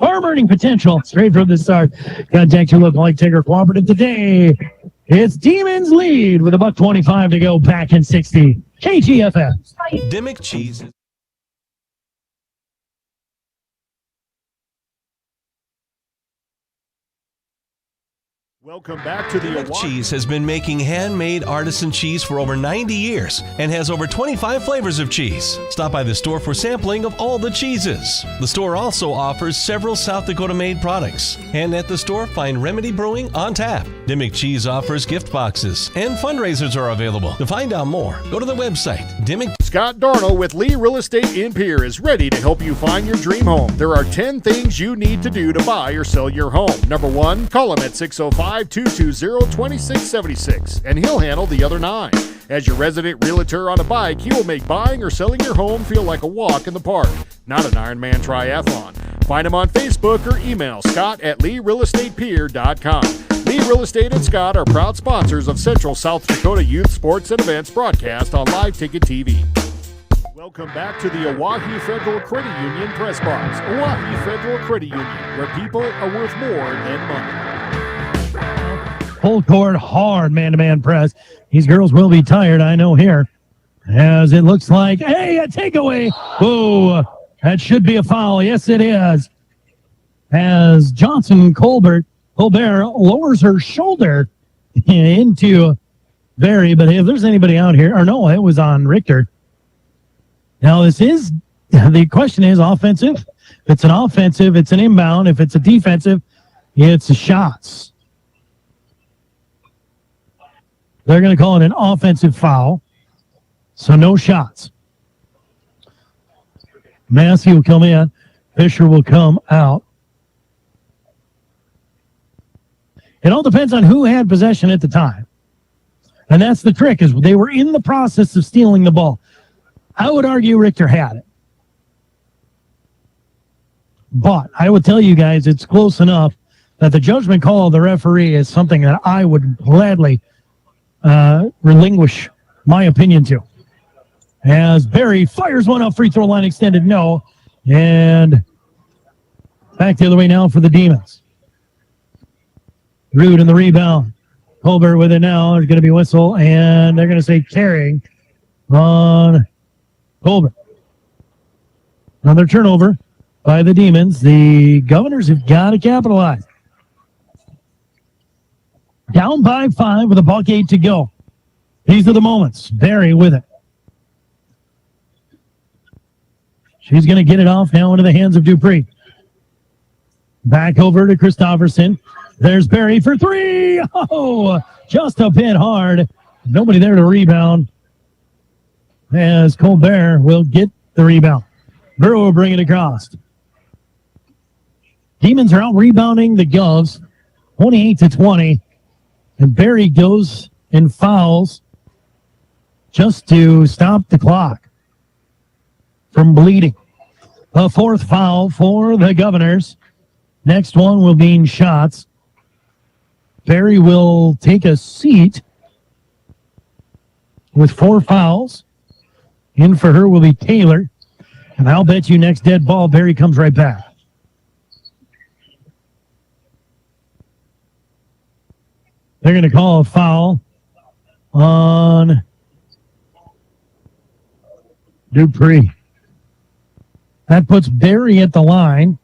earning potential straight from the start. Contact your local Agtegra cooperative today. It's Demons lead with about 25 to go, back in 60. KGFS. Dimmick Cheese. Welcome back to the Dimmick Cheese has been making handmade artisan cheese for over 90 years and has over 25 flavors of cheese. Stop by the store for sampling of all the cheeses. The store also offers several South Dakota made products. And at the store, find Remedy Brewing on tap. Dimmick Cheese offers gift boxes and fundraisers are available. To find out more, go to the website, Dimmick. Scott Darno with Lee Real Estate in Pierre is ready to help you find your dream home. There are 10 things you need to do to buy or sell your home. Number 1, call him at 605-220-2676, and he'll handle the other 9. As your resident realtor on a bike, he will make buying or selling your home feel like a walk in the park, not an Ironman triathlon. Find him on Facebook or email scott@LeeRealEstatePierre.com. Lee Real Estate and Scott are proud sponsors of Central South Dakota Youth Sports and Events broadcast on Live Ticket TV. Welcome back to the Oahu Federal Credit Union Press Box. Oahu Federal Credit Union, where people are worth more than money. Full court, hard man-to-man press. These girls will be tired, I know here. As it looks like, hey, a takeaway. Whoa, that should be a foul. Yes, it is. As Colbert lowers her shoulder into Barry, but if there's anybody out here, or no, it was on Richter. Now, the question is offensive. If it's an offensive, it's an inbound. If it's a defensive, it's shots. They're going to call it an offensive foul, so no shots. Massey will come in. Fisher will come out. It all depends on who had possession at the time. And that's the trick, is they were in the process of stealing the ball. I would argue Richter had it. But I would tell you guys it's close enough that the judgment call of the referee is something that I would gladly relinquish my opinion to. As Barry fires one up, free throw line extended, no. And back the other way now for the Demons. Rude in the rebound. Colbert with it now. There's going to be a whistle, and they're going to say carrying on Colbert. Another turnover by the Demons. The Governors have got to capitalize. Down by 5 with a buck 8 to go. These are the moments. Barry with it. She's going to get it off now into the hands of Dupree. Back over to Christopherson. There's Barry for 3. Oh, just a bit hard. Nobody there to rebound. As Colbert will get the rebound. Brewer will bring it across. Demons are out rebounding the Govs. 28-20. And Barry goes and fouls just to stop the clock from bleeding. A fourth foul for the Governors. Next one will be in shots. Barry will take a seat with 4 fouls. In for her will be Taylor. And I'll bet you next dead ball, Barry comes right back. They're going to call a foul on Dupree. That puts Barry at the line,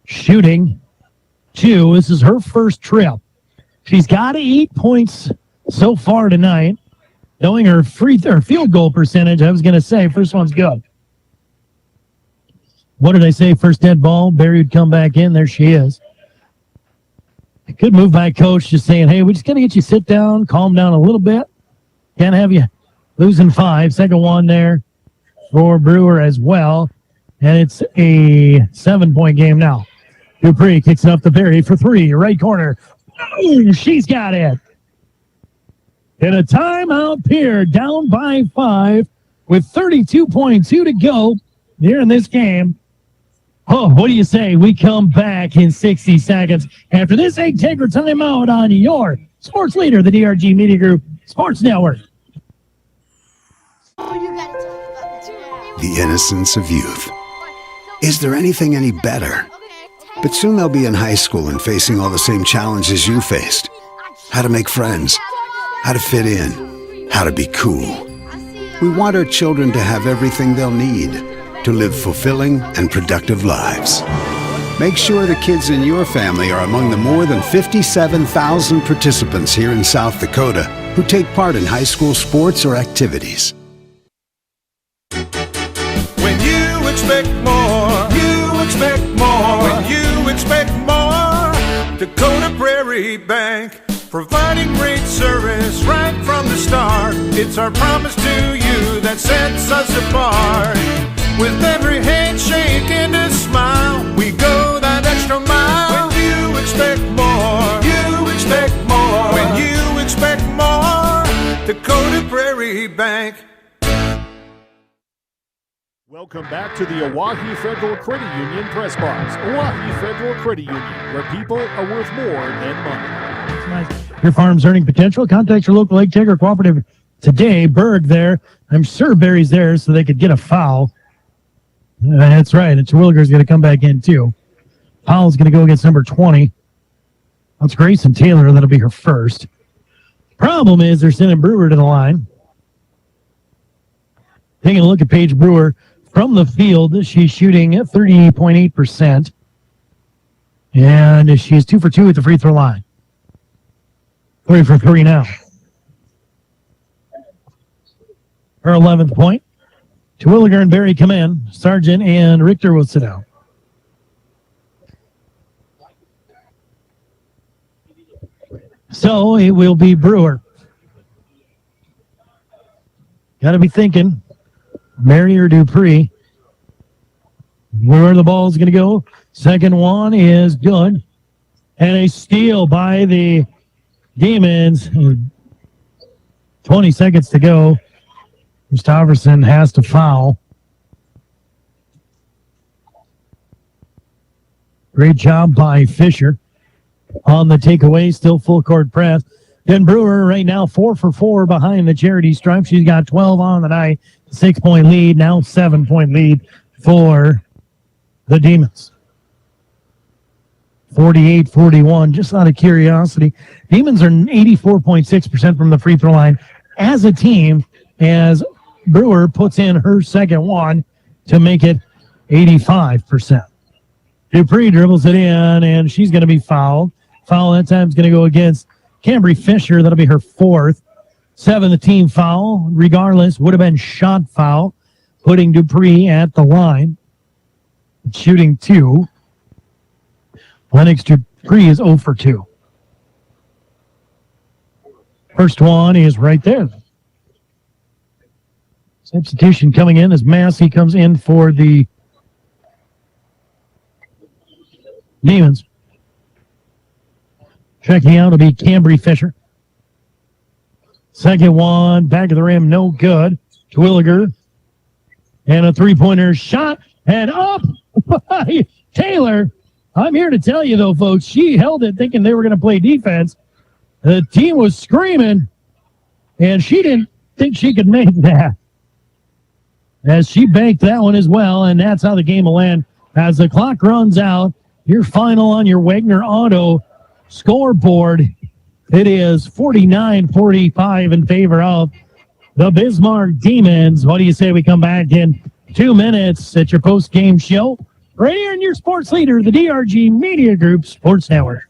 shooting 2. This is her first trip. She's got 8 points so far tonight. Knowing her field goal percentage, I was going to say, first one's good. What did I say? First dead ball. Barry would come back in. There she is. A good move by coach, just saying, hey, we just got to get you sit down, calm down a little bit. Can't have you losing 5. Second one there for Brewer as well. And it's a 7-point game now. Dupree kicks it up to Barry for 3. Right corner. Boom! She's got it. And a timeout, Pierre down by 5 with 32.2 to go here in this game. Oh, what do you say? We come back in 60 seconds after this Integra timeout on your sports leader, the DRG Media Group Sports Network. The innocence of youth. Is there anything any better? But soon they'll be in high school and facing all the same challenges you faced. How to make friends, how to fit in, how to be cool. We want our children to have everything they'll need to live fulfilling and productive lives. Make sure the kids in your family are among the more than 57,000 participants here in South Dakota who take part in high school sports or activities. When you expect more, you expect more. When you expect more, Dakota Prairie Bank, providing great service right from the start. It's our promise to you that sets us apart. With every handshake and a smile, we go that extra mile. When you expect more, you expect more. When you expect more, Dakota Prairie Bank. Welcome back to the Oahe Federal Credit Union Press Box. Oahe Federal Credit Union, where people are worth more than money. Your farm's earning potential. Contact your local Egg Tiger Cooperative today. Berg there. I'm sure Barry's there so they could get a foul. That's right. And Terwilliger's going to come back in too. Powell's going to go against number 20. That's Grayson Taylor. That'll be her first. Problem is they're sending Brewer to the line. Taking a look at Paige Brewer from the field, she's shooting at 30.8%. And she's 2 for 2 at the free throw line. 3 for 3 now. Her 11th point. Terwilliger and Barry come in. Sargent and Richter will sit down. So it will be Brewer. Got to be thinking. Mary or Dupree. Where the ball's going to go. Second one is good. And a steal by the Demons. 20 seconds to go. Gustafsson has to foul. Great job by Fisher on the takeaway. Still full court press. Then Brewer right now 4 for 4 behind the charity stripe. She's got 12 on the night. 6-point lead. Now 7-point lead for the Demons. 48-41. Just out of curiosity, Demons are 84.6% from the free throw line as a team, as Brewer puts in her second one to make it 85%. Dupree dribbles it in, and she's going to be fouled. Foul that time is going to go against Cambry Fisher. That'll be her 4th. 7th team foul. Regardless, would have been shot foul, putting Dupree at the line. Shooting 2. Lennox Dupree is 0 for 2. First one is right there. Substitution coming in as Massey comes in for the Demons. Checking out will be Cambry Fisher. Second one, back of the rim, no good. Terwilliger. And a three-pointer shot, and up by Taylor. I'm here to tell you, though, folks, she held it thinking they were going to play defense. The team was screaming, and she didn't think she could make that. As she banked that one as well, and that's how the game will end. As the clock runs out, your final on your Wagner Auto scoreboard, it is 49-45 in favor of the Bismarck Demons. What do you say we come back in 2 minutes at your post-game show? Right here in your sports leader, the DRG Media Group Sports Network.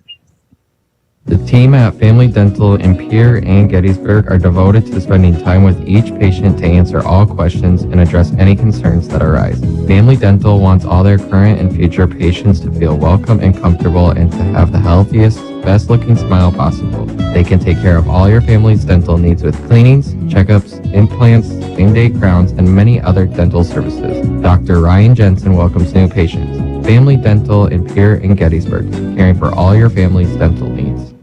The team at Family Dental in Pierre and Gettysburg are devoted to spending time with each patient to answer all questions and address any concerns that arise. Family Dental wants all their current and future patients to feel welcome and comfortable and to have the healthiest, best-looking smile possible. They can take care of all your family's dental needs with cleanings, checkups, implants, same-day crowns, and many other dental services. Dr. Ryan Jensen welcomes new patients. Family Dental in Pierre and Gettysburg, caring for all your family's dental needs.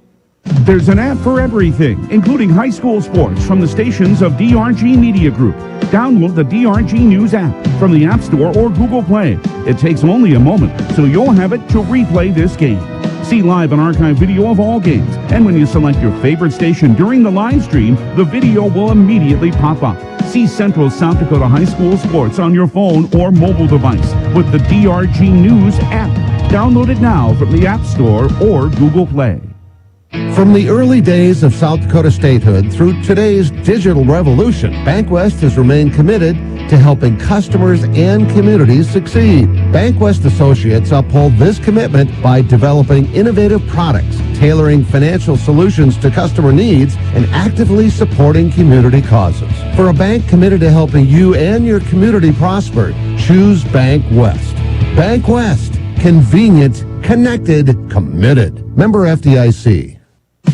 There's an app for everything, including high school sports from the stations of DRG Media Group. Download the DRG News app from the App Store or Google Play. It takes only a moment, so you'll have it to replay this game. See live and archive video of all games, and when you select your favorite station during the live stream, the video will immediately pop up. See Central South Dakota High School sports on your phone or mobile device with the DRG News app. Download it now from the App Store or Google Play. From the early days of South Dakota statehood through today's digital revolution, BankWest has remained committed to helping customers and communities succeed. BankWest Associates uphold this commitment by developing innovative products, tailoring financial solutions to customer needs, and actively supporting community causes. For a bank committed to helping you and your community prosper, choose BankWest. BankWest. Convenient, connected, committed. Member FDIC.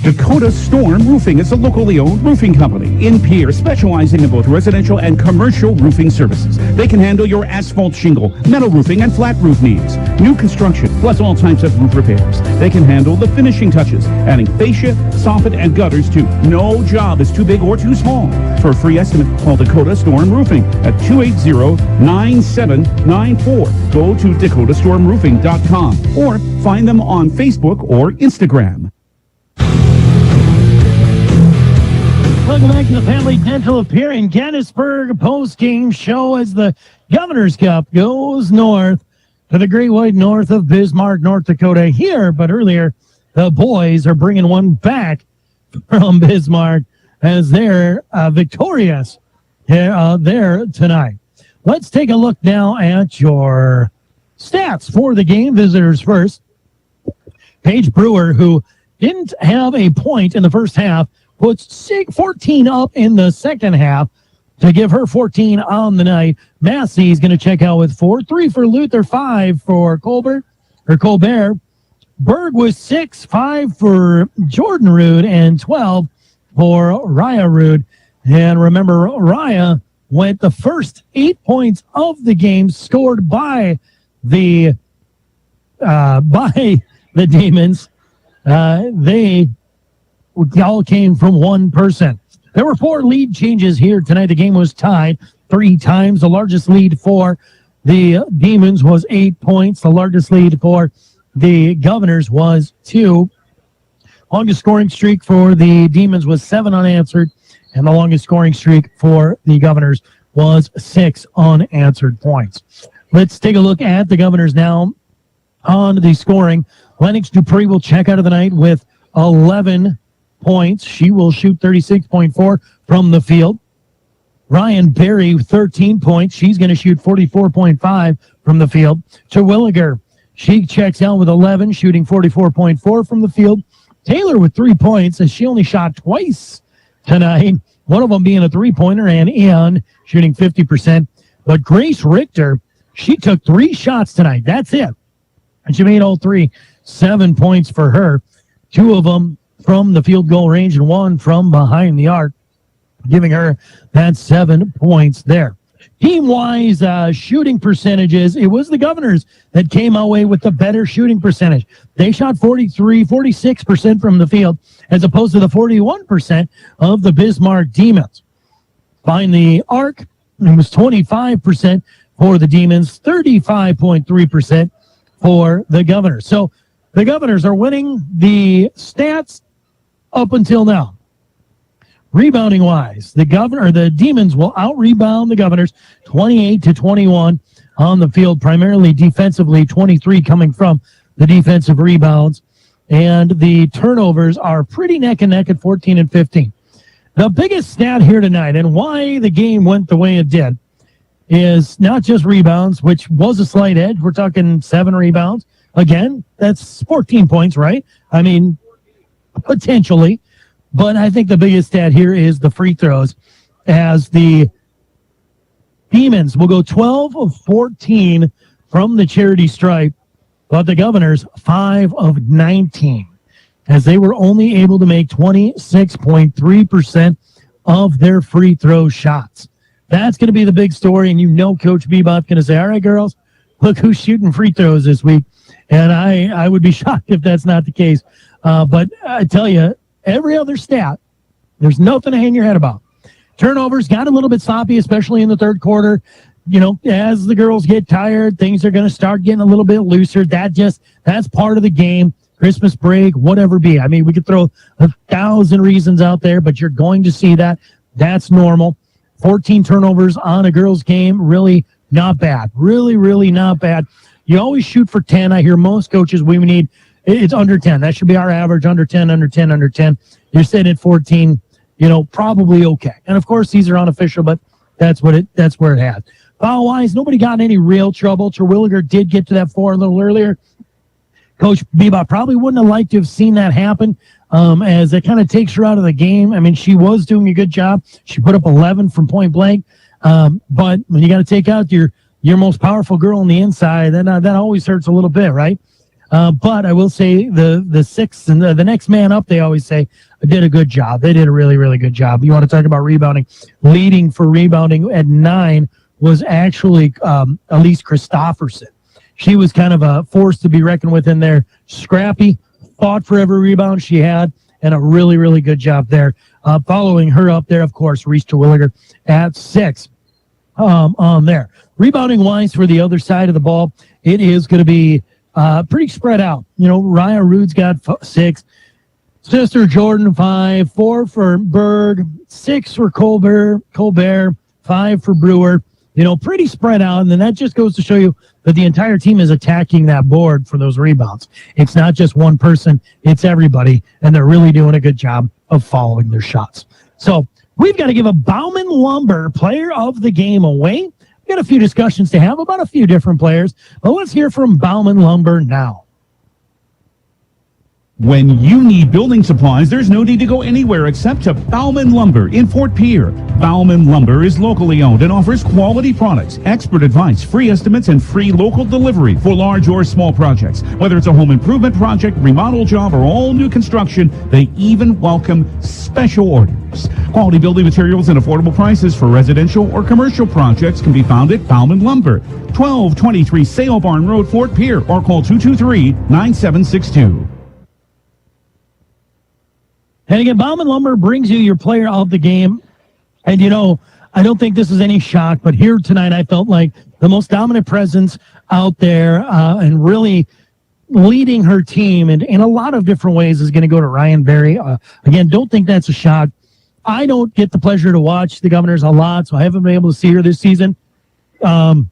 Dakota Storm Roofing is a locally owned roofing company in Pierre, specializing in both residential and commercial roofing services. They can handle your asphalt shingle, metal roofing, and flat roof needs. New construction, plus all types of roof repairs. They can handle the finishing touches, adding fascia, soffit, and gutters too. No job is too big or too small. For a free estimate, call Dakota Storm Roofing at 280-9794. Go to DakotaStormRoofing.com or find them on Facebook or Instagram. Welcome back to the Family Dental of Pierre and Gettysburg post-game show as the Governor's Cup goes north to the Great White North of Bismarck, North Dakota here. But earlier, the boys are bringing one back from Bismarck as they're victorious there tonight. Let's take a look now at your stats for the game. Visitors first. Paige Brewer, who didn't have a point in the first half, puts 14 up in the second half to give her 14 on the night. Massey's going to check out with 4, 3 for Luther, 5 for Colbert. Berg was 6, 5 for Jordan Rude, and 12 for Raya Rude. And remember, Raya went the first 8 points of the game scored by the Demons. They all came from one person. There were 4 lead changes here tonight. The game was tied 3 times. The largest lead for the Demons was 8 points. The largest lead for the Governors was 2. Longest scoring streak for the Demons was 7 unanswered, and the longest scoring streak for the Governors was 6 unanswered points. Let's take a look at the Governors now on the scoring. Lennox Dupree will check out of the night with 11 points. She will shoot 36.4 from the field. Ryan Berry, 13 points. She's going to shoot 44.5 from the field. Terwilliger, she checks out with 11, shooting 44.4 from the field. Taylor with 3 points, as she only shot twice tonight, one of them being a three-pointer, and Ian shooting 50%. But Grace Richter, she took 3 shots tonight. That's it. And she made all 3. 7 points for her. 2 of them from the field goal range and 1 from behind the arc, giving her that 7 points there. Team-wise shooting percentages, it was the Governors that came away with the better shooting percentage. They shot 46% from the field, as opposed to the 41% of the Bismarck Demons. Behind the arc, it was 25% for the Demons, 35.3% for the Governors. So the Governors are winning the stats up until now. Rebounding wise, the Demons will out-rebound the Governors 28-21 on the field, primarily defensively, 23 coming from the defensive rebounds. And the turnovers are pretty neck and neck at 14 and 15. The biggest stat here tonight, and why the game went the way it did, is not just rebounds, which was a slight edge. We're talking 7 rebounds. Again, that's 14 points, right? I mean, potentially. But I think the biggest stat here is the free throws, as the Demons will go 12 of 14 from the charity stripe, but the Governors 5 of 19, as they were only able to make 26.3% of their free throw shots. That's going to be the big story, and you know Coach Bebop's going to say, all right, girls, look who's shooting free throws this week. And I would be shocked if that's not the case. But I tell you, every other stat, there's nothing to hang your head about. Turnovers got a little bit sloppy, especially in the third quarter. You know, as the girls get tired, things are going to start getting a little bit looser. That's part of the game. Christmas break, whatever be. I mean, we could throw 1,000 reasons out there, but you're going to see that. That's normal. 14 turnovers on a girls' game, really not bad. Really, really not bad. You always shoot for 10. I hear most coaches, we need, it's under 10. That should be our average, under 10, under 10, under 10. You're sitting at 14, you know, probably okay. And, of course, these are unofficial, but that's where it has. Foul-wise, nobody got in any real trouble. Terwilliger did get to that 4 a little earlier. Coach Bebop probably wouldn't have liked to have seen that happen, as it kind of takes her out of the game. I mean, she was doing a good job. She put up 11 from point blank. But when you got to take out your most powerful girl on the inside, that always hurts a little bit, right? But I will say the sixth and the next man up, they always say, did a good job. They did a really, really good job. You want to talk about rebounding. Leading for rebounding at 9 was actually Elise Christofferson. She was kind of a force to be reckoned with in there. Scrappy, fought for every rebound she had, and a really, really good job there. Following her up there, of course, Reese Terwilliger at 6 on there. Rebounding-wise for the other side of the ball, it is going to be pretty spread out. You know, Raya Rude's got 6. Sister Jordan, 5. 4 for Berg. 6 for Colbert. 5 for Brewer. You know, pretty spread out. And then that just goes to show you that the entire team is attacking that board for those rebounds. It's not just one person. It's everybody. And they're really doing a good job of following their shots. So we've got to give a Bauman Lumber Player of the Game away. We've got a few discussions to have about a few different players. But let's hear from Bauman Lumber now. When you need building supplies, there's no need to go anywhere except to Bauman Lumber in Fort Pierre. Bauman Lumber is locally owned and offers quality products, expert advice, free estimates, and free local delivery for large or small projects. Whether it's a home improvement project, remodel job, or all new construction, they even welcome special orders. Quality building materials and affordable prices for residential or commercial projects can be found at Bauman Lumber, 1223 Sale Barn Road, Fort Pierre, or call 223-9762. And again, Bauman Lumber brings you your player of the game. And, I don't think this is any shock, but here tonight I felt like the most dominant presence out there and really leading her team in a lot of different ways is going to go to Ryan Berry. Again, don't think that's a shock. I don't get the pleasure to watch the Governors a lot, so I haven't been able to see her this season. Come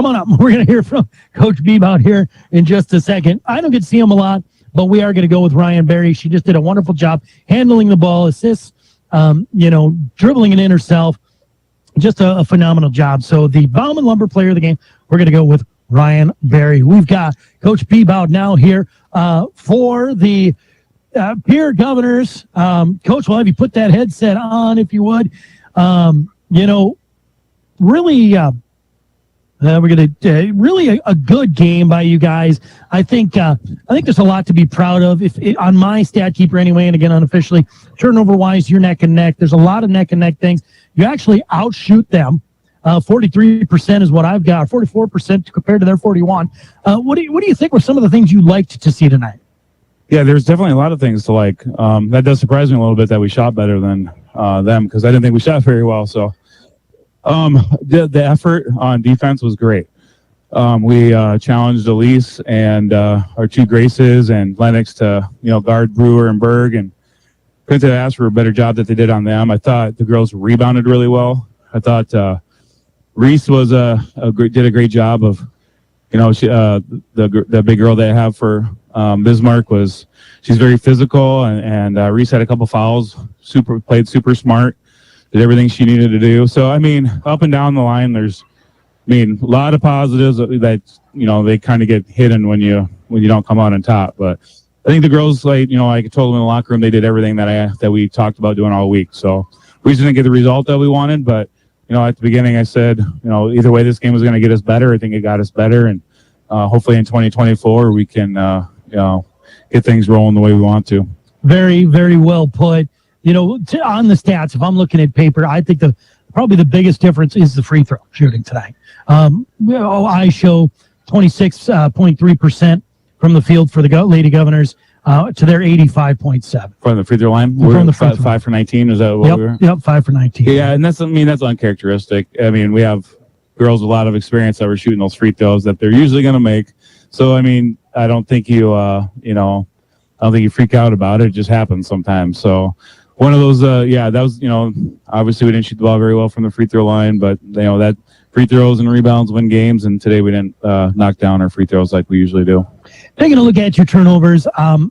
on up. We're going to hear from Coach Beebe here in just a second. I don't get to see him a lot, but we are going to go with Ryan Berry. She just did a wonderful job handling the ball, assists, dribbling it in herself. Just a phenomenal job. So the Bauman Lumber player of the game, we're going to go with Ryan Berry. We've got Coach Beebe now here for the Pierre Governors. Coach, we'll have you put that headset on if you would. We're going to really a good game by you guys. I think there's a lot to be proud of. On my stat keeper anyway, and again unofficially, turnover wise, you're neck and neck. There's a lot of neck and neck things. You actually outshoot them. 43% is what I've got. 44% compared to their 41. What do you think were some of the things you liked to see tonight? Yeah, there's definitely a lot of things to like. That does surprise me a little bit that we shot better than them because I didn't think we shot very well. So. The effort on defense was great. We challenged Elise and our two Graces and Lennox to guard Brewer and Berg, and couldn't have asked for a better job that they did on them. I thought the girls rebounded really well. I thought Reese was did a great job of the big girl they have for Bismarck she's very physical and Reese had a couple fouls. Played super smart. Did everything she needed to do. So, up and down the line, there's, a lot of positives that, they kind of get hidden when you don't come out on top. But I think the girls, I told them in the locker room, they did everything that we talked about doing all week. So we just didn't get the result that we wanted. But, at the beginning I said, either way this game was going to get us better. I think it got us better. And hopefully in 2024 we can, get things rolling the way we want to. Very, very well put. On the stats, if I'm looking at paper, I think probably the biggest difference is the free throw shooting tonight. I show 26.3% from the field for the Lady Governors to their 85.7. From the free throw line? From the free throw. 5 for 19, is that what we were? Yep, 5 for 19. Yeah, and that's uncharacteristic. We have girls with a lot of experience that were shooting those free throws that they're usually going to make. So, I don't think you, I don't think you freak out about it. It just happens sometimes. So, one of those, that was, obviously we didn't shoot the ball very well from the free throw line, but, that free throws and rebounds win games, and today we didn't knock down our free throws like we usually do. Taking a look at your turnovers, I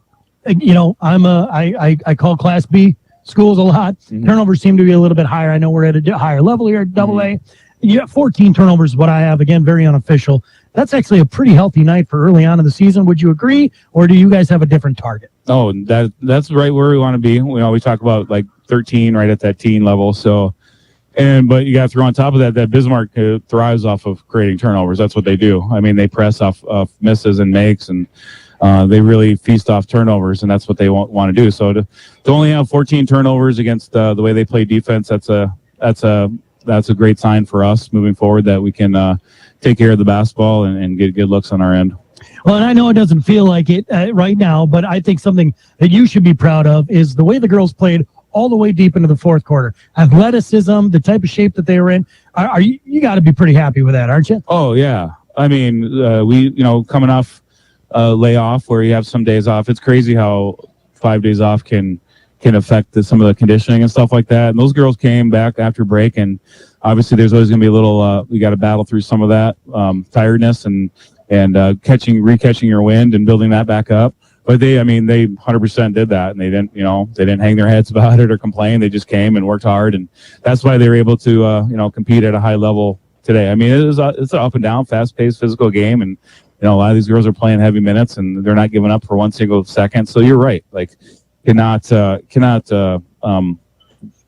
call Class B schools a lot. Mm-hmm. Turnovers seem to be a little bit higher. I know we're at a higher level here at Double A. You have 14 turnovers is what I have. Again, very unofficial. That's actually a pretty healthy night for early on in the season. Would you agree, or do you guys have a different target? Oh, that's right where we want to be. We talk about like 13 right at that teen level. So, but you got to throw on top of that Bismarck thrives off of creating turnovers. That's what they do. They press off misses and makes, and they really feast off turnovers, and that's what they want to do. So to only have 14 turnovers against the way they play defense, that's a great sign for us moving forward that we can take care of the basketball and get good looks on our end. Well, and I know it doesn't feel like it right now, but I think something that you should be proud of is the way the girls played all the way deep into the fourth quarter. Athleticism, the type of shape that they were in. You got to be pretty happy with that, aren't you? Oh, yeah. We, coming off layoff where you have some days off, it's crazy how 5 days off can affect some of the conditioning and stuff like that. And those girls came back after break, and obviously there's always going to be a little, we got to battle through some of that tiredness and recatching your wind and building that back up. But they 100% did that, and they didn't hang their heads about it or complain. They just came and worked hard, and that's why they were able to, compete at a high level today. It's an up and down, fast paced, physical game, and a lot of these girls are playing heavy minutes and they're not giving up for one single second. So you're right. Like, cannot do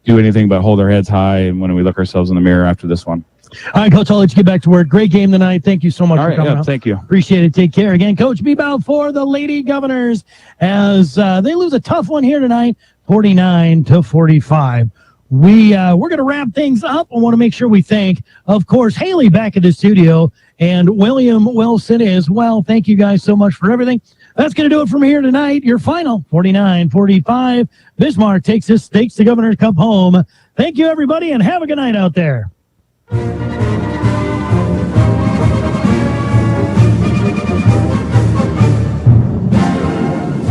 anything but hold our heads high and when we look ourselves in the mirror after this one. All right, Coach, I'll let you get back to work. Great game tonight. Thank you so much for coming out. Thank you. Appreciate it. Take care. Again, Coach Bebout for the Lady Governors as they lose a tough one here tonight, 49-45. We're going to wrap things up. I want to make sure we thank, of course, Haley back at the studio and William Wilson as well. Thank you guys so much for everything. That's going to do it from here tonight. Your final, 49-45. Bismarck takes the Governor's Cup home. Thank you, everybody, and have a good night out there.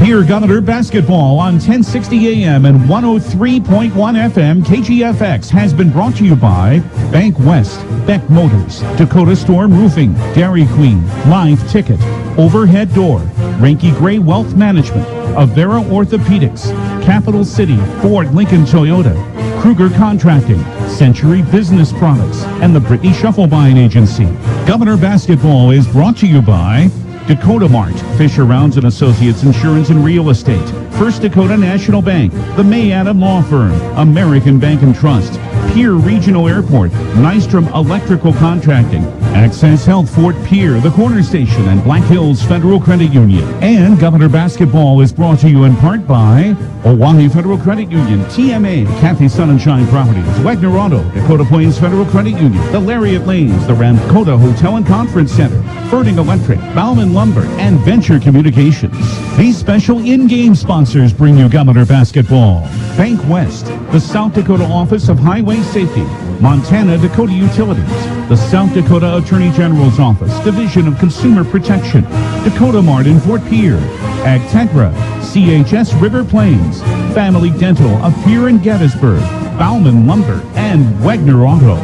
Pierre Governor basketball on 1060 AM and 103.1 FM KGFX has been brought to you by Bank West, Beck Motors, Dakota Storm Roofing, Dairy Queen, Live Ticket, Overhead Door, Ranky Gray Wealth Management, Avera Orthopedics, Capital City, Ford Lincoln Toyota, Kruger Contracting, Century Business Products, and the Brittany Shufflebine Agency. Governor basketball is brought to you by Dakota Mart, Fisher Rounds and Associates Insurance and Real Estate, First Dakota National Bank, the May Adam Law Firm, American Bank and Trust, Pierre Regional Airport, Nystrom Electrical Contracting, Access Health Fort Pierre, the Corner Station, and Black Hills Federal Credit Union. And Governor Basketball is brought to you in part by Oahe Federal Credit Union, TMA, Kathy Sunshine Properties, Wagner Auto, Dakota Plains Federal Credit Union, the Lariat Lanes, the Ramkota Hotel and Conference Center, Ferding Electric, Bauman Lumber, and Venture Communications. These special in-game sponsors bring you Governor Basketball. Bank West, the South Dakota Office of Highway Safety, Montana Dakota Utilities, the South Dakota Attorney General's Office, Division of Consumer Protection, Dakota Mart in Fort Pierre, Agtegra, CHS River Plains, Family Dental of Pierre and Gettysburg, Bauman Lumber, and Wagner Auto.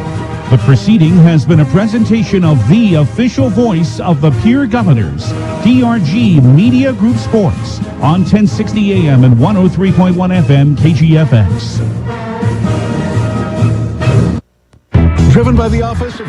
The proceeding has been a presentation of the official voice of the Pierre Governors, DRG Media Group Sports, on 1060 AM and 103.1 FM KGFX. Driven by the Office of